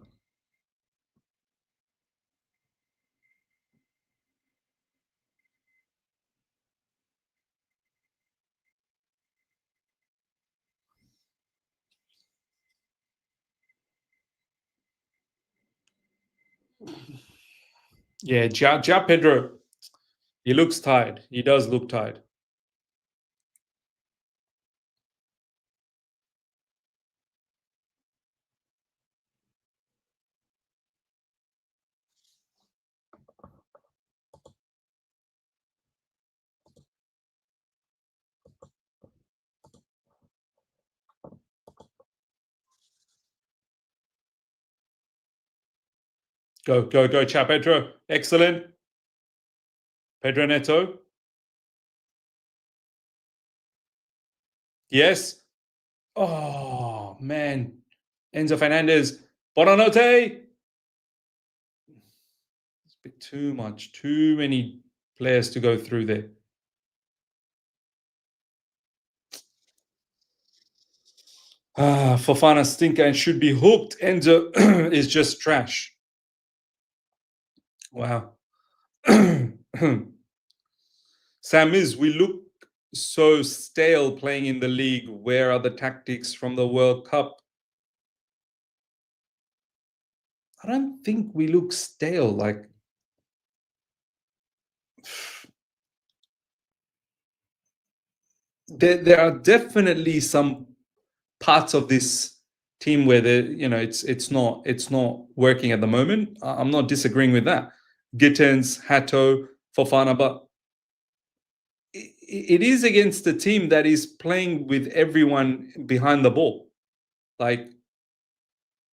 Yeah, Ja Pedro, he looks tired. He does look tired. Go, go, go, Ja Pedro. Excellent. Pedro Neto. Yes. Oh, man. Enzo Fernandez. Bonanote. It's a bit too much. Too many players to go through there. Fofana stinker and should be hooked. Enzo is just trash. Wow. Sam is, we look so stale playing in the league. Where are the tactics from the World Cup? I don't think we look stale. Like, there are definitely some parts of this team where it's not working at the moment. I'm not disagreeing with that. Gittens, Hato, Fofana, but it is against a team that is playing with everyone behind the ball. Like,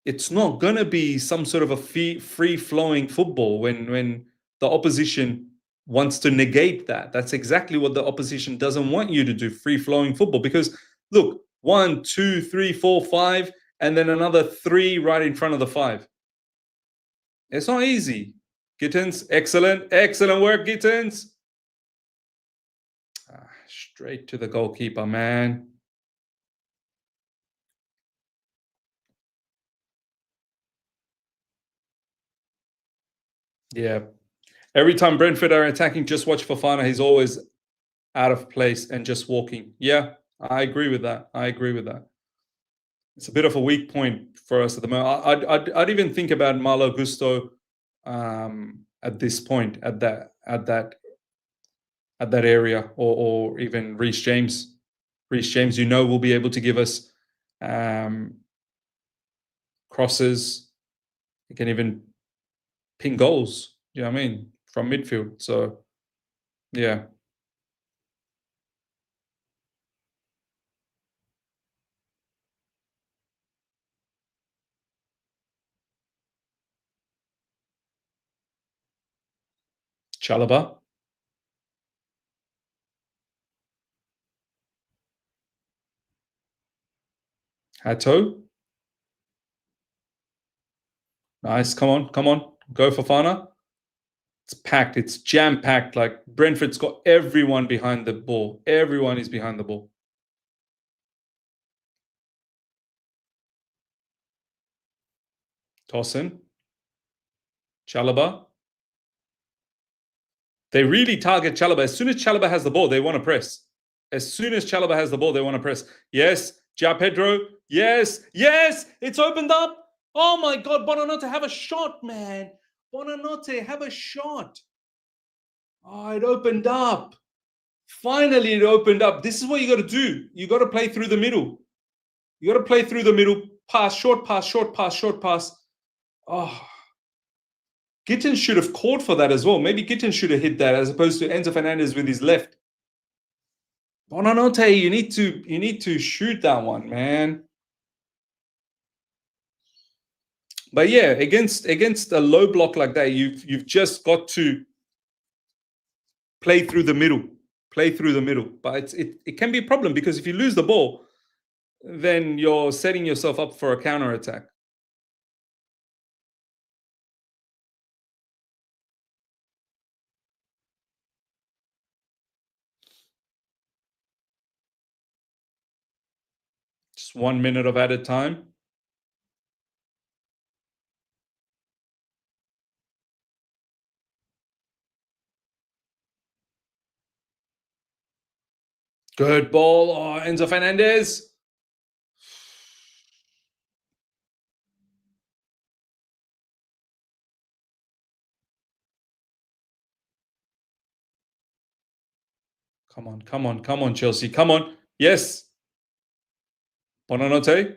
it's not going to be some sort of a free-flowing football when the opposition wants to negate that. That's exactly what the opposition doesn't want you to do, free-flowing football. Because, look, 1, 2, 3, 4, 5, and then another 3 right in front of the 5. It's not easy. Gittens, excellent. Excellent work, Gittens. Straight to the goalkeeper, man. Yeah. Every time Brentford are attacking, just watch Fofana. He's always out of place and just walking. Yeah, I agree with that. I agree with that. It's a bit of a weak point for us at the moment. I'd even think about Malo Gusto at this point, at that area, or even Reece James. Reece James, will be able to give us crosses. He can even ping goals. You know what I mean? From midfield. So yeah. Chalobah. Hato. Nice. Come on. Come on. Go Fofana. It's packed. It's jam-packed. Like, Brentford's got everyone behind the ball. Everyone is behind the ball. Toss in. Chalobah. They really target Chalobah. As soon as Chalobah has the ball, they want to press. As soon as Chalobah has the ball, they want to press. Yes, João Pedro. Yes, yes, it's opened up. Oh my God, Bonanote, have a shot, man. Bonanote, have a shot. Oh, it opened up. Finally, it opened up. This is what you got to do. You got to play through the middle. You got to play through the middle. Pass, short pass, short pass, short pass. Oh, Gittins should have called for that as well. Maybe Gittins should have hit that as opposed to Enzo Fernandez with his left. Bonanote, you need to shoot that one, man. But yeah, against a low block like that, you've just got to play through the middle. Play through the middle. But it can be a problem because if you lose the ball, then you're setting yourself up for a counter attack. Just 1 minute of added time. Good ball. Oh, Enzo Fernandez. Come on, come on, come on, Chelsea. Come on. Yes. Bonanote.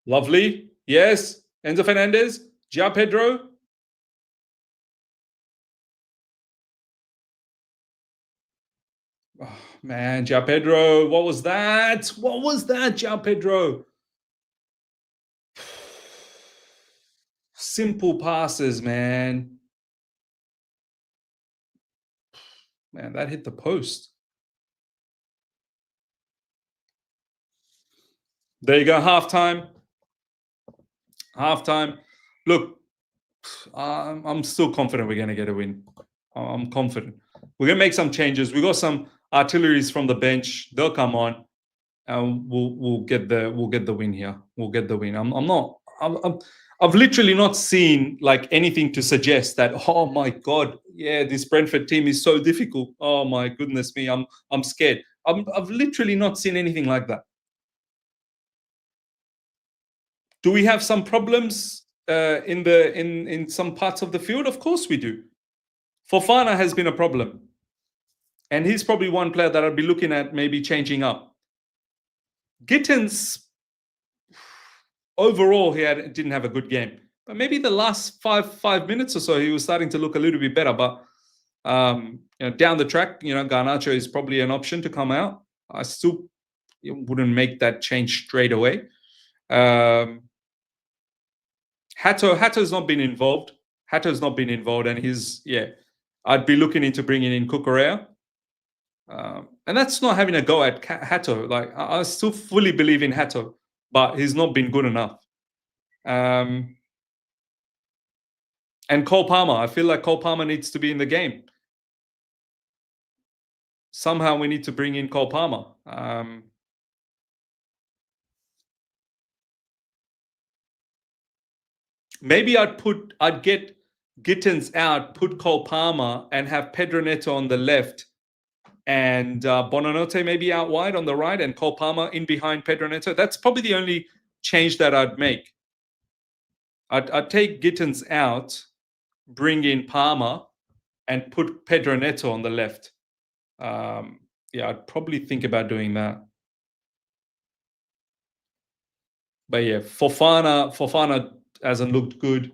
Lovely. Yes. Enzo Fernandez. João Pedro. Oh, man, João Pedro. What was that? What was that, João Pedro? Simple passes, man. Man, that hit the post. There you go, halftime. Halftime. Look, I'm still confident we're going to get a win. I'm confident. We're going to make some changes. We got some artilleries from the bench. They'll come on, and we'll get the win here. We'll get the win. I've literally not seen like anything to suggest that, oh my God, yeah, this Brentford team is so difficult. Oh my goodness me, I'm scared. I've literally not seen anything like that. Do we have some problems in some parts of the field? Of course we do. Fofana has been a problem. And he's probably one player that I'd be looking at maybe changing up. Gittins, overall, didn't have a good game. But maybe the last five minutes or so, he was starting to look a little bit better. But down the track, Garnacho is probably an option to come out. I still wouldn't make that change straight away. Hato's not been involved. And I'd be looking into bringing in Cucurella. And that's not having a go at Hato. Like, I still fully believe in Hato, but he's not been good enough. And Cole Palmer, I feel like Cole Palmer needs to be in the game. Somehow we need to bring in Cole Palmer. Maybe I'd get Gittins out, put Cole Palmer, and have Pedro Neto on the left, and Bonanote maybe out wide on the right, and Cole Palmer in behind Pedro Neto. That's probably the only change that I'd make. I'd take Gittins out, bring in Palmer, and put Pedro Neto on the left. I'd probably think about doing that. But yeah, Fofana hasn't looked good.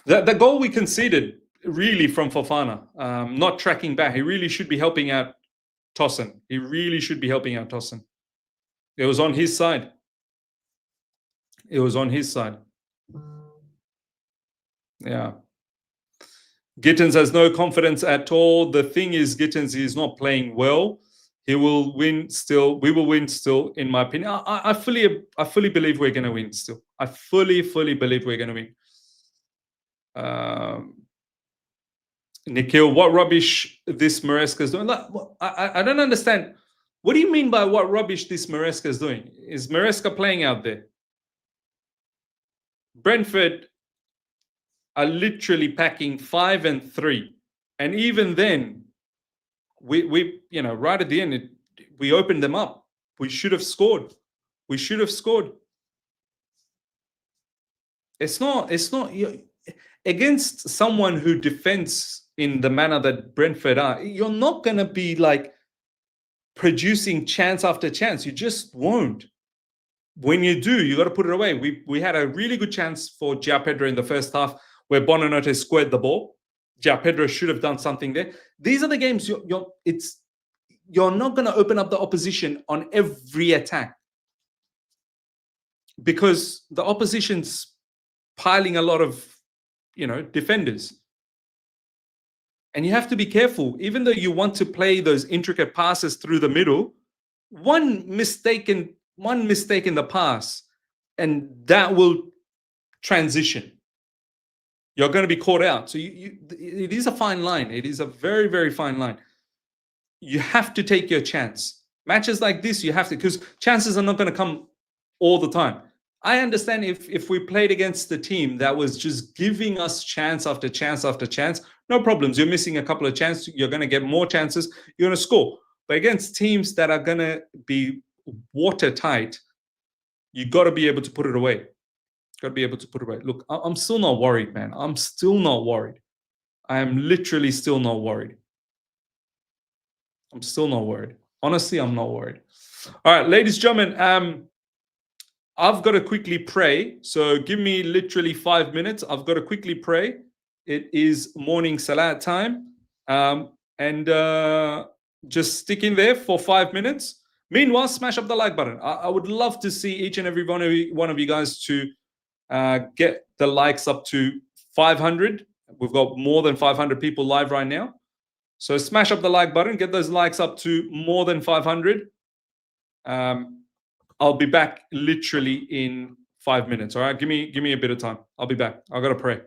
The goal we conceded really from Fofana, not tracking back. He really should be helping out Tosin. It was on his side. Yeah. Gittins has no confidence at all. The thing is, Gittins is not playing well. He will win still. We will win still, in my opinion. I fully believe we're going to win still. I fully believe we're going to win. Nikhil, what rubbish this Maresca is doing? I don't understand. What do you mean by what rubbish this Maresca is doing? Is Maresca playing out there? Brentford are literally packing 5 and 3. And even then, we right at the end, we opened them up. We should have scored. We should have scored. It's not against someone who defends in the manner that Brentford are. You're not going to be like producing chance after chance. You just won't. When you do, you got to put it away. We had a really good chance for João Pedro in the first half where Bonanote squared the ball. João Pedro should have done something there. These are the games you're not going to open up the opposition on every attack because the opposition's piling a lot of defenders. And you have to be careful. Even though you want to play those intricate passes through the middle, one mistake in the pass, and that will transition. You're going to be caught out. So it is a fine line. It is a very, very fine line. You have to take your chance. Matches like this, you have to, because chances are not going to come all the time. I understand if we played against the team that was just giving us chance after chance after chance, no problems. You're missing a couple of chances. You're going to get more chances. You're going to score. But against teams that are going to be watertight, you got to be able to put it away. Got to be able to put it away. Look, I'm still not worried, man. I'm still not worried. I am literally still not worried. I'm still not worried. Honestly, I'm not worried. All right, ladies and gentlemen, I've got to quickly pray. So give me literally 5 minutes. I've got to quickly pray. It is morning salat time. And just stick in there for 5 minutes. Meanwhile, smash up the like button. I would love to see each and every one of you guys to get the likes up to 500. We've got more than 500 people live right now. So smash up the like button. Get those likes up to more than 500. I'll be back literally in 5 minutes. All right, give me a bit of time. I'll be back. I gotta pray.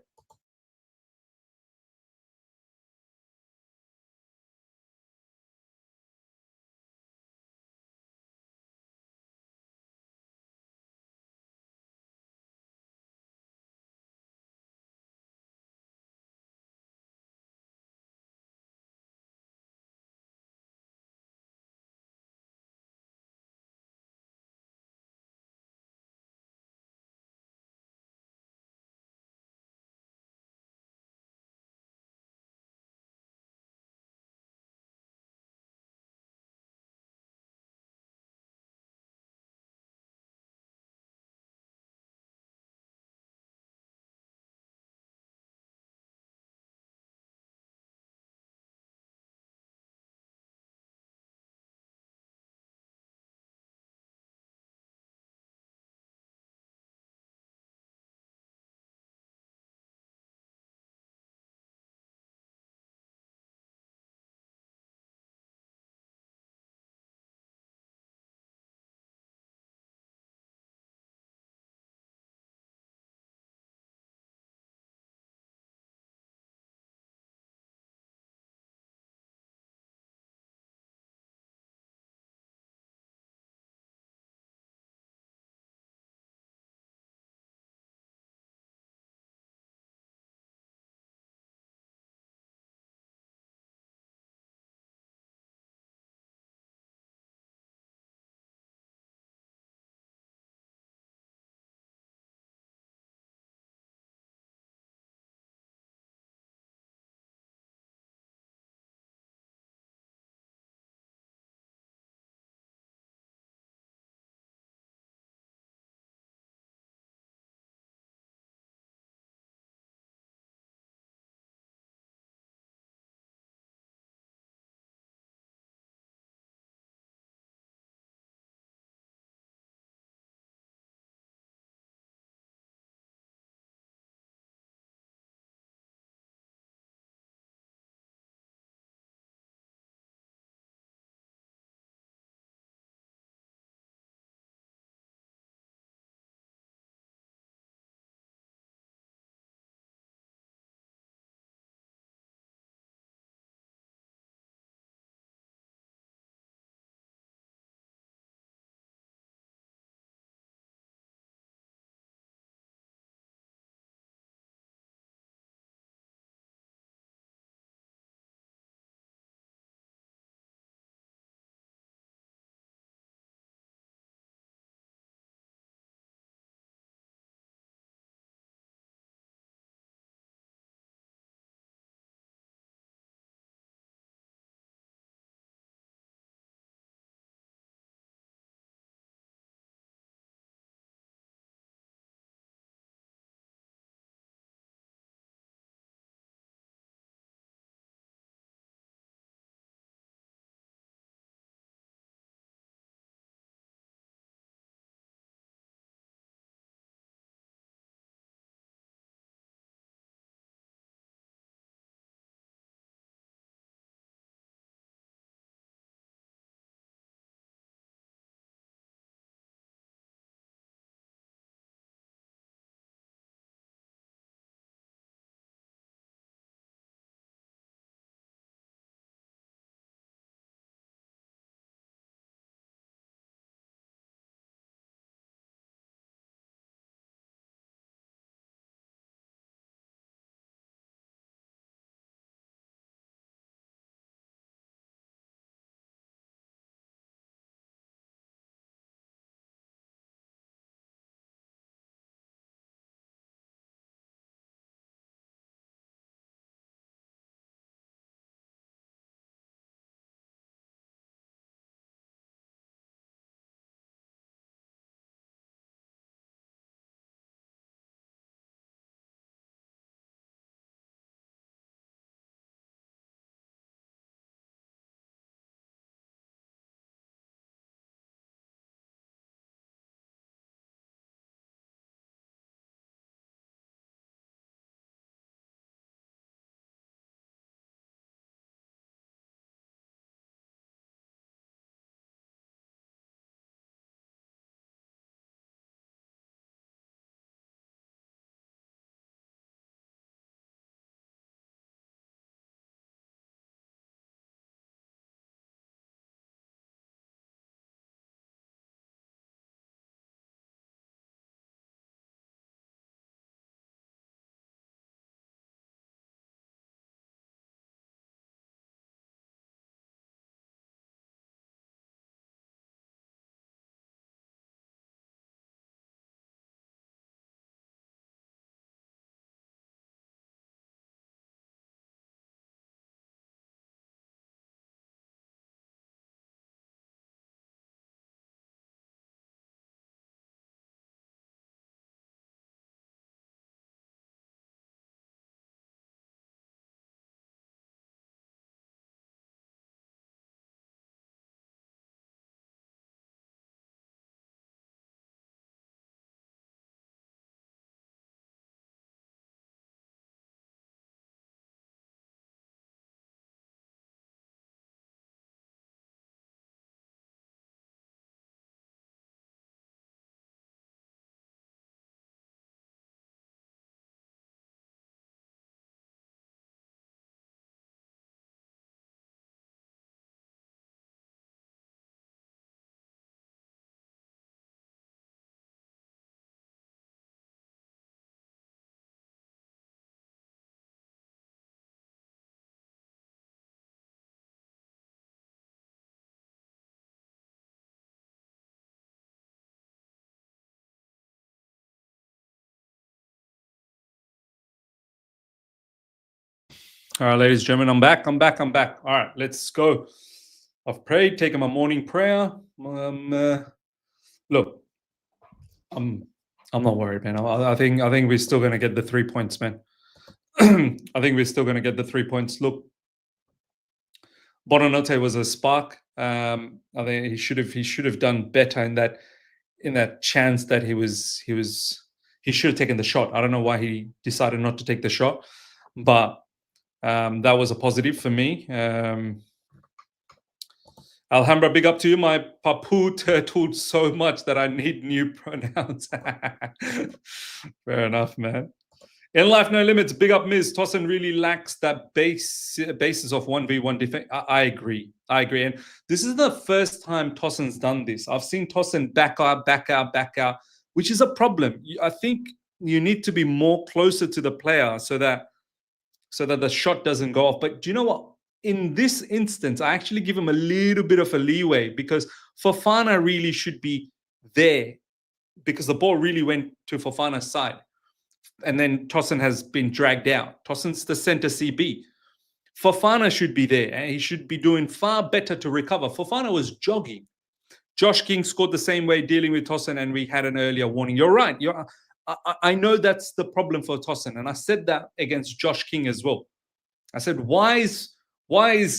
All right, ladies and gentlemen, I'm back. All right, let's go. I've prayed, taken my morning prayer. Look, I'm not worried, man. I think we're still going to get the 3 points, man. I think we're still going to get the 3 points. Look, Bonanote was a spark. I think he should have done better in that chance that he should have taken the shot. I don't know why he decided not to take the shot, but that was a positive for me. Alhambra, big up to you. My papu turtled so much that I need new pronouns. Fair enough, man. In life, no limits. Big up, Miz. Tosin really lacks that basis of 1v1 defense. I agree. And this is the first time Tosin's done this. I've seen Tosin back out, which is a problem. I think you need to be more closer to the player so that the shot doesn't go off. But do you know what? In this instance, I actually give him a little bit of a leeway because Fofana really should be there because the ball really went to Fofana's side. And then Tosin has been dragged out. Tosin's the center CB. Fofana should be there. And he should be doing far better to recover. Fofana was jogging. Josh King scored the same way dealing with Tosin, and we had an earlier warning. You're right. I know that's the problem for Tosin. And I said that against Josh King as well. I said, why is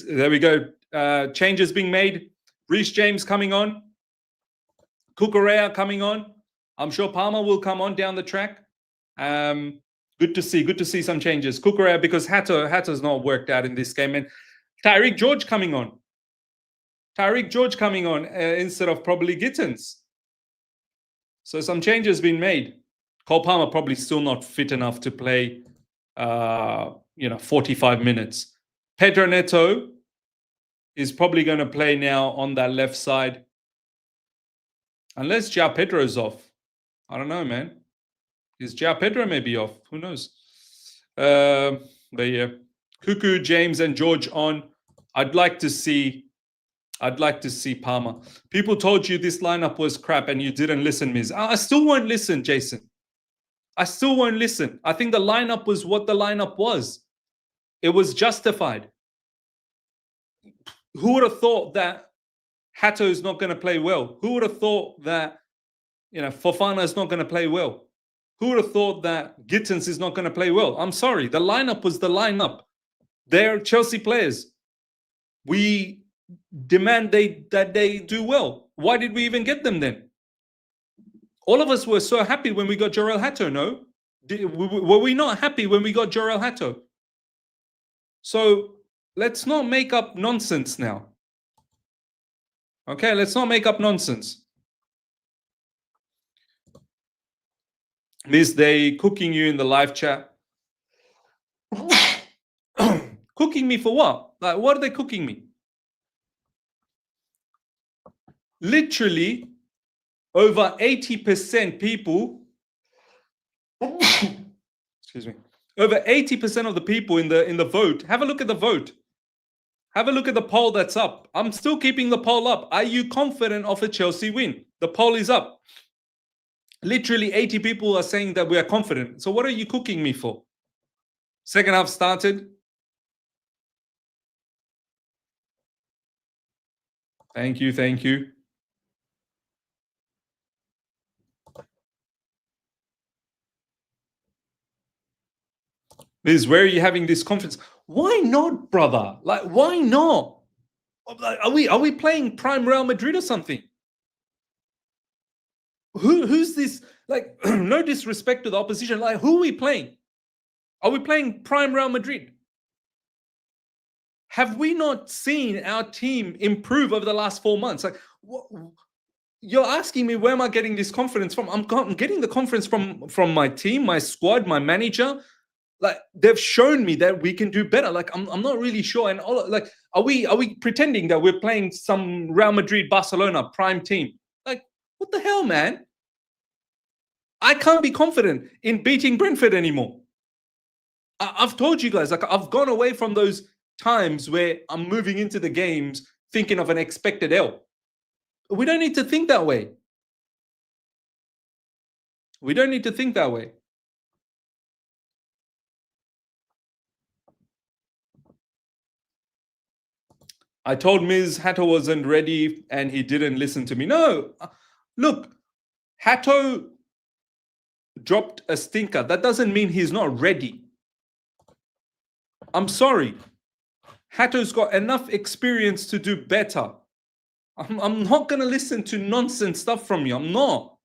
there we go. Changes being made. Reece James coming on. Cucurella coming on. I'm sure Palmer will come on down the track. Good to see some changes. Cucurella, because Hatto's not worked out in this game. And Tyreek George coming on instead of probably Gittins. So some changes been made. Cole Palmer probably still not fit enough to play 45 minutes. Pedro Neto is probably going to play now on that left side. Unless João Pedro's off. I don't know, man. Is João Pedro maybe off? Who knows? But yeah. Cuckoo, James, and George on. I'd like to see Palmer. People told you this lineup was crap and you didn't listen, Miz. I still won't listen, Jason. I still won't listen. I think the lineup was what the lineup was. It was justified. Who would have thought that Hatto's not going to play well? Who would have thought that Fofana is not going to play well? Who would have thought that Gittins is not going to play well? I'm sorry. The lineup was the lineup. They're Chelsea players. We demand that they do well. Why did we even get them then? All of us were so happy when we got Jorel Hatto, no? Were we not happy when we got Jorel Hatto? So let's not make up nonsense now. Okay, let's not make up nonsense. Miss Day cooking you in the live chat. Cooking me for what? Like, what are they cooking me? Literally, over 80% people. Excuse me. Over 80% of the people in the vote. Have a look at the vote. Have a look at the poll that's up. I'm still keeping the poll up. Are you confident of a Chelsea win? The poll is up. Literally 80 people are saying that we are confident. So what are you cooking me for? Second half started. Thank you. Liz, where are you having this conference? Why not, brother? Like, why not? Are we playing prime Real Madrid or something? Who's this? Like, no disrespect to the opposition. Like, who are we playing? Are we playing prime Real Madrid? Have we not seen our team improve over the last 4 months? Like, you're asking me where am I getting this confidence from? I'm getting the confidence from my team, my squad, my manager. Like, they've shown me that we can do better. Like, I'm not really sure. And are we pretending that we're playing some Real Madrid, Barcelona prime team? Like, what the hell, man? I can't be confident in beating Brentford anymore. I've told you guys, like, I've gone away from those times where I'm moving into the games thinking of an expected L. We don't need to think that way. We don't need to think that way. I told Ms. Hato wasn't ready and he didn't listen to me. No, look, Hato dropped a stinker. That doesn't mean he's not ready. I'm sorry. Hato's got enough experience to do better. I'm not going to listen to nonsense stuff from you. I'm not.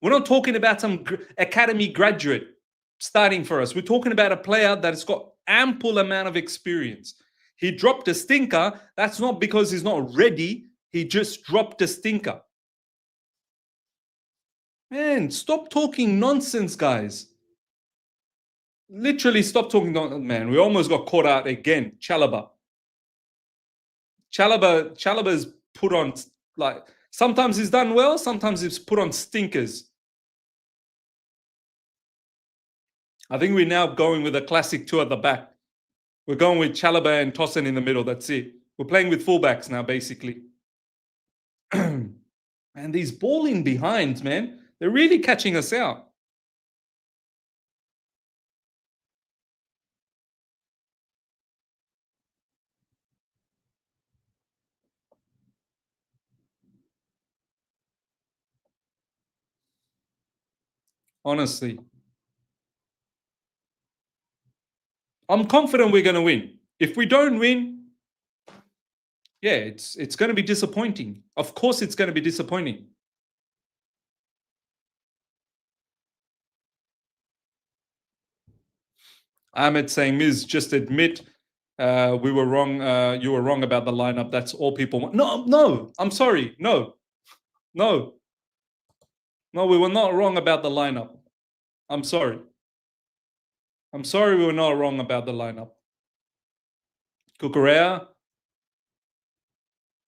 We're not talking about some academy graduate starting for us. We're talking about a player that's got ample amount of experience. He dropped a stinker. That's not because he's not ready. He just dropped a stinker. Man, stop talking nonsense, guys. Literally stop talking nonsense, man. We almost got caught out again. Chalaba's put on, like, sometimes he's done well, sometimes he's put on stinkers. I think we're now going with a classic two at the back. We're going with Chalaba and Tosin in the middle. That's it. We're playing with fullbacks now, basically. And these balling behinds, man, they're really catching us out. Honestly. I'm confident we're going to win. If we don't win, yeah, it's going to be disappointing. Of course it's going to be disappointing. Ahmed saying, Miz, just admit we were wrong. You were wrong about the lineup. That's all people want. No, I'm sorry. No, we were not wrong about the lineup. I'm sorry. We were not wrong about the lineup. Cucurella,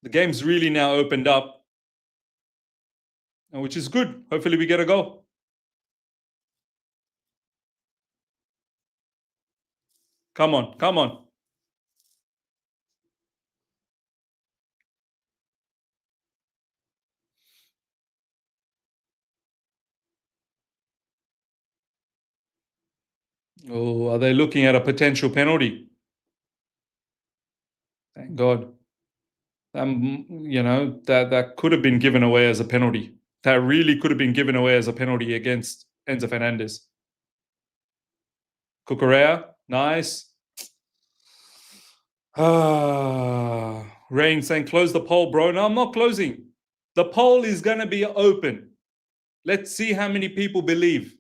the game's really now opened up, which is good. Hopefully we get a goal. Come on. Oh, are they looking at a potential penalty? Thank God. That could have been given away as a penalty. That really could have been given away as a penalty against Enzo Fernandez. Cucurella, nice. Rain saying, close the poll, bro. No, I'm not closing. The poll is going to be open. Let's see how many people believe.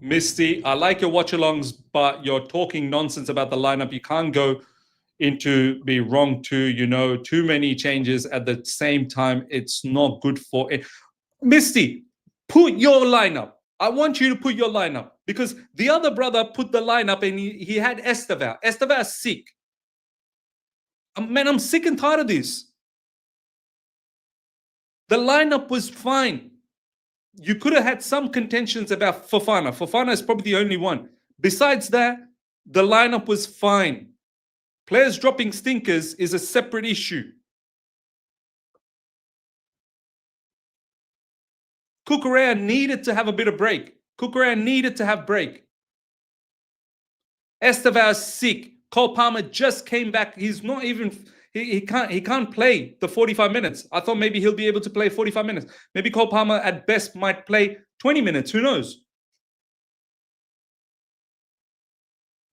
Misty, I like your watch-alongs, but you're talking nonsense about the lineup. You can't go into be wrong too, too many changes at the same time. It's not good for it. Misty, put your lineup. I want you to put your lineup because the other brother put the lineup and he had Esteval. Esteval is sick. Man, I'm sick and tired of this. The lineup was fine. You could have had some contentions about Fofana. Fofana is probably the only one. Besides that, the lineup was fine. Players dropping stinkers is a separate issue. Cucurella needed to have a bit of break. Cucurella needed to have break. Esteval is sick. Cole Palmer just came back. He's not even... He can't play the 45 minutes. I thought maybe he'll be able to play 45 minutes. Maybe Cole Palmer at best might play 20 minutes. Who knows?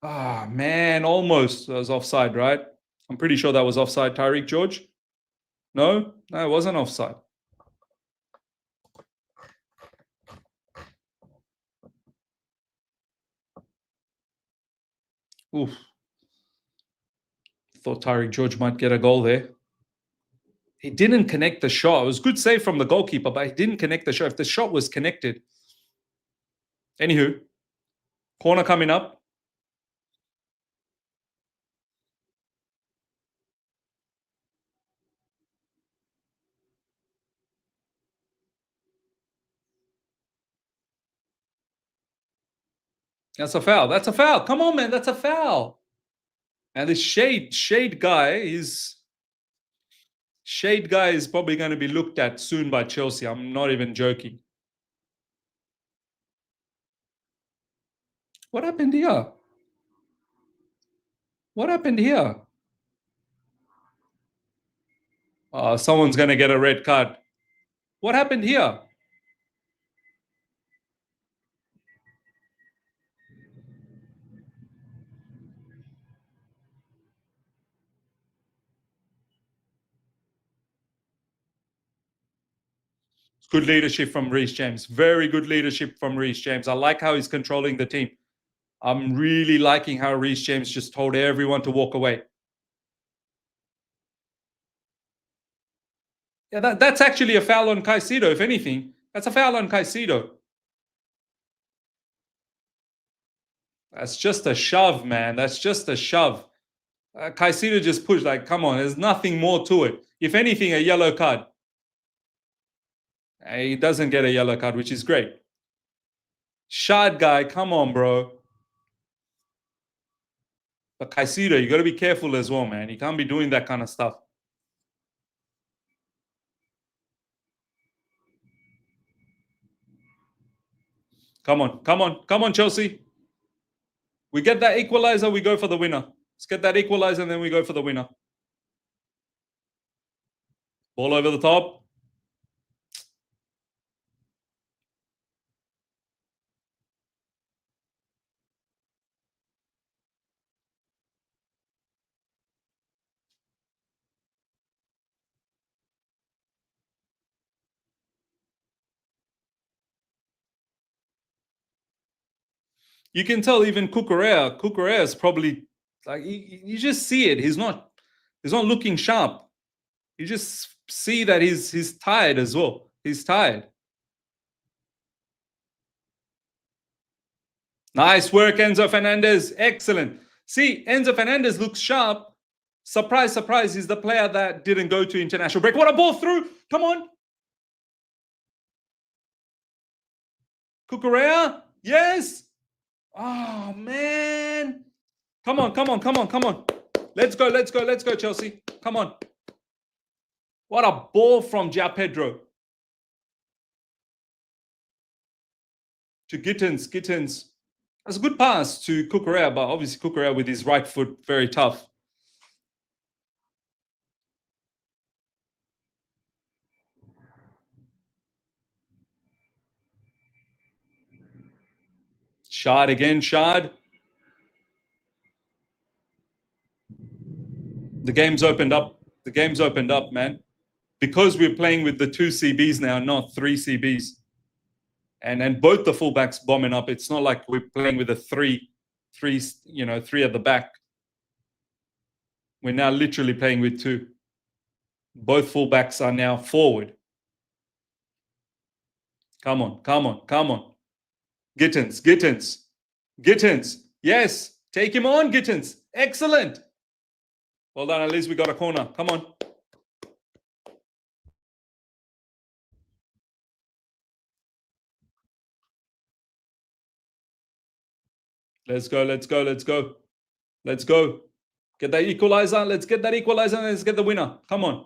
Ah, man, almost. That was offside, right? I'm pretty sure that was offside, Tyreek George. No, it wasn't offside. Oof. Thought Tyreek George might get a goal there. He didn't connect the shot. It was a good save from the goalkeeper, but he didn't connect the shot. If the shot was connected. Anywho, corner coming up. That's a foul. That's a foul. Come on, man. That's a foul. And this Shade guy is probably going to be looked at soon by Chelsea. I'm not even joking. What happened here? What happened here? Someone's going to get a red card. What happened here? Good leadership from Reece James. Very good leadership from Reece James. I like how he's controlling the team. I'm really liking how Reece James just told everyone to walk away. Yeah, that's actually a foul on Caicedo, if anything. That's a foul on Caicedo. That's just a shove, man. That's just a shove. Caicedo just pushed. Like, come on, there's nothing more to it. If anything, a yellow card. He doesn't get a yellow card, which is great. Shard guy, come on, bro. But Caicedo, you got to be careful as well, man. You can't be doing that kind of stuff. Come on, come on, come on, Chelsea. We get that equalizer, we go for the winner. Let's get that equalizer, and then we go for the winner. Ball over the top. You can tell even Cucurella is probably like you just see it. He's not looking sharp. You just see that he's tired as well. He's tired. Nice work, Enzo Fernandez. Excellent. See, Enzo Fernandez looks sharp. Surprise, surprise, he's the player that didn't go to international break. What a ball through. Come on. Cucurella. Yes. Oh, man. Come on, come on, come on, come on. Let's go, let's go, let's go, Chelsea. Come on. What a ball from João Pedro. To Gittins. Gittins. That's a good pass to Cucurella, but obviously Cucurella with his right foot, very tough. Shard again, Shard. The game's opened up. The game's opened up, man. Because we're playing with the 2 CBs now, not 3 CBs. And both the fullbacks bombing up. It's not like we're playing with a three at the back. We're now literally playing with 2. Both fullbacks are now forward. Come on, come on, come on. Gittins, Gittins, Gittins. Yes, take him on, Gittins. Excellent. Well done, at least we got a corner. Come on. Let's go, let's go, let's go. Let's go. Get that equalizer. Let's get that equalizer and let's get the winner. Come on.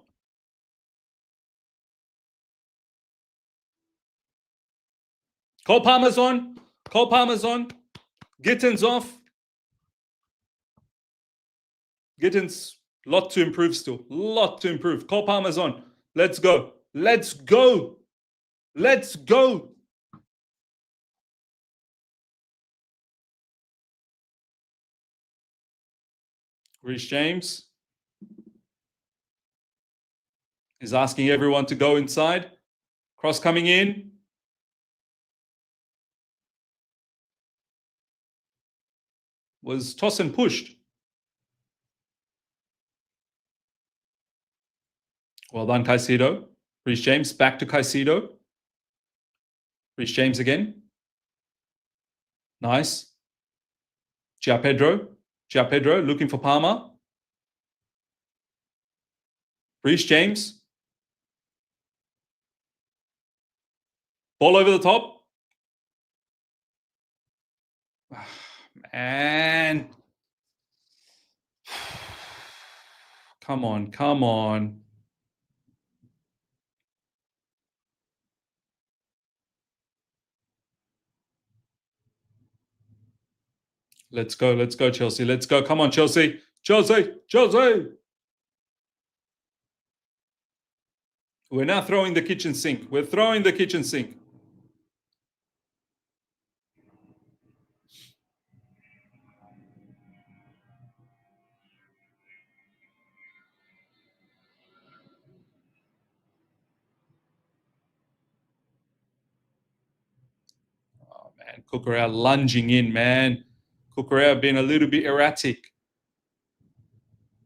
Cole Palmer's on. Cole Palmer's on. Gittins off. Gittins, lot to improve still. Lot to improve. Cole Palmer's on. Let's go. Let's go. Let's go. Reece James is asking everyone to go inside. Cross coming in. Was tossed and pushed. Well done, Caicedo. Reece James back to Caicedo. Reece James again. Nice. João Pedro. João Pedro looking for Palmer. Reece James. Ball over the top. Man. Come on, come on. Let's go, Chelsea. Let's go. Come on, Chelsea. Chelsea. We're now throwing the kitchen sink. We're throwing the kitchen sink. Oh, man. Cucurella lunging in, man. Cucurella being a little bit erratic.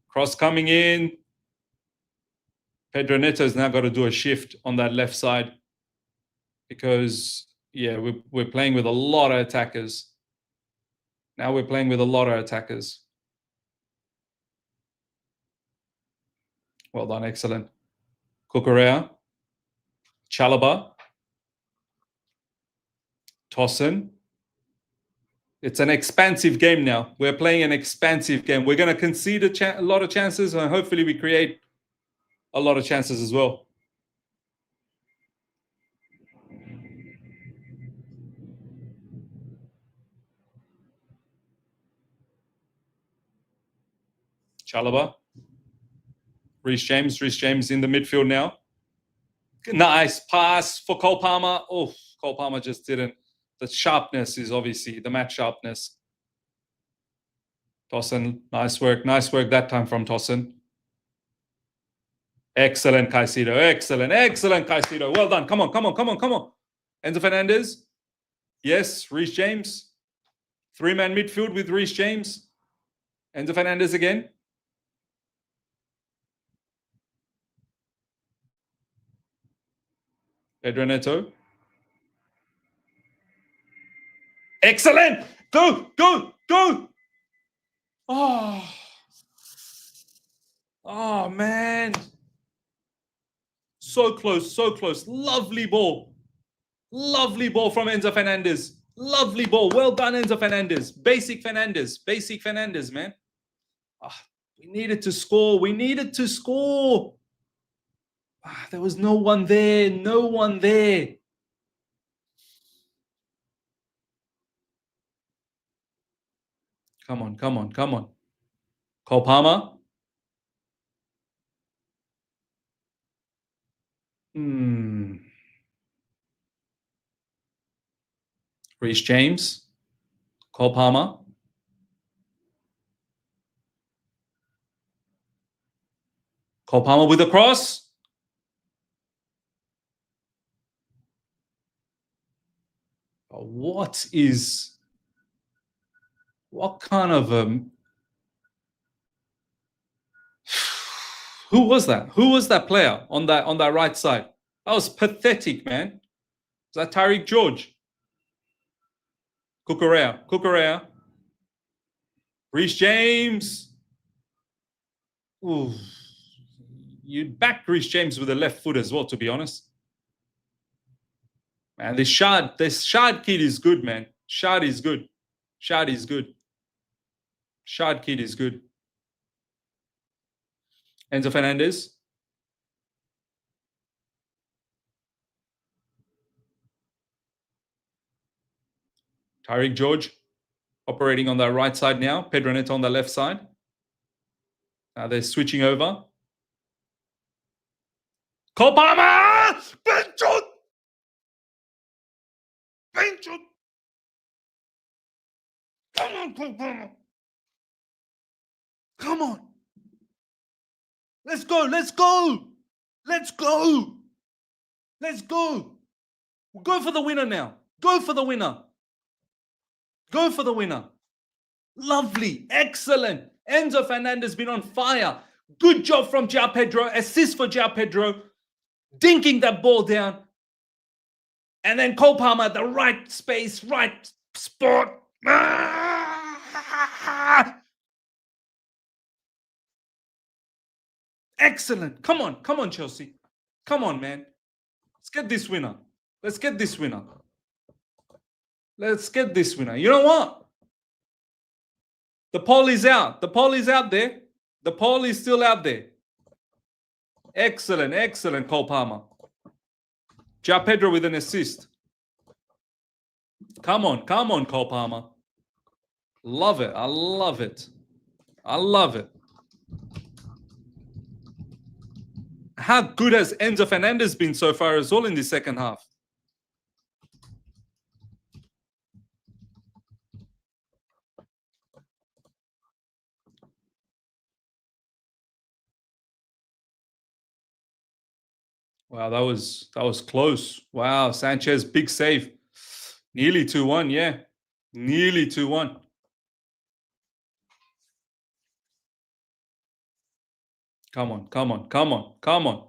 Cross coming in. Pedro Neto's now got to do a shift on that left side because, yeah, we're playing with a lot of attackers. Now we're playing with a lot of attackers. Well done, excellent. Cucurella, Chalobah, Tosin. It's an expansive game now. We're playing an expansive game. We're going to concede a lot of chances, and hopefully we create a lot of chances as well. Chalobah. Reece James in the midfield now. Nice pass for Cole Palmer. Oh, Cole Palmer just didn't. The sharpness is obviously the match sharpness. Tosin, nice work that time from Tosin. Excellent, Caicedo. Excellent, Caicedo. Well done. Come on. Enzo Fernandez. Yes, Reece James. 3-man midfield with Reece James. Enzo Fernandez again. Pedro Neto. Excellent. Go. Oh, man. So close. Lovely ball from Enzo Fernandez. Lovely ball. Well done, Enzo Fernandez. Basic Fernandez, man. We needed to score. There was no one there. Come on. Cole Palmer. Reece James. Cole Palmer. Cole Palmer with a cross. What kind of who was that player on that right side? That was pathetic, man. Is that Tariq George? Cucurella. Reece James. Ooh. You'd back Reece James with a left foot as well, to be honest. Man, this Shard kid is good, man. Shard is good. Shard kid is good. Enzo Fernandez. Tariq George operating on the right side now. Pedro Neto on the left side. Now they're switching over. Cole Palmer! Brentford! Come on, Cole Palmer! Come on! Let's go! Go for the winner now. Go for the winner. Lovely. Excellent. Enzo Fernandez been on fire. Good job from João Pedro. Assist for João Pedro. Dinking that ball down. And then Cole Palmer, the right space, right spot. Excellent. Come on, Chelsea. Come on, man. Let's get this winner. You know what? The poll is out. The poll is still out there. Excellent, Cole Palmer. João Pedro with an assist. Come on, Cole Palmer. Love it. I love it. I love it. How good has Enzo Fernandez been so far as well in the second half? Wow, that was close. Wow, Sanchez, big save. Nearly 2-1, yeah. Nearly 2-1. Come on, come on, come on, come on.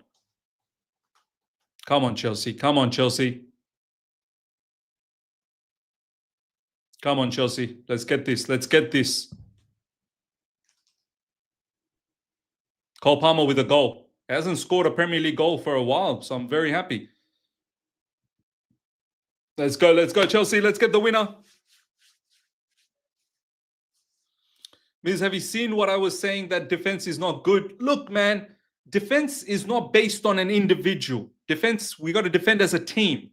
Come on, Chelsea. Come on, Chelsea. Come on, Chelsea. Let's get this. Let's get this. Cole Palmer with a goal. He hasn't scored a Premier League goal for a while, so I'm very happy. Let's go, Chelsea. Let's get the winner. Miz, have you seen what I was saying that defense is not good? Look, man, defense is not based on an individual. Defense, we got to defend as a team.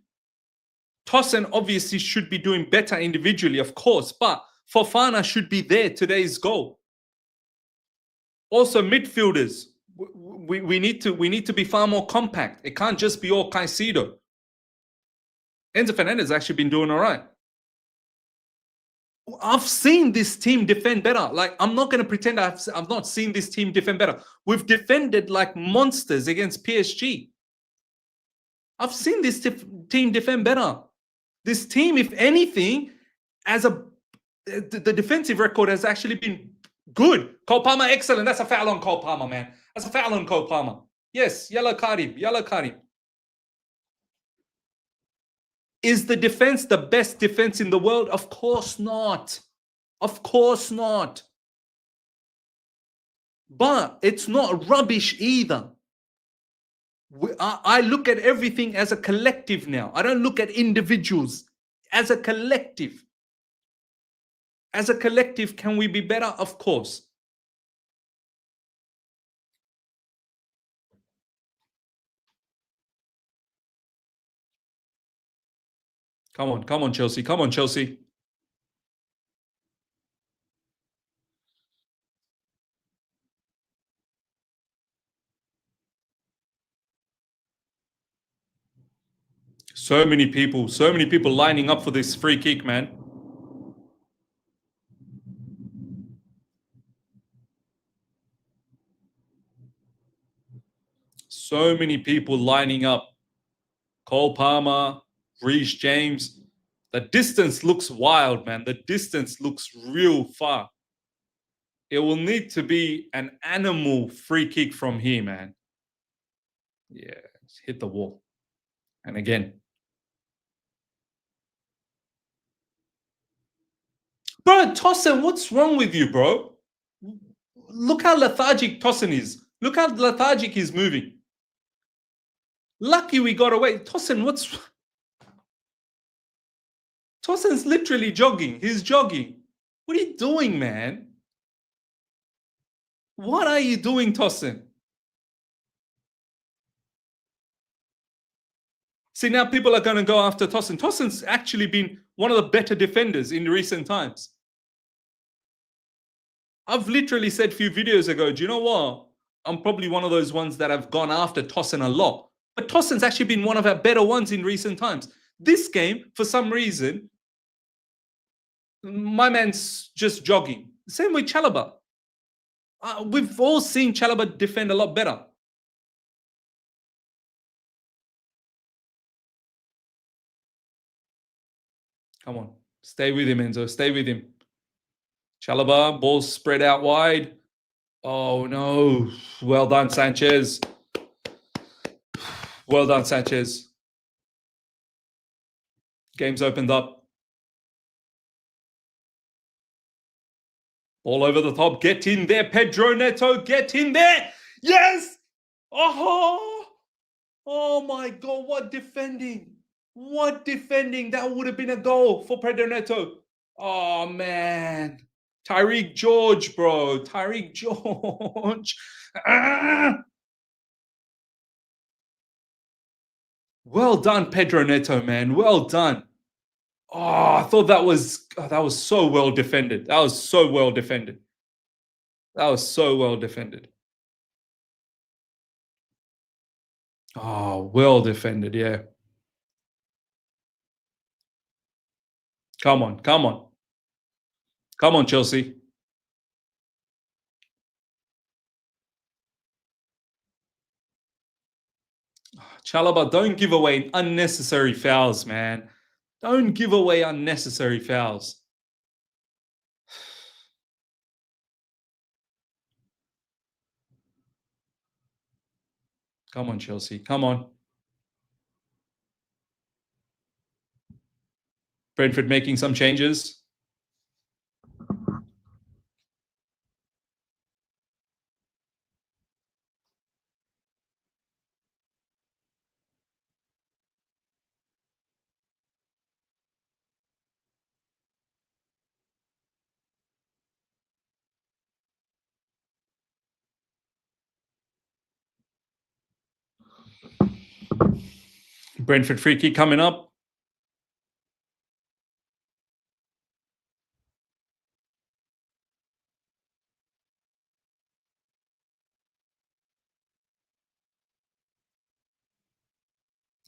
Tosin obviously should be doing better individually, of course, but Fofana should be there today's goal. Also, midfielders, we need to be far more compact. It can't just be all Caicedo. Enzo Fernandez has actually been doing all right. I've seen this team defend better. Like, I'm not going to pretend I've not seen this team defend better. We've defended like monsters against PSG. I've seen this team defend better. This team, if anything, the defensive record has actually been good. Cole Palmer, excellent. That's a foul on Cole Palmer, man. That's a foul on Cole Palmer. Yes, yellow card him. Yellow card him. Is the defense the best defense in the world? Of course not. Of course not. But it's not rubbish either. I look at everything as a collective now. I don't look at individuals. As a collective. As a collective, can we be better? Of course. Come on, Chelsea. Come on, Chelsea. So many people lining up for this free kick, man. So many people lining up. Cole Palmer, Reece James. The distance looks wild, man. The distance looks real far. It will need to be an animal free kick from here, man. Yeah, hit the wall. And again. Bro, Tosin, what's wrong with you, bro? Look how lethargic Tosin is. Look how lethargic he's moving. Lucky we got away. Tosin, Tosin's literally jogging. He's jogging. What are you doing, man? What are you doing, Tosin? See, now people are going to go after Tosin. Tosin's actually been one of the better defenders in recent times. I've literally said a few videos ago, do you know what? I'm probably one of those ones that have gone after Tosin a lot. But Tosin's actually been one of our better ones in recent times. This game, for some reason, my man's just jogging. Same with Chalobah. We've all seen Chalobah defend a lot better. Come on. Stay with him, Enzo. Stay with him. Chalobah, ball spread out wide. Oh, no. Well done, Sanchez. Well done, Sanchez. Game's opened up. All over the top. Get in there, Pedro Neto. Get in there. Yes. Oh, oh my God. What defending. What defending. That would have been a goal for Pedro Neto. Oh, man. Tyreek George, bro. Tyreek George. Well done, Pedro Neto, man. Well done. Oh, I thought that was so well defended. That was so well defended. That was so well defended. Oh, well defended. Yeah. Come on, come on, come on, Chelsea. Chalobah, don't give away unnecessary fouls, man. Don't give away unnecessary fouls. Come on, Chelsea. Come on. Brentford making some changes. Brentford free kick coming up.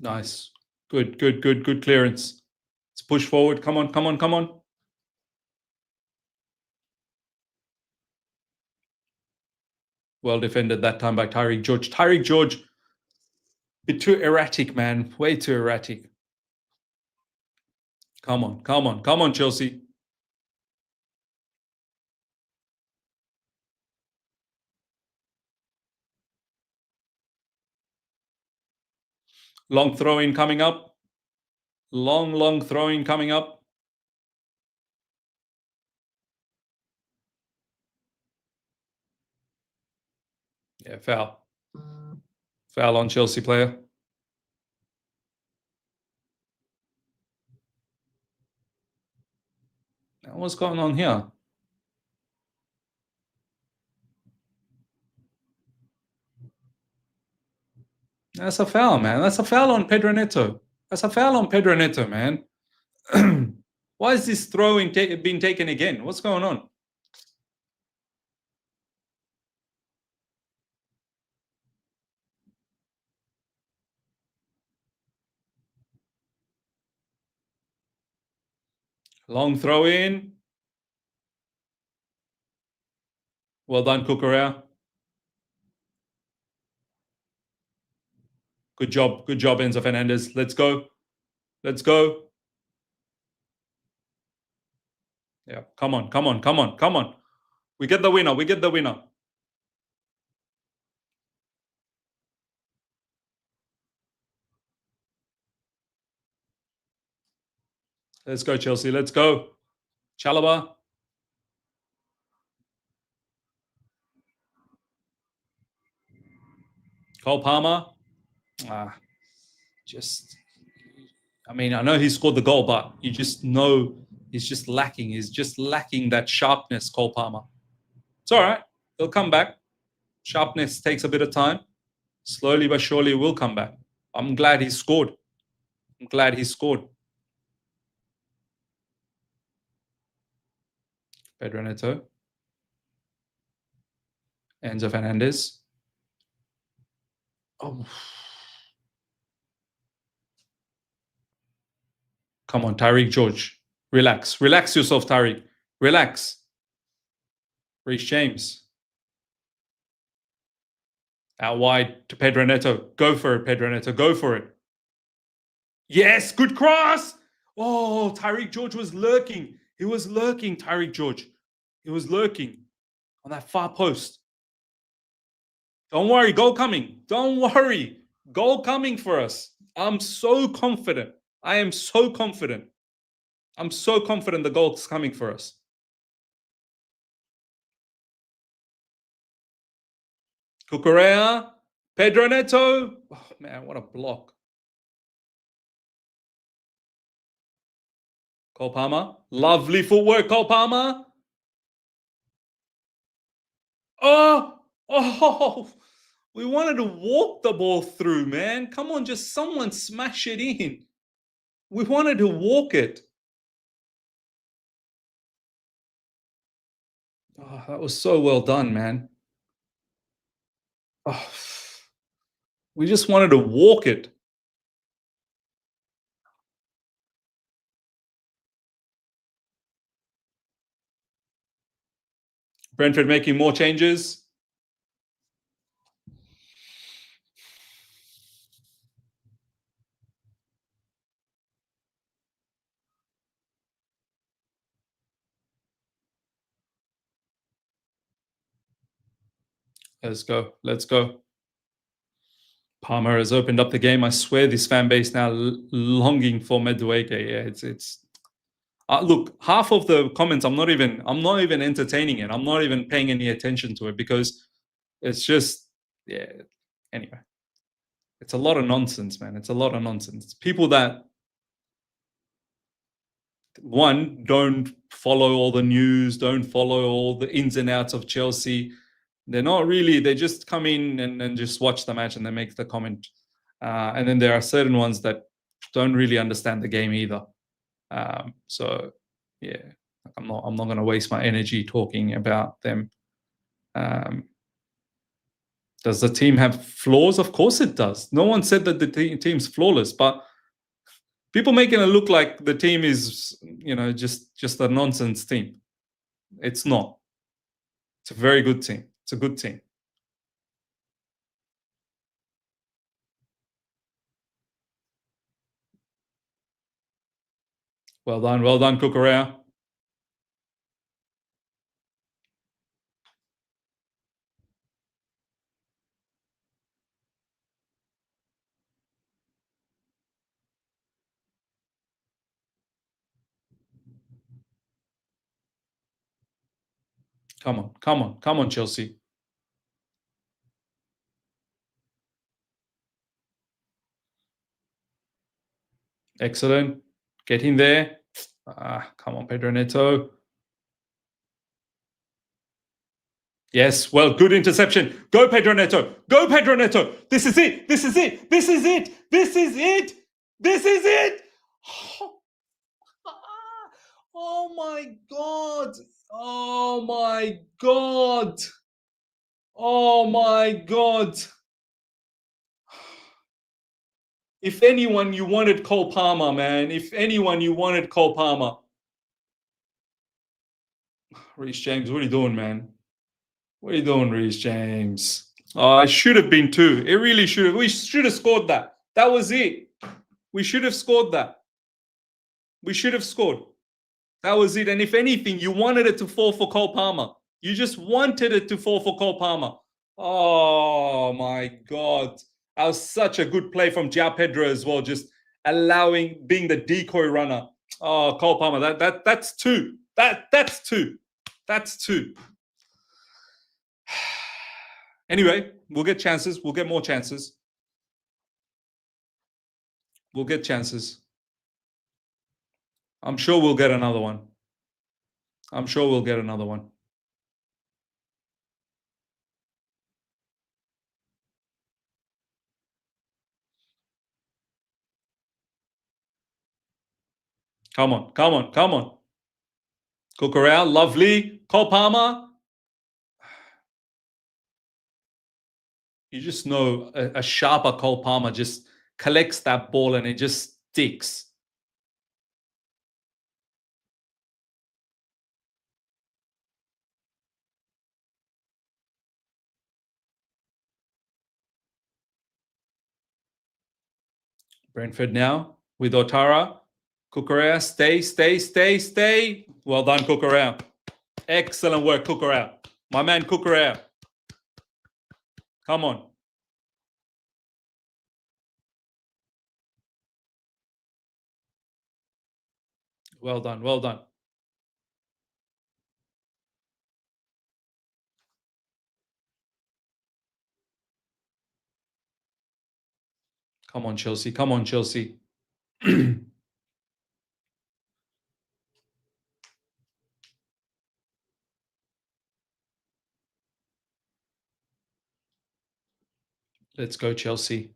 Nice. Good, good, good, good clearance. Let's push forward. Come on, come on, come on. Well defended that time by Tyreek George. Tyreek George, bit too erratic, man. Way too erratic. Come on, come on, come on, Chelsea. Long throw in coming up. Long throw in coming up. Yeah, foul. Foul on Chelsea player. Now, what's going on here? That's a foul, man. That's a foul on Pedro Neto. That's a foul on Pedro Neto, man. Why is this throw in being taken again? What's going on? Long throw in. Well done, Cucurella. Good job, Enzo Fernandez. Let's go. Let's go. Yeah, come on, come on, come on, come on. We get the winner. We get the winner. Let's go, Chelsea. Let's go. Chalobah. Cole Palmer. Just, I mean, I know he scored the goal, but you just know he's just lacking. He's just lacking that sharpness, Cole Palmer. It's all right. He'll come back. Sharpness takes a bit of time. Slowly but surely will come back. I'm glad he scored. I'm glad he scored. Pedro Neto. Enzo Fernandez. Oh. Come on, Tyreek George. Relax. Relax yourself, Tyreek. Relax. Reece James. Out wide to Pedro Neto. Go for it, Pedro Neto. Go for it. Yes, good cross. Oh, Tyreek George was lurking. He was lurking, Tyreek George. He was lurking on that far post. Don't worry, goal coming. Don't worry. Goal coming for us. I'm so confident. I am so confident. I'm so confident the goal's coming for us. Cucurella, Pedro Neto. Oh, man, what a block. Cole Palmer. Lovely footwork, Cole Palmer. Oh, we wanted to walk the ball through, man. Come on, just someone smash it in. We wanted to walk it. Oh, that was so well done, man. Oh, we just wanted to walk it. Brentford making more changes. Let's go. Let's go. Palmer has opened up the game. I swear, this fan base now longing for Madueke. Yeah, it's. Look, half of the comments I'm not even entertaining it. I'm not even paying any attention to it because it's just, yeah. Anyway, it's a lot of nonsense, man. It's a lot of nonsense. People that one don't follow all the news, don't follow all the ins and outs of Chelsea. They're not really. They just come in and just watch the match and they make the comment. And then there are certain ones that don't really understand the game either. So yeah, I'm not going to waste my energy talking about them. Does the team have flaws? Of course it does. No one said that the team's flawless, but people making it look like the team is, just a nonsense team. It's not. It's a very good team. It's a good team. Well done, Cucurella. Come on, Chelsea. Excellent. Get in there. Come on, Pedro Neto. Yes, well, good interception. Go, Pedro Neto. Go, Pedro Neto. This is it. This is it. This is it. This is it. This is it. Oh my God. Oh my God. Oh my God. If anyone, you wanted Cole Palmer, man. If anyone, you wanted Cole Palmer. Reece James, what are you doing, man? What are you doing, Reece James? Oh, it should have been two. It really should have. We should have scored that. That was it. We should have scored that. We should have scored. That was it. And if anything, you wanted it to fall for Cole Palmer. You just wanted it to fall for Cole Palmer. Oh my God. That was such a good play from João Pedro as well, just being the decoy runner. Oh, Cole Palmer, that's two. That's two. That's two. Anyway, we'll get chances. We'll get more chances. We'll get chances. I'm sure we'll get another one. I'm sure we'll get another one. Come on, come on, come on. Cucurella, lovely. Cole Palmer. You just know a sharper Cole Palmer just collects that ball and it just sticks. Brentford now with Otara. Cucurella, stay. Well done, Cucurella. Excellent work, Cucurella. My man, Cucurella. Come on. Well done, well done. Come on, Chelsea. Come on, Chelsea. Let's go, Chelsea.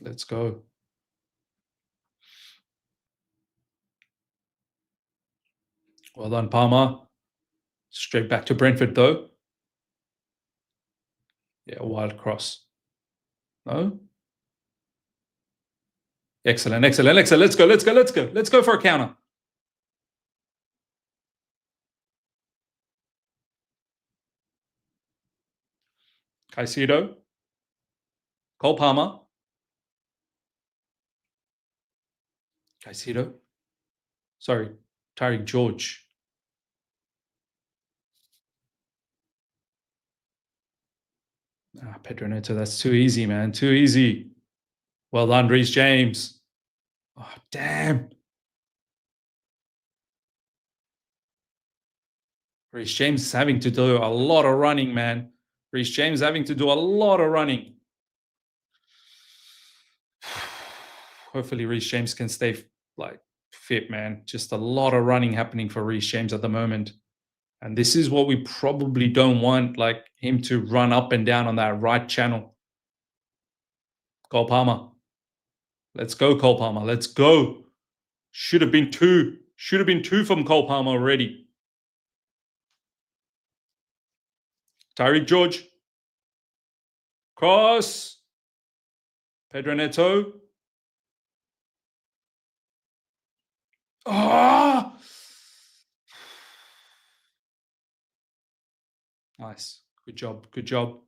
Let's go. Well done, Palmer. Straight back to Brentford, though. Yeah, wild cross. No? Excellent, excellent, excellent. Let's go, let's go, let's go. Let's go for a counter. Caicedo. Cole Palmer. Caicedo. Sorry, Tariq George. Pedro Neto, that's too easy, man. Too easy. Well done, Reece James. Oh, damn. Reece James having to do a lot of running, man. Reece James having to do a lot of running. Hopefully Reece James can stay fit, man. Just a lot of running happening for Reece James at the moment. And this is what we probably don't want, like him to run up and down on that right channel. Cole Palmer. Let's go, Cole Palmer. Let's go. Should have been two. Should have been two from Cole Palmer already. Tariq George. Cross. Pedro Neto. Ah! Nice. Good job. Good job.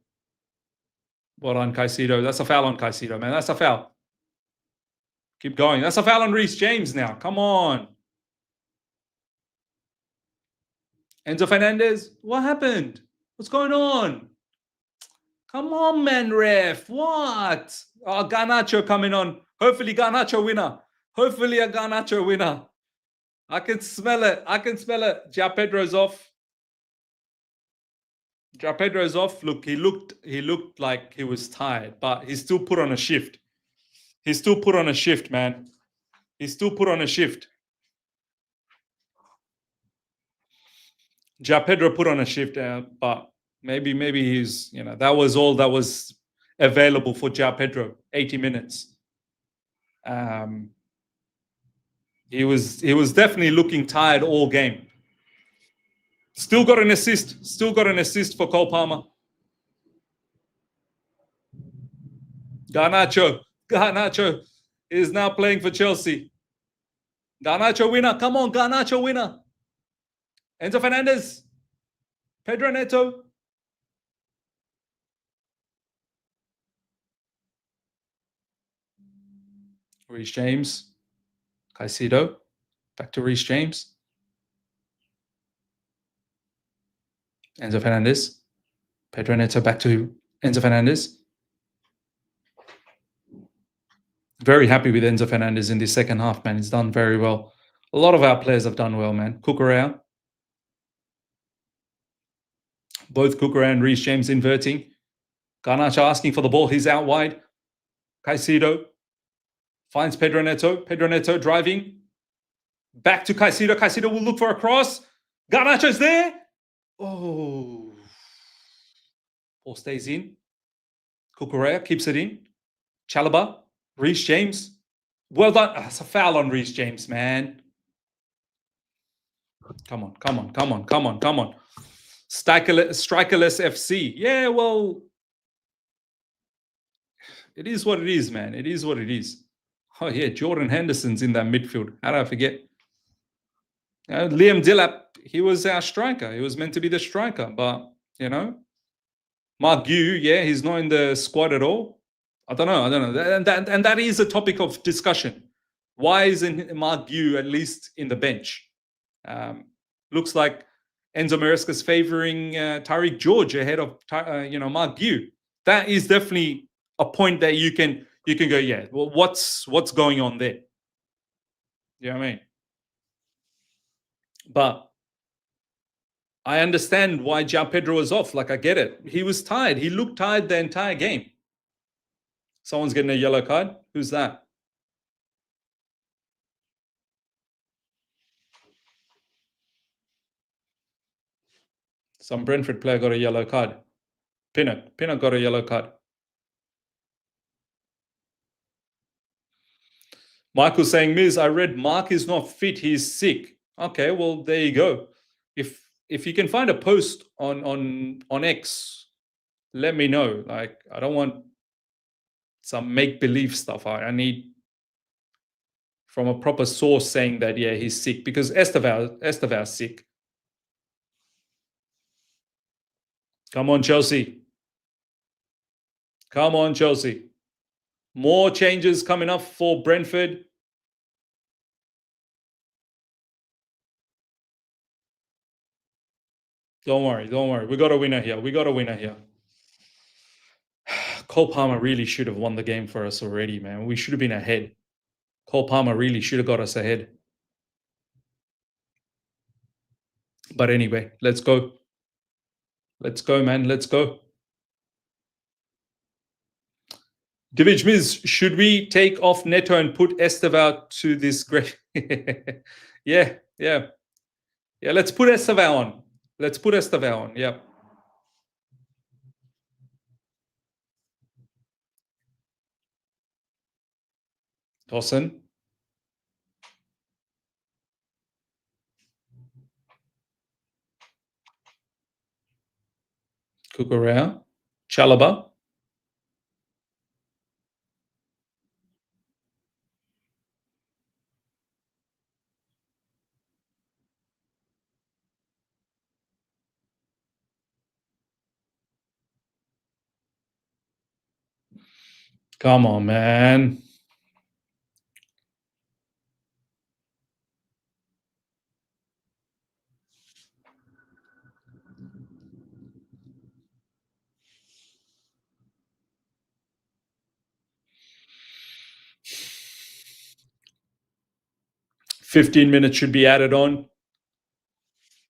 Well done, Caicedo. That's a foul on Caicedo, man. That's a foul. Keep going. That's a foul on Reece James now. Come on. Enzo Fernandez. What happened? What's going on? Come on, man, ref. What? Oh, Garnacho coming on. Hopefully, Garnacho winner. Hopefully, a Garnacho winner. I can smell it. I can smell it. João Pedro's off. João Pedro's off. Look, he looked like he was tired, but he still put on a shift. He still put on a shift, man. He still put on a shift. João Pedro put on a shift, but maybe he's, that was all that was available for João Pedro. 80 minutes. He was definitely looking tired all game. Still got an assist. Still got an assist for Cole Palmer. Garnacho is now playing for Chelsea. Garnacho winner. Come on, Garnacho winner. Enzo Fernandez. Pedro Neto. Reece James. Caicedo. Back to Reece James. Enzo Fernandez. Pedro Neto back to Enzo Fernandez. Very happy with Enzo Fernandez in the second half, man. He's done very well. A lot of our players have done well, man. Cucurella. Both Cucurella and Reece James inverting. Garnacho asking for the ball. He's out wide. Caicedo finds Pedro Neto. Pedro Neto driving. Back to Caicedo. Caicedo will look for a cross. Garnacho's there. Oh. Ball stays in. Cucurella keeps it in. Chalobah. Reece James. Well done. It's a foul on Reece James, man. Come on, come on, come on, come on, come on. Strikerless FC. Yeah, well, it is what it is, man. It is what it is. Oh, yeah, Jordan Henderson's in that midfield. How did I forget? Liam Delap, he was our striker. He was meant to be the striker, but, Mark Gu, yeah, he's not in the squad at all. I don't know. And that is a topic of discussion. Why isn't Mark Gu at least in the bench? Looks like Enzo Maresca's favouring Tariq George ahead of Mark Gu. That is definitely a point that you can go, yeah. Well, what's going on there? You know what I mean? But I understand why João Pedro was off. Like, I get it. He was tired. He looked tired the entire game. Someone's getting a yellow card. Who's that? Some Brentford player got a yellow card. Pinnock got a yellow card. Michael's saying, Miz, I read Mark is not fit. He's sick. Okay, well there you go. If you can find a post on X, let me know. Like I don't want some make believe stuff. I need from a proper source saying that yeah he's sick because Esteval's sick. Come on Chelsea. Come on Chelsea. More changes coming up for Brentford. Don't worry, don't worry. We got a winner here. We got a winner here. Cole Palmer really should have won the game for us already, man. We should have been ahead. Cole Palmer really should have got us ahead. But anyway, let's go. Let's go, man. Let's go. Divic Miz, should we take off Neto and put Esteval to this great? Yeah. Let's put Esteval on. Let's put Esteval on. Yeah. Dawson. Kukurea. Chalaba. Come on, man. $15 minutes should be added on.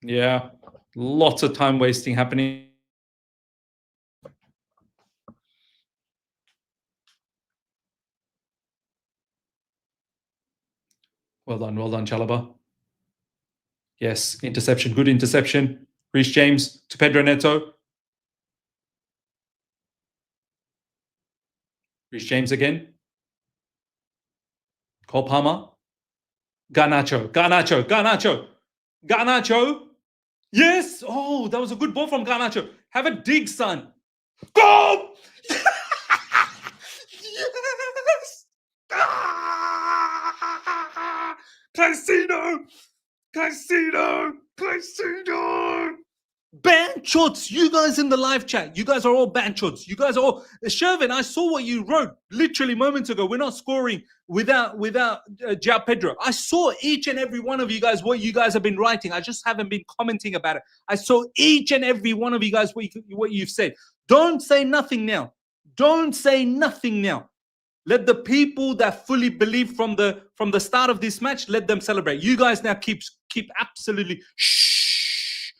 Yeah. Lots of time wasting happening. Well done, Chalaba. Yes, interception, good interception. Reece James to Pedro Neto. Reece James again. Cole Palmer. Garnacho. Yes! Oh, that was a good ball from Garnacho. Have a dig, son. Go! Yes! Ah! Casino! Banchots, you guys in the live chat, you guys are all banchots. You guys are all Shervin. I saw what you wrote literally moments ago. We're not scoring without João Pedro. I saw each and every one of you guys what you guys have been writing. I just haven't been commenting about it. I saw each and every one of you guys what you've said. Don't say nothing now. Don't say nothing now. Let the people that fully believe from the start of this match, let them celebrate. You guys now keep absolutely shh.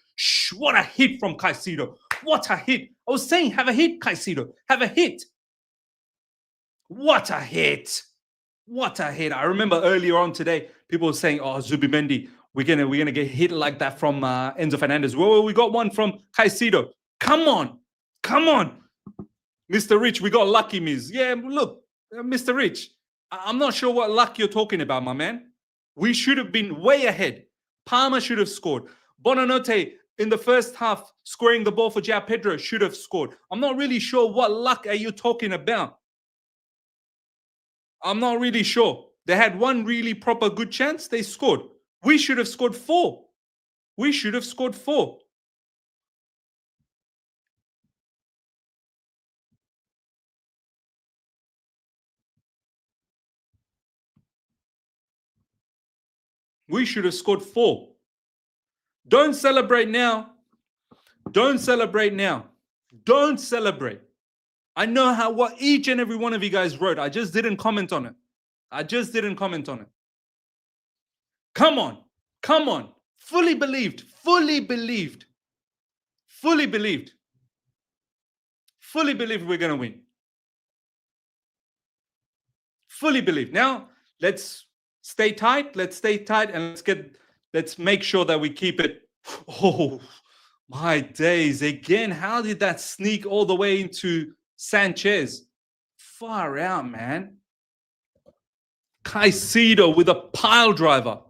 What a hit from Caicedo. What a hit. I was saying, have a hit, Caicedo. Have a hit. What a hit. What a hit. I remember earlier on today, people were saying, oh, Zubimendi, we're gonna get hit like that from Enzo Fernandez. Well, we got one from Caicedo. Come on. Mr. Rich, we got lucky, Miz. Yeah, look, Mr. Rich, I'm not sure what luck you're talking about, my man. We should have been way ahead. Palmer should have scored. Bonanote, in the first half, scoring the ball for João Pedro, should have scored. I'm not really sure what luck are you talking about. I'm not really sure. They had one really proper good chance. They scored. We should have scored 4. We should have scored 4. We should have scored 4. Don't celebrate now. Don't celebrate now. Don't celebrate. I know what each and every one of you guys wrote. I just didn't comment on it. Come on. Fully believed we're going to win. Fully believed. Now, let's stay tight. And let's make sure that we keep it. Oh, my days. Again, how did that sneak all the way into Sanchez? Far out, man. Caicedo with a pile driver.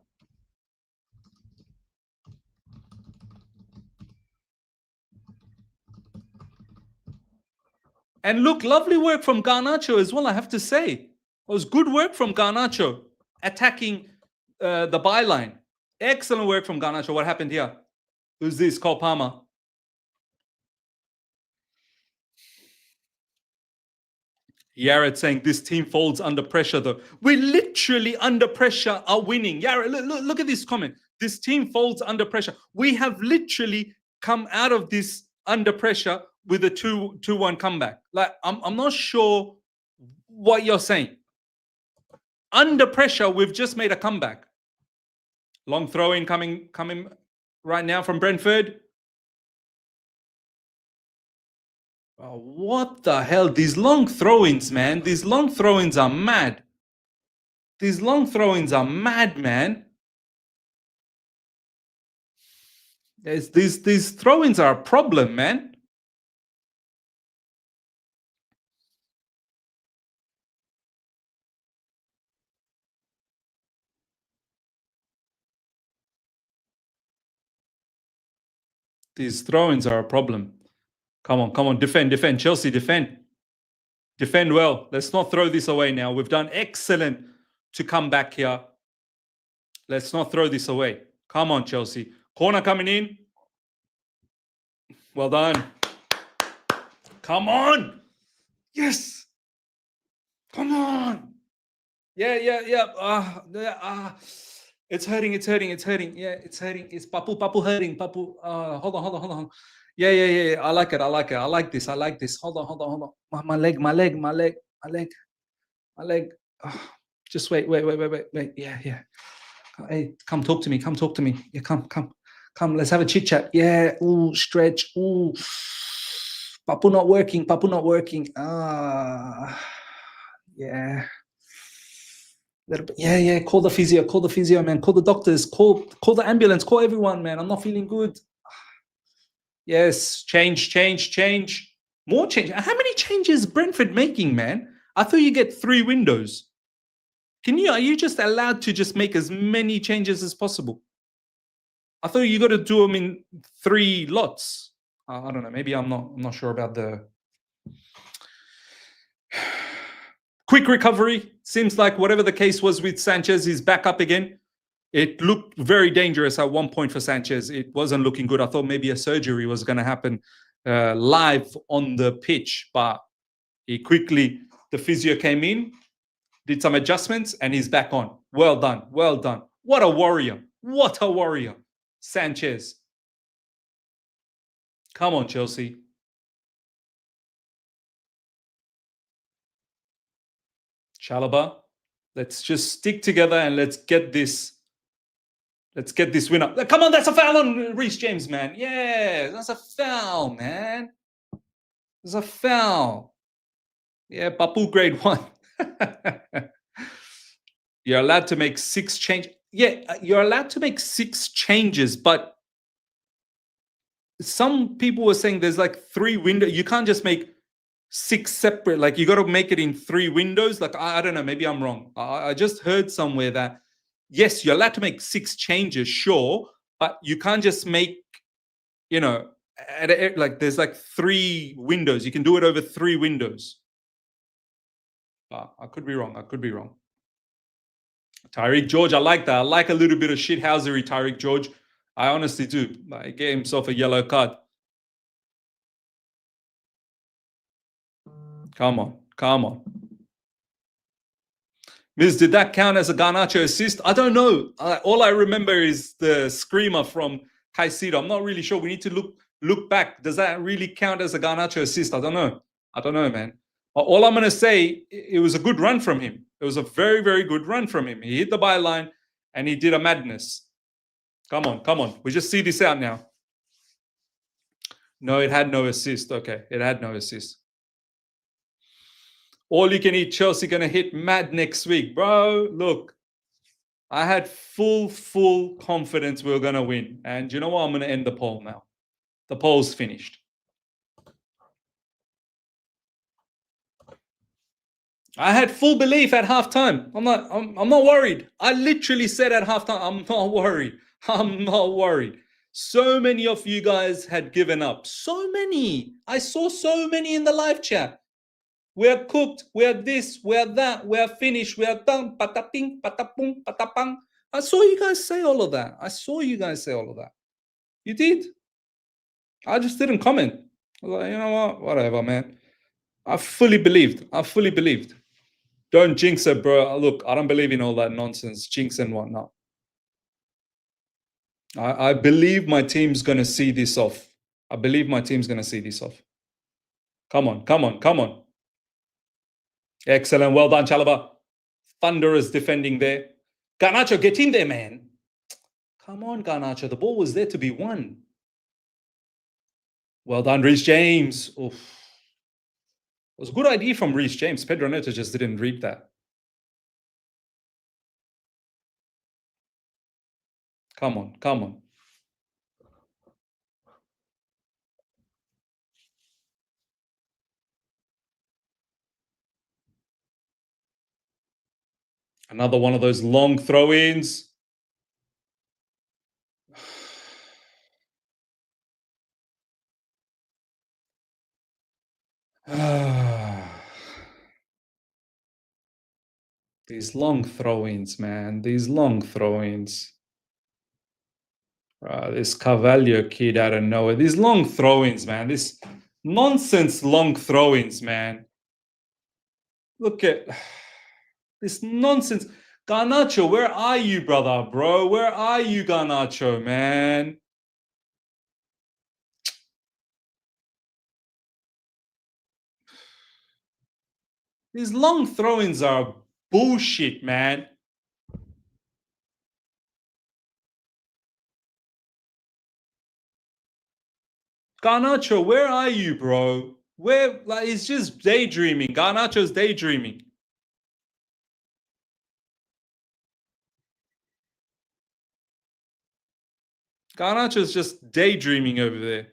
And look, lovely work from Garnacho as well, I have to say. It was good work from Garnacho attacking the byline. Excellent work from Garnacho. What happened here? Who's this? Cole Palmer. Yared saying this team folds under pressure, though. We're literally under pressure, are winning. Yared, look at this comment. This team folds under pressure. We have literally come out of this under pressure with a 2-1 comeback. Like, I'm not sure what you're saying. Under pressure, we've just made a comeback. Long throw in coming right now from Brentford. Oh, what the hell? These long throw-ins, man. These long throw-ins are mad. These long throw-ins are mad, man. These throw-ins are a problem, man. These throw-ins are a problem. Come on, defend. Chelsea, defend. Defend well. Let's not throw this away now. We've done excellent to come back here. Let's not throw this away. Come on, Chelsea. Corner coming in. Well done. Come on. Yes. Come on. Yeah. It's hurting. Yeah, it's hurting. It's Papu hurting. Papu. Hold on. Yeah. I like it. I like this. Hold on. My leg. Just wait. Yeah. Hey, come talk to me. Yeah, come. Let's have a chit chat. Yeah. Ooh, stretch. Ooh. Papu not working. Yeah. Yeah. Call the physio, man. Call the doctors. Call the ambulance. Call everyone, man. I'm not feeling good. Yes, change. More change. How many changes is Brentford making, man? I thought you get 3 windows. Are you just allowed to just make as many changes as possible? I thought you got to do them in 3 lots. I don't know. Maybe I'm not sure about the quick recovery. Seems like whatever the case was with Sanchez, he's back up again. It looked very dangerous at one point for Sanchez. It wasn't looking good. I thought maybe a surgery was going to happen live on the pitch, but the physio came in, did some adjustments, and he's back on. Well done. What a warrior. Sanchez. Come on, Chelsea. Chalobah. Let's just stick together and let's get this win up. Come on, that's a foul on Reece James, man. Yeah, that's a foul, man. There's a foul. Yeah, Papu grade 1. You're allowed to make 6 changes. Yeah, you're allowed to make 6 changes, but some people were saying there's like 3 windows. You can't just make 6 separate. Like, you got to make it in 3 windows. Like, I don't know. Maybe I'm wrong. I just heard somewhere that, yes, you're allowed to make 6 changes, sure, but you can't just make, there's like 3 windows. You can do it over 3 windows. I could be wrong. Tyreek George, I like that. I like a little bit of shithousery, Tyreek George. I honestly do. He gave himself a yellow card. Come on. Miz, did that count as a Garnacho assist? I don't know. All I remember is the screamer from Caicedo. I'm not really sure. We need to look back. Does that really count as a Garnacho assist? I don't know, man. All I'm going to say, it was a good run from him. It was a very, very good run from him. He hit the byline and he did a madness. Come on. We just see this out now. No, it had no assist. Okay, it had no assist. All you can eat Chelsea going to hit mad next week. Bro, look, I had full confidence we were going to win. And you know what? I'm going to end the poll now. The poll's finished. I had full belief at halftime. I'm not worried. I literally said at halftime, I'm not worried. So many of you guys had given up. So many. I saw so many in the live chat. We're cooked. We're this. We're that. We're finished. We're done. Pataping, patapung, patapang. I saw you guys say all of that. I saw you guys say all of that. You did. I just didn't comment. I was like, you know what? Whatever, man. I fully believed. Don't jinx it, bro. Look, I don't believe in all that nonsense, jinx and whatnot. I believe my team's going to see this off. Come on. Excellent. Well done, Chalaba. Thunderous defending there. Garnacho, get in there, man. Come on, Garnacho. The ball was there to be won. Well done, Reece James. Oof. It was a good idea from Reece James. Pedro Neto just didn't read that. Come on. Another one of those long throw-ins. These long throw-ins, man. This Carvalho kid out of nowhere. These long throw-ins, man. This nonsense long throw-ins, man. Look at this nonsense. Garnacho, where are you, brother, bro? Where are you, Garnacho, man? These long throw-ins are bullshit, man. Garnacho, where are you, bro? Where, like, he's just daydreaming. Garnacho's daydreaming. Garnacho's just daydreaming over there.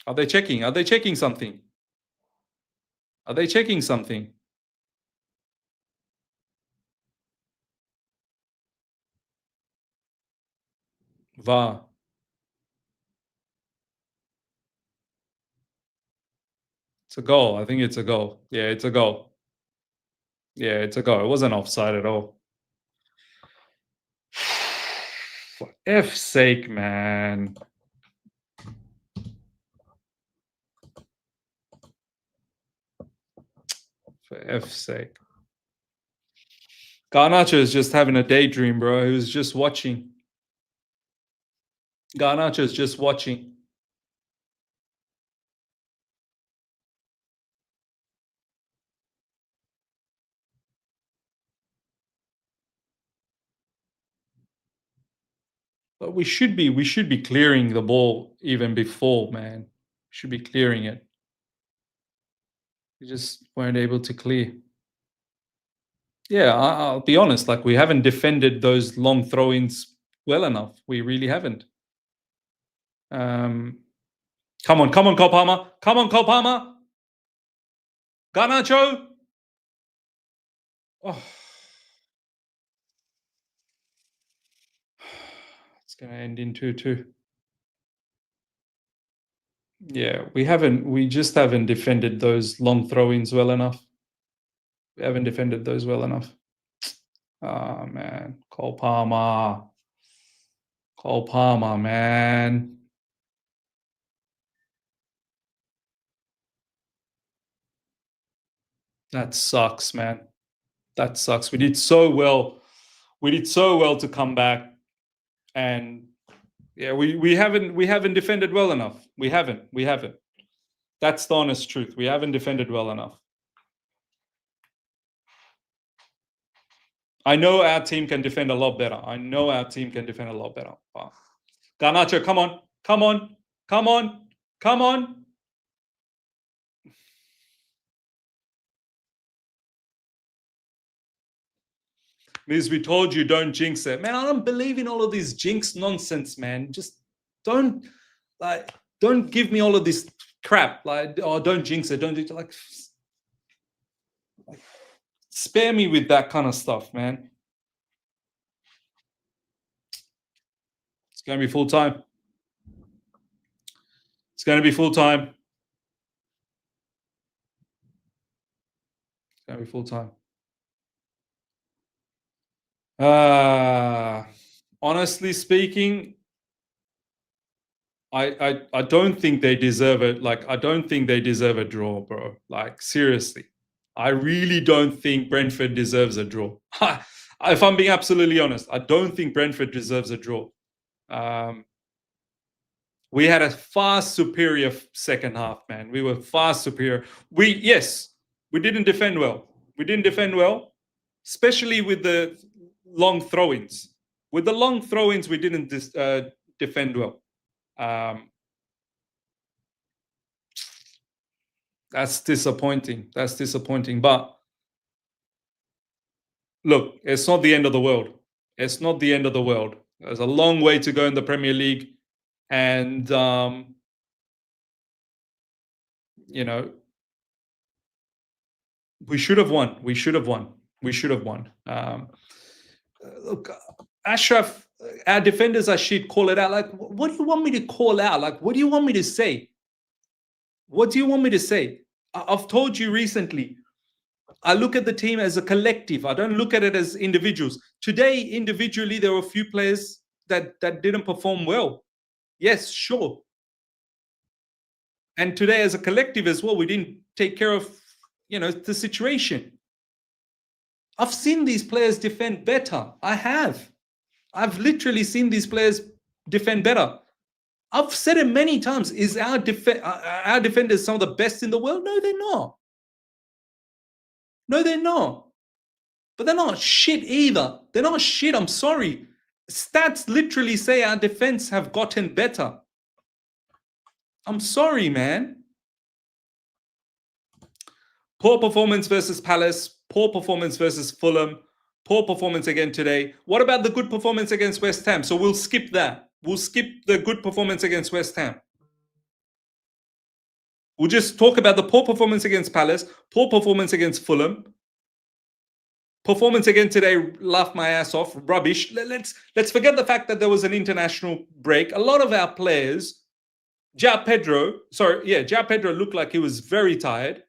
Are they checking? Are they checking something? VAR. It's a goal. I think it's a goal. Yeah, it's a goal. It wasn't offside at all. For F's sake, man. For F's sake. Garnacho is just having a daydream, bro. He was just watching. Garnacho is just watching. But we should be clearing the ball even before, man. We should be clearing it. We just weren't able to clear. Yeah, I'll be honest. Like, we haven't defended those long throw-ins well enough. We really haven't. Come on, Cole Palmer. Garnacho. Oh. It's going to end in 2-2. Yeah, we just haven't defended those long throw-ins well enough. Oh, man. Cole Palmer, man. That sucks, man. That sucks. We did so well. To come back, and yeah, we haven't defended well enough. We haven't. That's the honest truth. We haven't defended well enough. I know our team can defend a lot better. Oh. Garnacho, come on. Miz, we told you don't jinx it. Man, I don't believe in all of this jinx nonsense, man. Just don't give me all of this crap. Like, oh, don't jinx it. Like, spare me with that kind of stuff, man. It's going to be full time. It's going to be full time. It's going to be full time. Honestly speaking, I don't think they deserve it. Like, I don't think they deserve a draw, bro. Like, seriously. I really don't think Brentford deserves a draw. If I'm being absolutely honest, I don't think Brentford deserves a draw. We had a far superior second half, man. We were far superior. We didn't defend well. We didn't defend well, especially with the long throw-ins. With the long throw-ins, we didn't defend well. That's disappointing. That's disappointing. But look, it's not the end of the world. It's not the end of the world. There's a long way to go in the Premier League. And, you know, we should have won. We should have won. We should have won. Look, Ashraf, our defenders are shit. Call it out. Like, what do you want me to call out? Like, what do you want me to say? What do you want me to say? I've told you recently, I look at the team as a collective. I don't look at it as individuals. Today, individually, there were a few players that didn't perform well. Yes, sure. And today, as a collective as well, we didn't take care of, the situation. I've seen these players defend better. I have. I've literally seen these players defend better. I've said it many times. Is our defenders some of the best in the world? No, they're not. No, they're not. But they're not shit either. They're not shit. I'm sorry. Stats literally say our defense have gotten better. I'm sorry, man. Poor performance versus Palace. Poor performance versus Fulham. Poor performance again today. What about the good performance against West Ham? So we'll skip that. We'll skip the good performance against West Ham. We'll just talk about the poor performance against Palace, poor performance against Fulham. Performance again today, laughed my ass off, rubbish. Let's forget the fact that there was an international break. A lot of our players, João Pedro looked like he was very tired.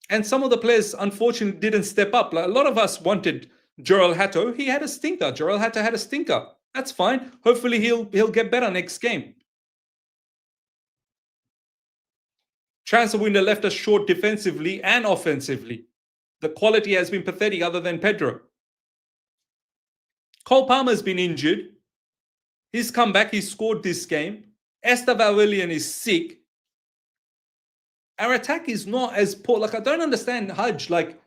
And some of the players, unfortunately, didn't step up. Like, a lot of us wanted Jorel Hato. He had a stinker. Jorel Hato had a stinker. That's fine. Hopefully, he'll get better next game. Transfer window left us short defensively and offensively. The quality has been pathetic other than Pedro. Cole Palmer's been injured. He's come back. He scored this game. Esteban is sick. Our attack is not as poor. Like, I don't understand Hudge. Like,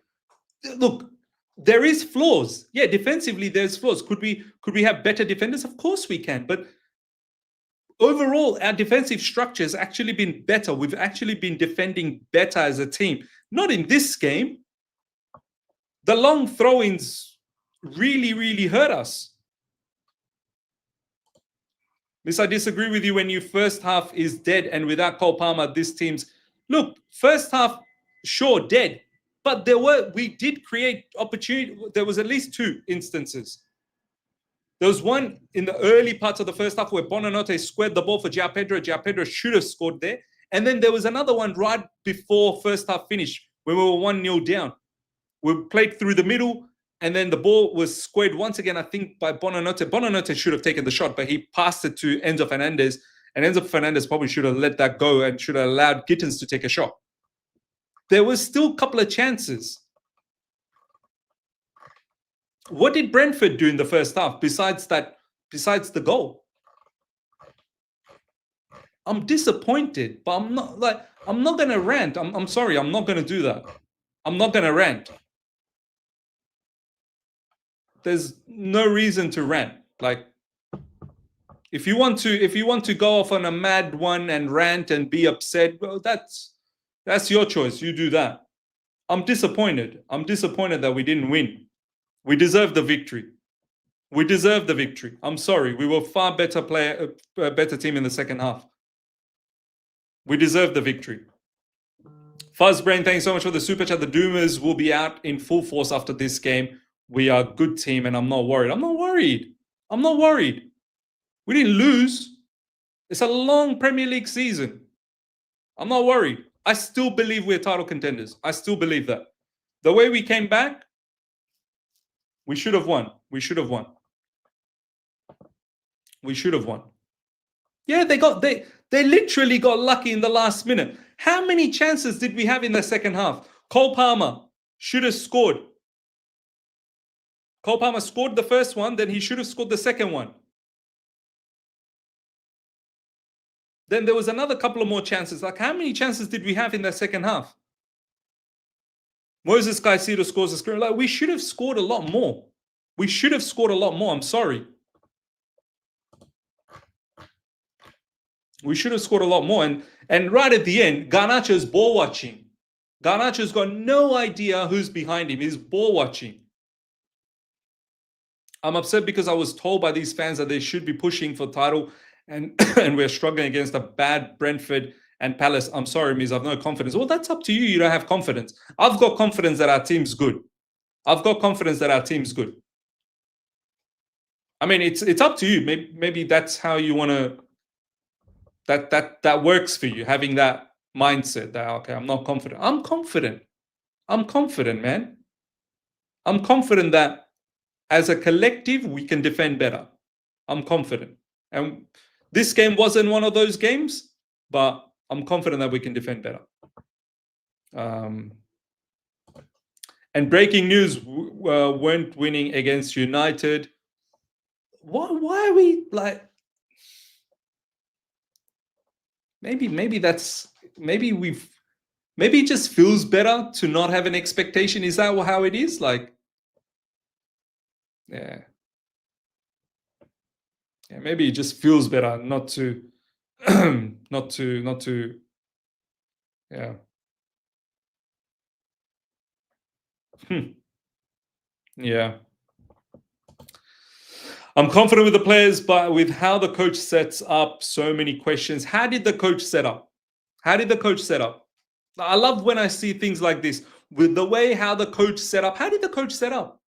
look, there is flaws. Yeah, defensively, there's flaws. Could we have better defenders? Of course we can. But overall, our defensive structure has actually been better. We've actually been defending better as a team. Not in this game. The long throw-ins really, really hurt us. Miss, I disagree with you when your first half is dead, and without Cole Palmer, this team's... Look, first half, sure, dead. But we did create opportunity. There was at least two instances. There was one in the early parts of the first half where Bonanote squared the ball for João Pedro. João Pedro should have scored there. And then there was another one right before first half finished when we were 1-0 down. We played through the middle, and then the ball was squared once again, I think, by Bonanote. Bonanote should have taken the shot, but he passed it to Enzo Fernandez. And Enzo Fernandez probably should have let that go and should have allowed Gittins to take a shot. There was still a couple of chances. What did Brentford do in the first half besides the goal? I'm disappointed, but I'm not going to rant. I'm sorry, I'm not going to do that. I'm not going to rant. There's no reason to rant. Like, if you want to go off on a mad one and rant and be upset, well, that's your choice. You do that. I'm disappointed. I'm disappointed that we didn't win. We deserve the victory. We deserve the victory. I'm sorry. We were far better team in the second half. We deserve the victory. Fuzzbrain, thanks so much for the super chat. The Doomers will be out in full force after this game. We are a good team, and I'm not worried. I'm not worried. I'm not worried. We didn't lose. It's a long Premier League season. I'm not worried. I still believe we're title contenders. I still believe that. The way we came back, we should have won. We should have won. We should have won. Yeah, they literally got lucky in the last minute. How many chances did we have in the second half? Cole Palmer should have scored. Cole Palmer scored the first one, then he should have scored the second one. Then there was another couple of more chances. Like, how many chances did we have in the second half? Moses Caicedo scores a screen. Like, we should have scored a lot more. We should have scored a lot more. I'm sorry. We should have scored a lot more. And right at the end, Garnacho's ball watching. Garnacho's got no idea who's behind him. He's ball watching. I'm upset because I was told by these fans that they should be pushing for title, and and we're struggling against a bad Brentford and Palace. I'm sorry, Miz, I've no confidence. Well, that's up to you. You don't have confidence. I've got confidence that our team's good. I've got confidence that our team's good. I mean, it's up to you. Maybe that's how you want to. That works for you, having that mindset that, okay, I'm not confident. I'm confident. I'm confident, man. I'm confident that as a collective, we can defend better. I'm confident. And this game wasn't one of those games, but I'm confident that we can defend better. And breaking news, weren't winning against United. Why are we like... Maybe it just feels better to not have an expectation. Is that how it is? Like, yeah, maybe it just feels better not to, not to, yeah. Yeah. I'm confident with the players, but with how the coach sets up, so many questions. How did the coach set up? How did the coach set up? I love when I see things like this. With the way how the coach set up. How did the coach set up?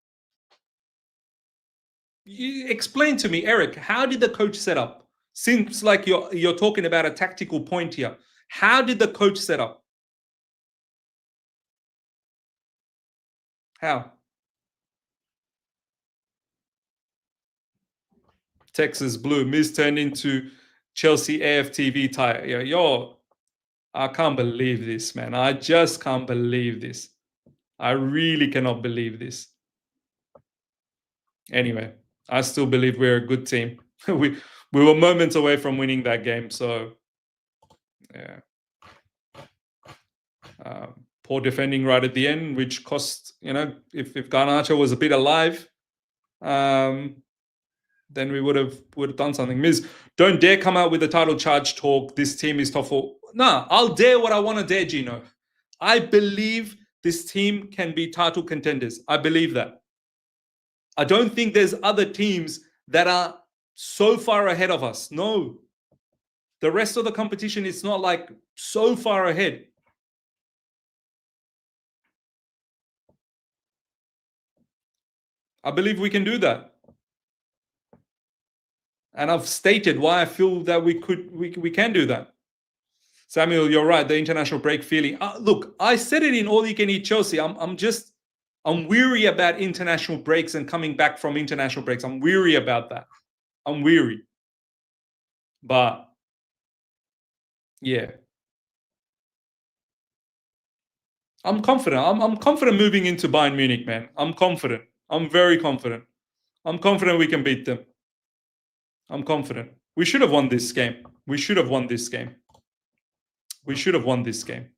You explain to me, Eric, how did the coach set up? Seems like you're talking about a tactical point here. How did the coach set up? How? Texas Blue. Miz turned into Chelsea AFTV tire. Yo, I can't believe this, man. I just can't believe this. I really cannot believe this. Anyway, I still believe we're a good team. we were moments away from winning that game, so yeah. Poor defending right at the end, which cost, if Garnacho was a bit alive, then we would have done something. Miz, don't dare come out with the title charge talk. This team is tough. Nah, I'll dare what I want to dare, Gino. I believe this team can be title contenders. I believe that. I don't think there's other teams that are so far ahead of us. No. The rest of the competition is not like so far ahead. I believe we can do that. And I've stated why I feel that we can do that. Samuel, you're right. The international break feeling. Look, I said it in All You Can Eat Chelsea. I'm weary about international breaks and coming back from international breaks. I'm weary about that. I'm weary. But yeah, I'm confident. I'm confident moving into Bayern Munich, man. I'm confident. I'm very confident. I'm confident we can beat them. I'm confident. We should have won this game. We should have won this game. We should have won this game.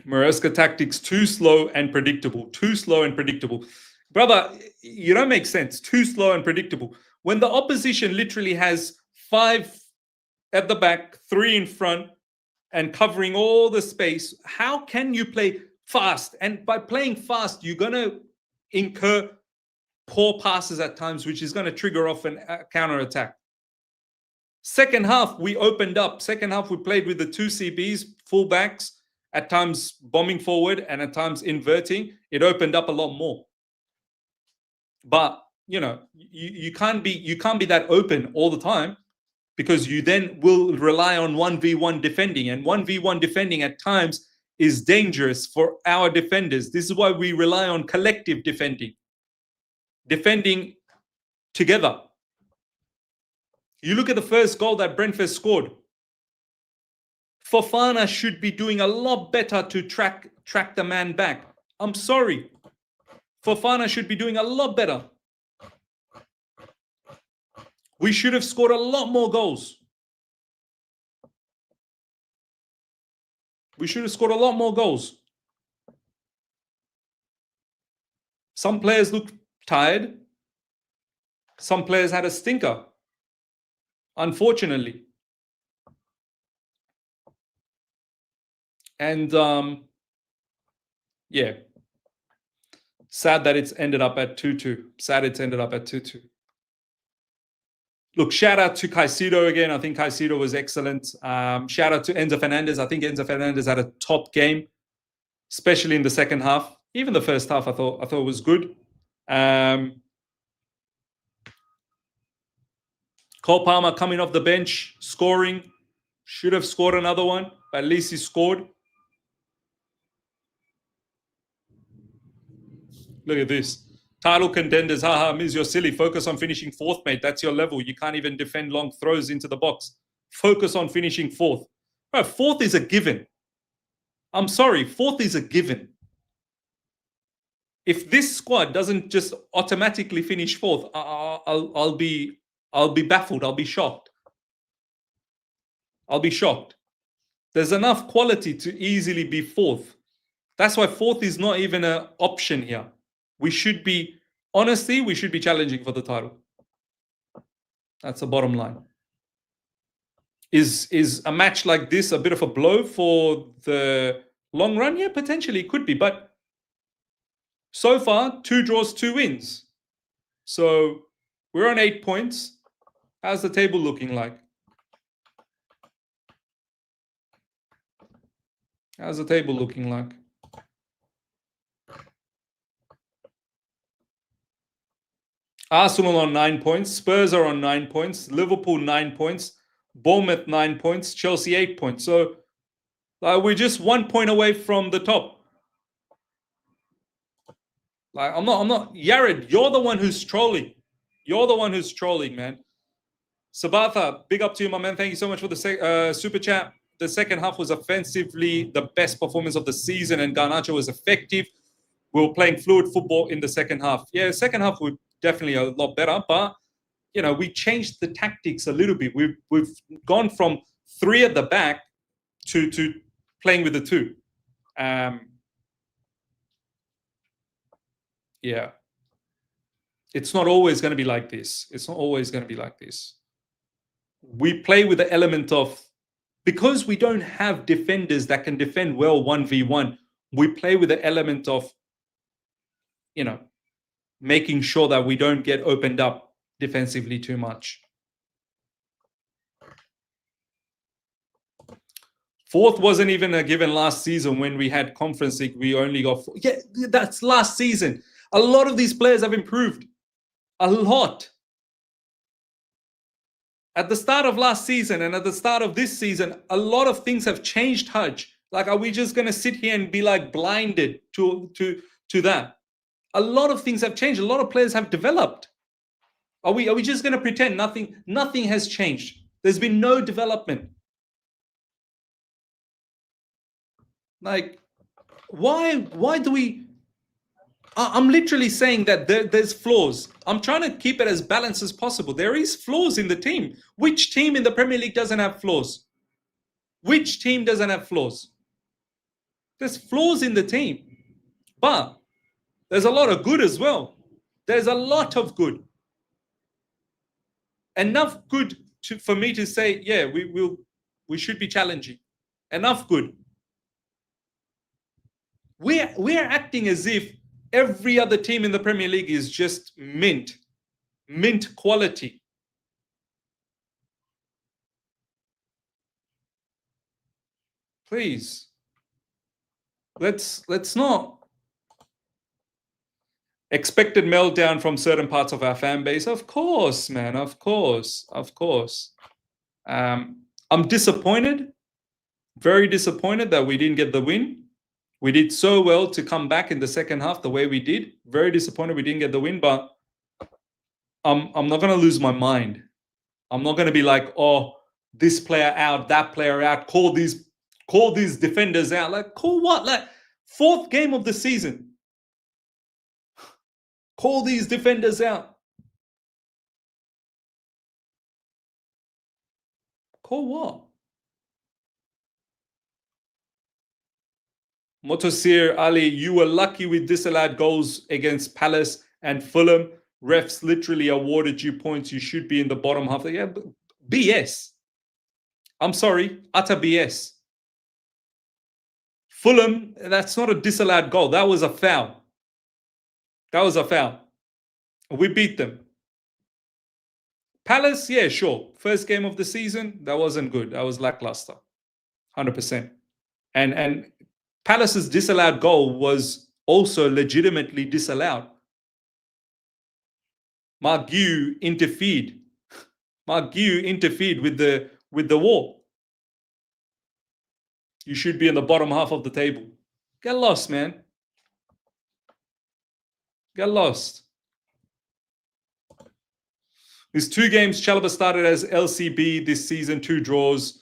Maresca tactics, too slow and predictable. Too slow and predictable. Brother, you don't make sense. Too slow and predictable. When the opposition literally has 5 at the back, 3 in front, and covering all the space, how can you play fast? And by playing fast, you're going to incur poor passes at times, which is going to trigger off a counter-attack. Second half, we opened up. Second half, we played with the 2 CBs, full-backs, at times bombing forward and at times inverting. It opened up a lot more. But you can't be that open all the time, because you then will rely on 1v1 defending, and 1v1 defending at times is dangerous for our defenders. This is why we rely on collective defending together. You look at the first goal that Brentford scored. Fofana should be doing a lot better to track the man back. I'm sorry. Fofana should be doing a lot better. We should have scored a lot more goals. We should have scored a lot more goals. Some players looked tired. Some players had a stinker, unfortunately. And yeah, sad that it's ended up at 2-2. Sad it's ended up at 2-2. Look, shout out to Caicedo again. I think Caicedo was excellent. Shout out to Enzo Fernandez. I think Enzo Fernandez had a top game, especially in the second half. Even the first half, I thought was good. Cole Palmer coming off the bench, scoring. Should have scored another one, but at least he scored. Look at this. Title contenders, haha, Miz, you're silly. Focus on finishing fourth, mate. That's your level. You can't even defend long throws into the box. Focus on finishing fourth. Bro, fourth is a given. I'm sorry, fourth is a given. If this squad doesn't just automatically finish fourth, I'll be baffled. I'll be shocked. I'll be shocked. There's enough quality to easily be fourth. That's why fourth is not even an option here. We should be challenging for the title. That's the bottom line. Is a match like this a bit of a blow for the long run? Yeah, potentially it could be. But so far, 2 draws, 2 wins. So we're on 8 points. How's the table looking like? How's the table looking like? Arsenal on 9 points. Spurs are on 9 points. Liverpool 9 points. Bournemouth 9 points. Chelsea 8 points. So we're just 1 point away from the top. I'm not. Yared, you're the one who's trolling. You're the one who's trolling, man. Sabatha, big up to you, my man. Thank you so much for the super chat. The second half was offensively the best performance of the season, and Garnacho was effective. We were playing fluid football in the second half. Yeah, the second half was definitely a lot better, but we changed the tactics a little bit. We've gone from 3 at the back to playing with the 2. Yeah. It's not always going to be like this. It's not always going to be like this. We play with the element of, because we don't have defenders that can defend well 1v1, we play with the element of, making sure that we don't get opened up defensively too much. Fourth wasn't even a given last season when we had Conference League. We only got 4. Yeah, that's last season. A lot of these players have improved. A lot. At the start of last season and at the start of this season, a lot of things have changed, Haj. Are we just going to sit here and be blinded to that? A lot of things have changed. A lot of players have developed. Are we just going to pretend nothing has changed? There's been no development. Why do we... I'm literally saying that there's flaws. I'm trying to keep it as balanced as possible. There is flaws in the team. Which team in the Premier League doesn't have flaws? Which team doesn't have flaws? There's flaws in the team. But there's a lot of good as well. There's a lot of good. Enough good for me to say, yeah, we should be challenging. Enough good. We're acting as if every other team in the Premier League is just mint quality. Please, let's not. Expected meltdown from certain parts of our fan base. Of course, man. Of course. I'm disappointed, very disappointed that we didn't get the win. We did so well to come back in the second half the way we did. Very disappointed we didn't get the win, but I'm not going to lose my mind. I'm not going to be like, oh, this player out, that player out, call these defenders out. Like, call what? Like, 4th game of the season. Call these defenders out. Call what? Motosir Ali, you were lucky with disallowed goals against Palace and Fulham. Refs literally awarded you points. You should be in the bottom half. Yeah, BS. I'm sorry, utter BS. Fulham, that's not a disallowed goal. That was a foul. We beat them. Palace, yeah, sure. First game of the season, that wasn't good. That was lackluster. 100%. And Palace's disallowed goal was also legitimately disallowed. Mark Gu interfered. With the wall. You should be in the bottom half of the table. Get lost, man. Get lost. These 2 games, Chalobah started as LCB this season, 2 draws.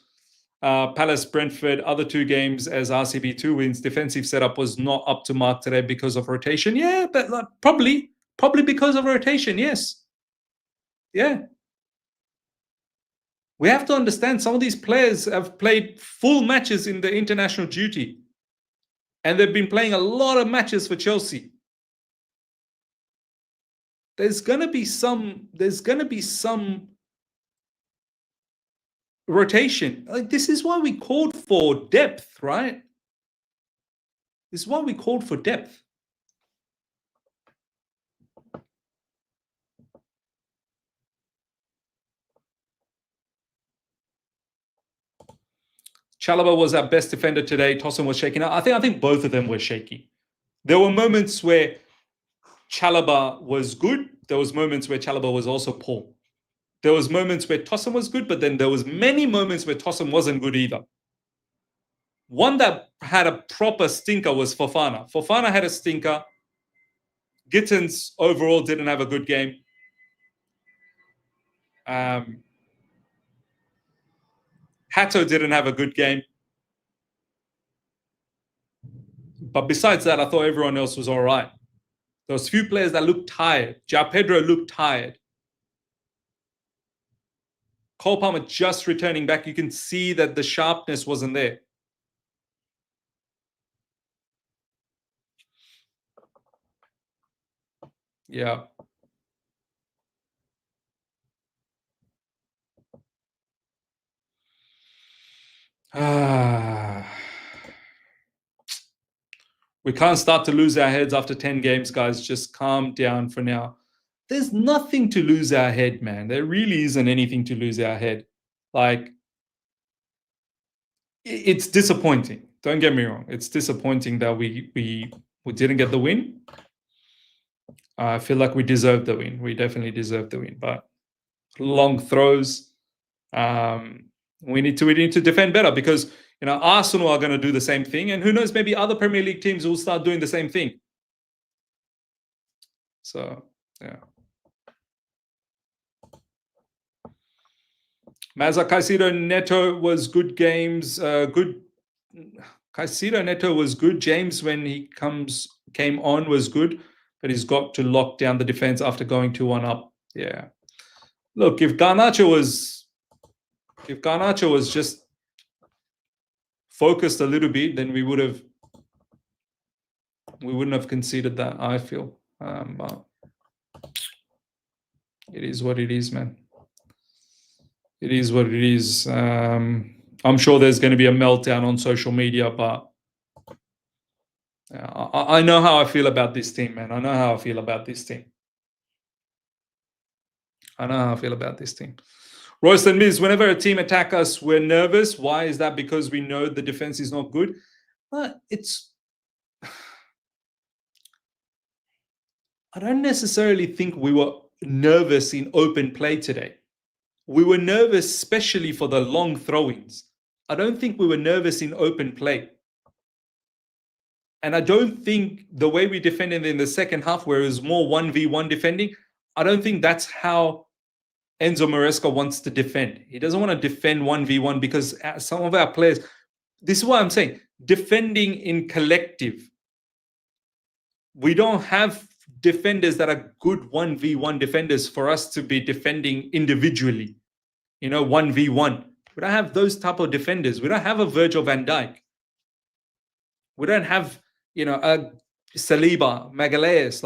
Palace, Brentford, other 2 games as RCB, 2 wins. Defensive setup was not up to mark today because of rotation. Yeah, but probably because of rotation, yes. Yeah. We have to understand some of these players have played full matches in the international duty. And they've been playing a lot of matches for Chelsea. There's gonna be some rotation. Like, this is why we called for depth, right? This is why we called for depth. Chalobah was our best defender today. Tosun was shaking out. I think both of them were shaky. There were moments where Chalobah was good. There was moments where Chalobah was also poor. There was moments where Tosun was good, but then there was many moments where Tosun wasn't good either. One that had a proper stinker was Fofana. Fofana had a stinker. Gittins overall didn't have a good game. Hato didn't have a good game. But besides that, I thought everyone else was all right. There was a few players that looked tired. João Pedro looked tired. Cole Palmer just returning back. You can see that the sharpness wasn't there. Yeah. We can't start to lose our heads after 10 games, guys. Just calm down for now. There's nothing to lose our head, man. There really isn't anything to lose our head. Like, it's disappointing. Don't get me wrong. It's disappointing that we didn't get the win. I feel like we deserved the win. We definitely deserved the win. But long throws. We need to defend better because, you know, Arsenal are going to do the same thing. And who knows, maybe other Premier League teams will start doing the same thing. So, yeah. Mazza Caicedo Neto was good games. Caicedo Neto was good. James, when he came on, was good. But he's got to lock down the defense after going 2-1 up. Yeah. Look, if Garnacho was just focused a little bit, then we wouldn't have conceded that, I feel. But it is what it is, man. It is what it is. I'm sure there's going to be a meltdown on social media, but I know how I feel about this team, man. I know how I feel about this team. Royston Miz, whenever a team attack us, we're nervous. Why is that? Because we know the defense is not good. But I don't necessarily think we were nervous in open play today. We were nervous, especially for the long throw-ins. I don't think we were nervous in open play. And I don't think the way we defended in the second half, where it was more 1v1 defending, I don't think that's how Enzo Maresca wants to defend. He doesn't want to defend 1v1 because some of our players, this is what I'm saying, defending in collective. We don't have defenders that are good 1v1 defenders for us to be defending individually, 1v1. We don't have those type of defenders. We don't have a Virgil van Dijk. We don't have, a Saliba, Magalhaes,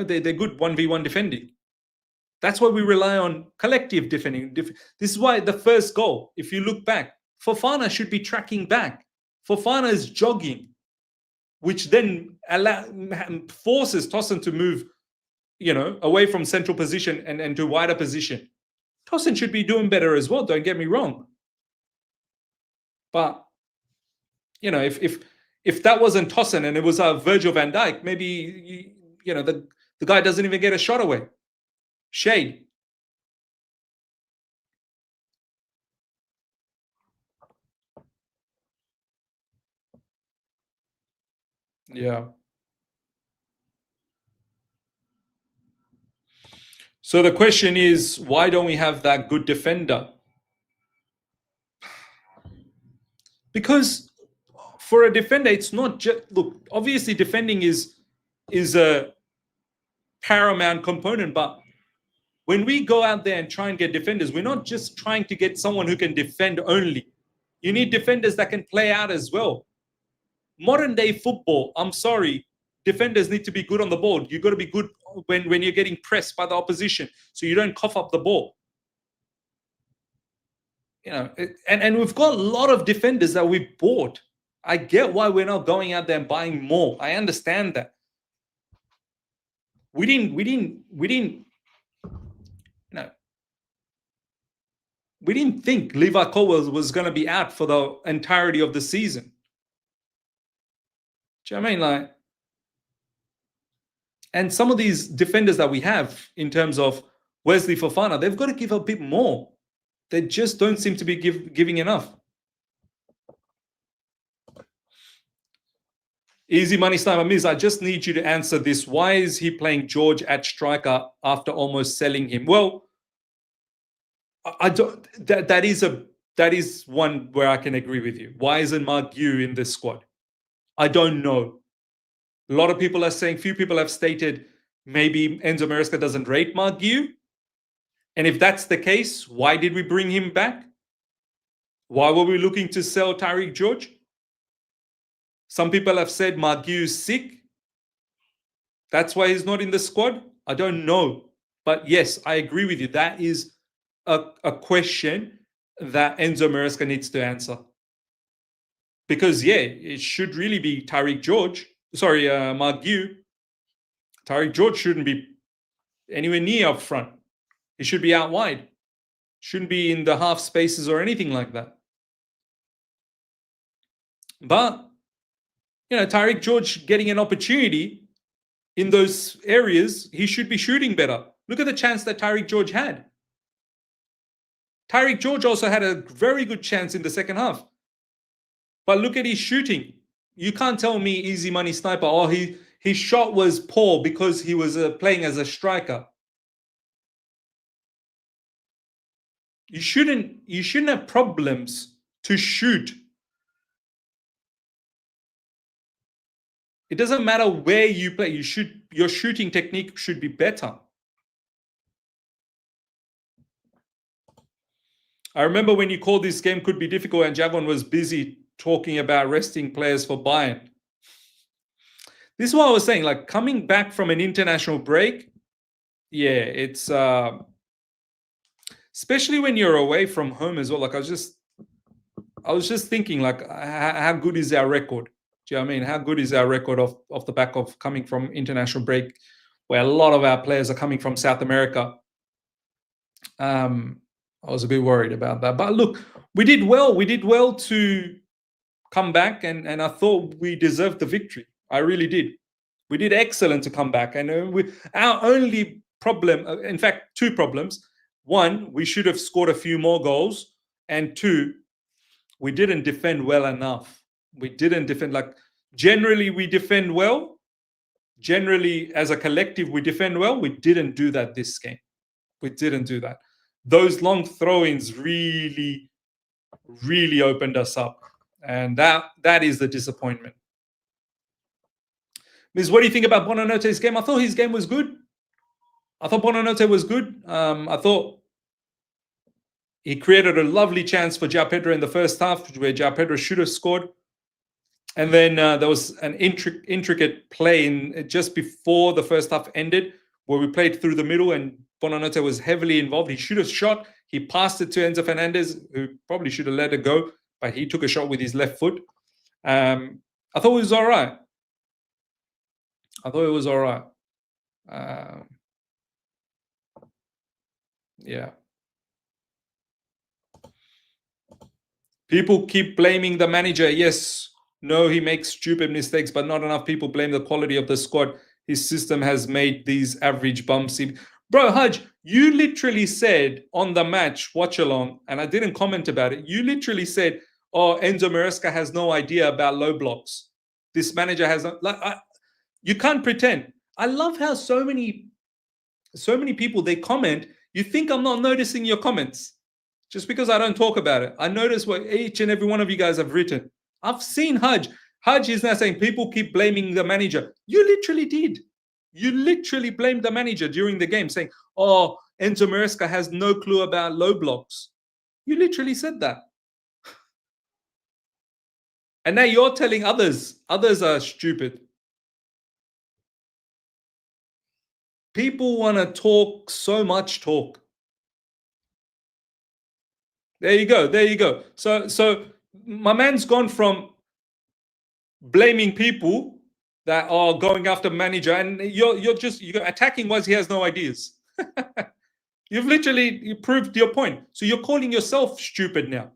they're good 1v1 defending. That's why we rely on collective defending. This is why the first goal, if you look back, Fofana should be tracking back. Fofana is jogging, which then forces Tosin to move, away from central position and to wider position. Tosin should be doing better as well, don't get me wrong. But, if that wasn't Tosin and it was Virgil van Dijk, maybe, the guy doesn't even get a shot away. Shade. Yeah. So the question is, why don't we have that good defender? Because for a defender, it's not just, look, obviously defending is a paramount component, but when we go out there and try and get defenders, we're not just trying to get someone who can defend only. You need defenders that can play out as well. Modern day football, I'm sorry, defenders need to be good on the ball. You've got to be good when you're getting pressed by the opposition, so you don't cough up the ball. And we've got a lot of defenders that we've bought. I get why we're not going out there and buying more. I understand that. We didn't think Levi Colwill was going to be out for the entirety of the season. Do you know what I mean? And some of these defenders that we have in terms of Wesley Fofana, they've got to give a bit more. They just don't seem to be giving enough. Easy money sniper Miz, I just need you to answer this. Why is he playing George at striker after almost selling him? Well, I don't. That is one where I can agree with you. Why isn't Mark Yu in this squad? I don't know. A lot of people are saying, few people have stated maybe Enzo Maresca doesn't rate Mark Yu. And if that's the case, why did we bring him back? Why were we looking to sell Tariq George? Some people have said Mark Yu's sick. That's why he's not in the squad. I don't know. But yes, I agree with you. That is a question that Enzo Maresca needs to answer. Because, yeah, it should really be Tariq George. Sorry, Mark Yu. Tariq George shouldn't be anywhere near up front. He should be out wide. Shouldn't be in the half spaces or anything like that. But, Tariq George getting an opportunity in those areas, he should be shooting better. Look at the chance that Tariq George had. Tariq George also had a very good chance in the second half. But look at his shooting. You can't tell me easy money sniper, his shot was poor because he was playing as a striker. You shouldn't have problems to shoot. It doesn't matter where you play. Your shooting technique should be better. I remember when you called this game could be difficult and Javon was busy talking about resting players for Bayern. This is what I was saying, coming back from an international break, yeah, it's especially when you're away from home as well. I was just thinking, how good is our record? Do you know what I mean? How good is our record off the back of coming from international break, where a lot of our players are coming from South America? I was a bit worried about that. But look, we did well. We did well to come back, and I thought we deserved the victory. I really did. We did excellent to come back. And our only problem, in fact, two problems. One, we should have scored a few more goals. And two, we didn't defend well enough. We didn't defend generally we defend well. Generally, as a collective, we defend well. We didn't do that this game. We didn't do that. Those long throw-ins really, really opened us up. And that is the disappointment. Miz, what do you think about Buonanote's game? I thought his game was good. I thought Buonanote was good. I thought he created a lovely chance for João Pedro in the first half, where João Pedro should have scored. And then there was an intricate play just before the first half ended, where we played through the middle and Buonanote was heavily involved. He should have shot. He passed it to Enzo Fernandez, who probably should have let it go, but he took a shot with his left foot. I thought it was all right. Yeah. People keep blaming the manager. Yes, no, he makes stupid mistakes, but not enough people blame the quality of the squad. His system has made these average bumps. Bro, Haj, you literally said on the match watch along, and I didn't comment about it. You literally said, "Oh, Enzo Maresca has no idea about low blocks. This manager has not." You can't pretend. I love how so many people, they comment. You think I'm not noticing your comments just because I don't talk about it. I notice what each and every one of you guys have written. I've seen Haj. Haj is now saying people keep blaming the manager. You literally did. You literally blamed the manager during the game, saying, "Oh, Enzo Maresca has no clue about low blocks." You literally said that. And now you're telling others are stupid. People want to talk so much talk. There you go. So my man's gone from blaming people that are going after manager, and you're attacking was he has no ideas. You proved your point. So you're calling yourself stupid now.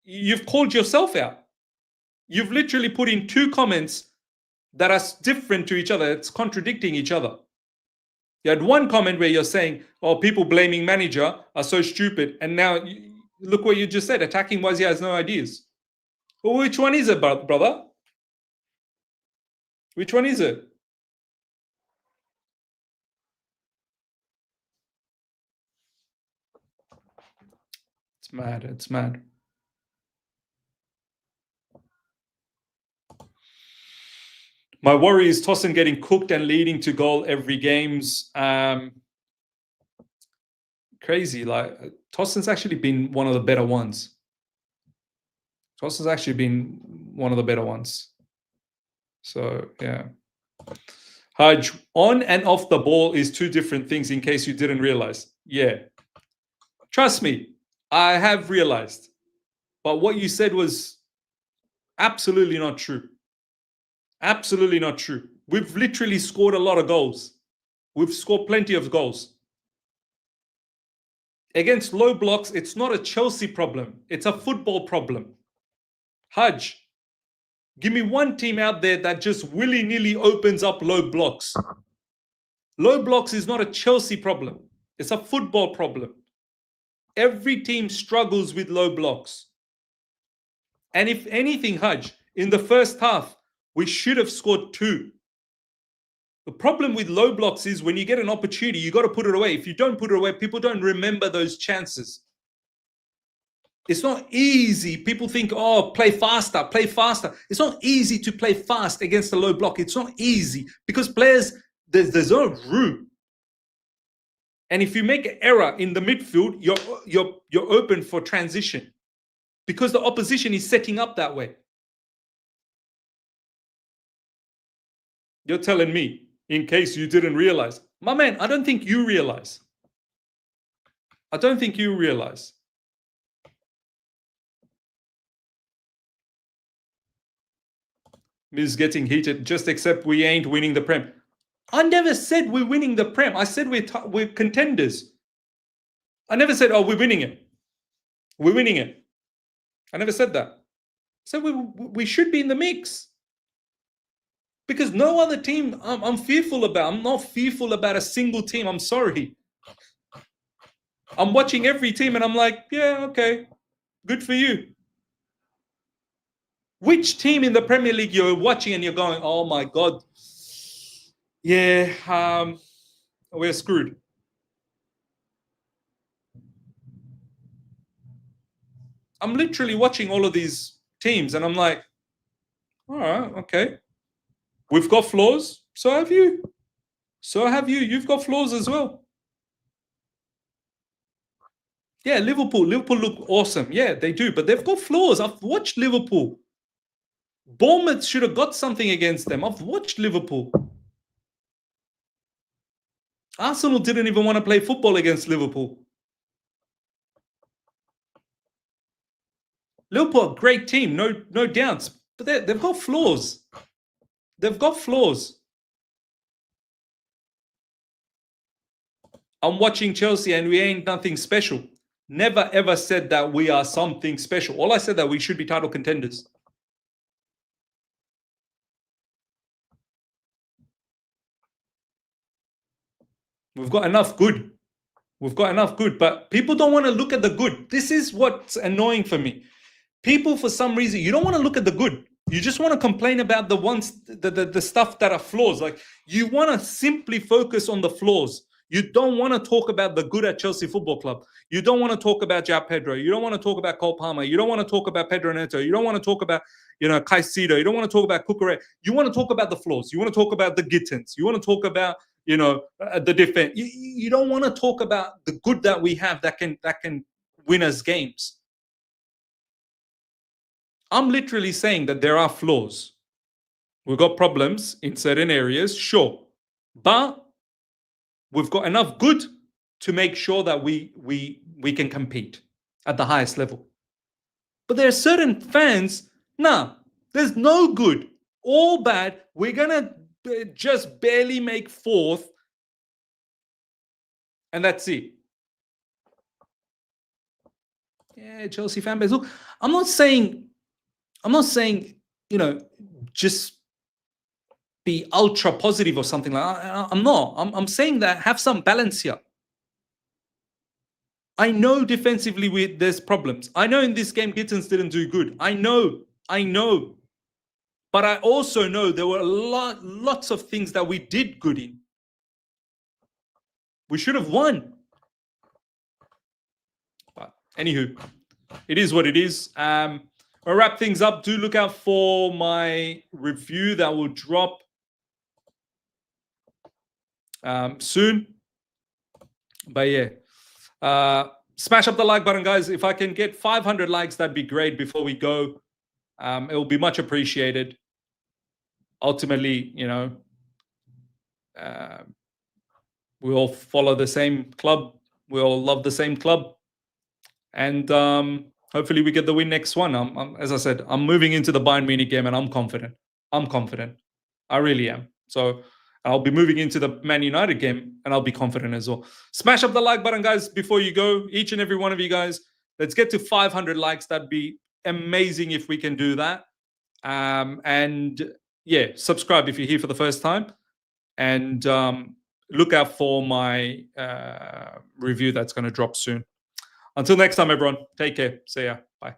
You've called yourself out. You've literally put in two comments that are different to each other. It's contradicting each other. You had one comment where you're saying, "Oh, people blaming manager are so stupid," and now look what you just said. Attacking was he has no ideas. Well, which one is it, brother? Which one is it? It's mad. My worry is Tosin getting cooked and leading to goal every games. Crazy. Like Tosin's actually been one of the better ones. So yeah. Haj, on and off the ball is two different things, in case you didn't realize. Yeah. Trust me, I have realized. But what you said was absolutely not true. Absolutely not true. We've literally scored a lot of goals. We've scored plenty of goals. Against low blocks, it's not a Chelsea problem. It's a football problem. Haj, give me one team out there that just willy-nilly opens up low blocks. Low blocks is not a Chelsea problem. It's a football problem. Every team struggles with low blocks. And if anything, Haj, in the first half, we should have scored 2. The problem with low blocks is when you get an opportunity, you got to put it away. If you don't put it away, people don't remember those chances. It's not easy. People think, "Oh, play faster. It's not easy to play fast against a low block. It's not easy because players, there's no room. And if you make an error in the midfield, you're open for transition because the opposition is setting up that way. You're telling me, in case you didn't realize. My man, I don't think you realize. Miz getting heated. Just accept we ain't winning the Prem. I never said we're winning the Prem. I said we're contenders. I never said, "Oh, we're winning it." We're winning it. I never said that. I said we should be in the mix. Because no other team I'm fearful about. I'm not fearful about a single team. I'm sorry. I'm watching every team and I'm like, yeah, okay, good for you. Which team in the Premier League you're watching and you're going, oh my God, yeah, we're screwed. I'm literally watching all of these teams and I'm like, all right, okay. We've got flaws, so have you. So have you. You've got flaws as well. Yeah, Liverpool look awesome. Yeah, they do, but they've got flaws. I've watched Liverpool. Bournemouth should have got something against them. I've watched Liverpool. Arsenal didn't even want to play football against Liverpool. Liverpool, great team, no doubts, but they've got flaws. They've got flaws. I'm watching Chelsea and we ain't nothing special. Never ever said that we are something special. All I said that we should be title contenders. We've got enough good. We've got enough good, but people don't want to look at the good. This is what's annoying for me. People, for some reason, you don't want to look at the good. You just want to complain about the stuff that are flaws. Like, you want to simply focus on the flaws. You don't want to talk about the good at Chelsea Football Club. You don't want to talk about João Pedro. You don't want to talk about Cole Palmer. You don't want to talk about Pedro Neto. You don't want to talk about, Caicedo. You don't want to talk about Cucurella. You want to talk about the flaws. You want to talk about the Gittins. You want to talk about, the defense. You don't want to talk about the good that we have that can win us games. I'm literally saying that there are flaws. We've got problems in certain areas, sure, but we've got enough good to make sure that we can compete at the highest level. But there are certain fans, there's no good, all bad. We're gonna just barely make fourth, and that's it. Yeah, Chelsea fan base. Look, I'm not saying, just be ultra positive or something like that. I'm not. I'm saying that have some balance here. I know defensively there's problems. I know in this game Gittins didn't do good. I know. But I also know there were lots of things that we did good in. We should have won. But anywho, it is what it is. I'll wrap things up. Do look out for my review that will drop soon. But yeah, smash up the like button, guys. If I can get 500 likes, that'd be great before we go. It will be much appreciated. Ultimately, we all follow the same club. We all love the same club. And hopefully we get the win next one. As I said, I'm moving into the Bayern Munich game and I'm confident. I really am. So I'll be moving into the Man United game and I'll be confident as well. Smash up the like button, guys, before you go. Each and every one of you guys. Let's get to 500 likes. That'd be amazing if we can do that. And yeah, subscribe if you're here for the first time. And look out for my review that's going to drop soon. Until next time, everyone. Take care. See ya. Bye.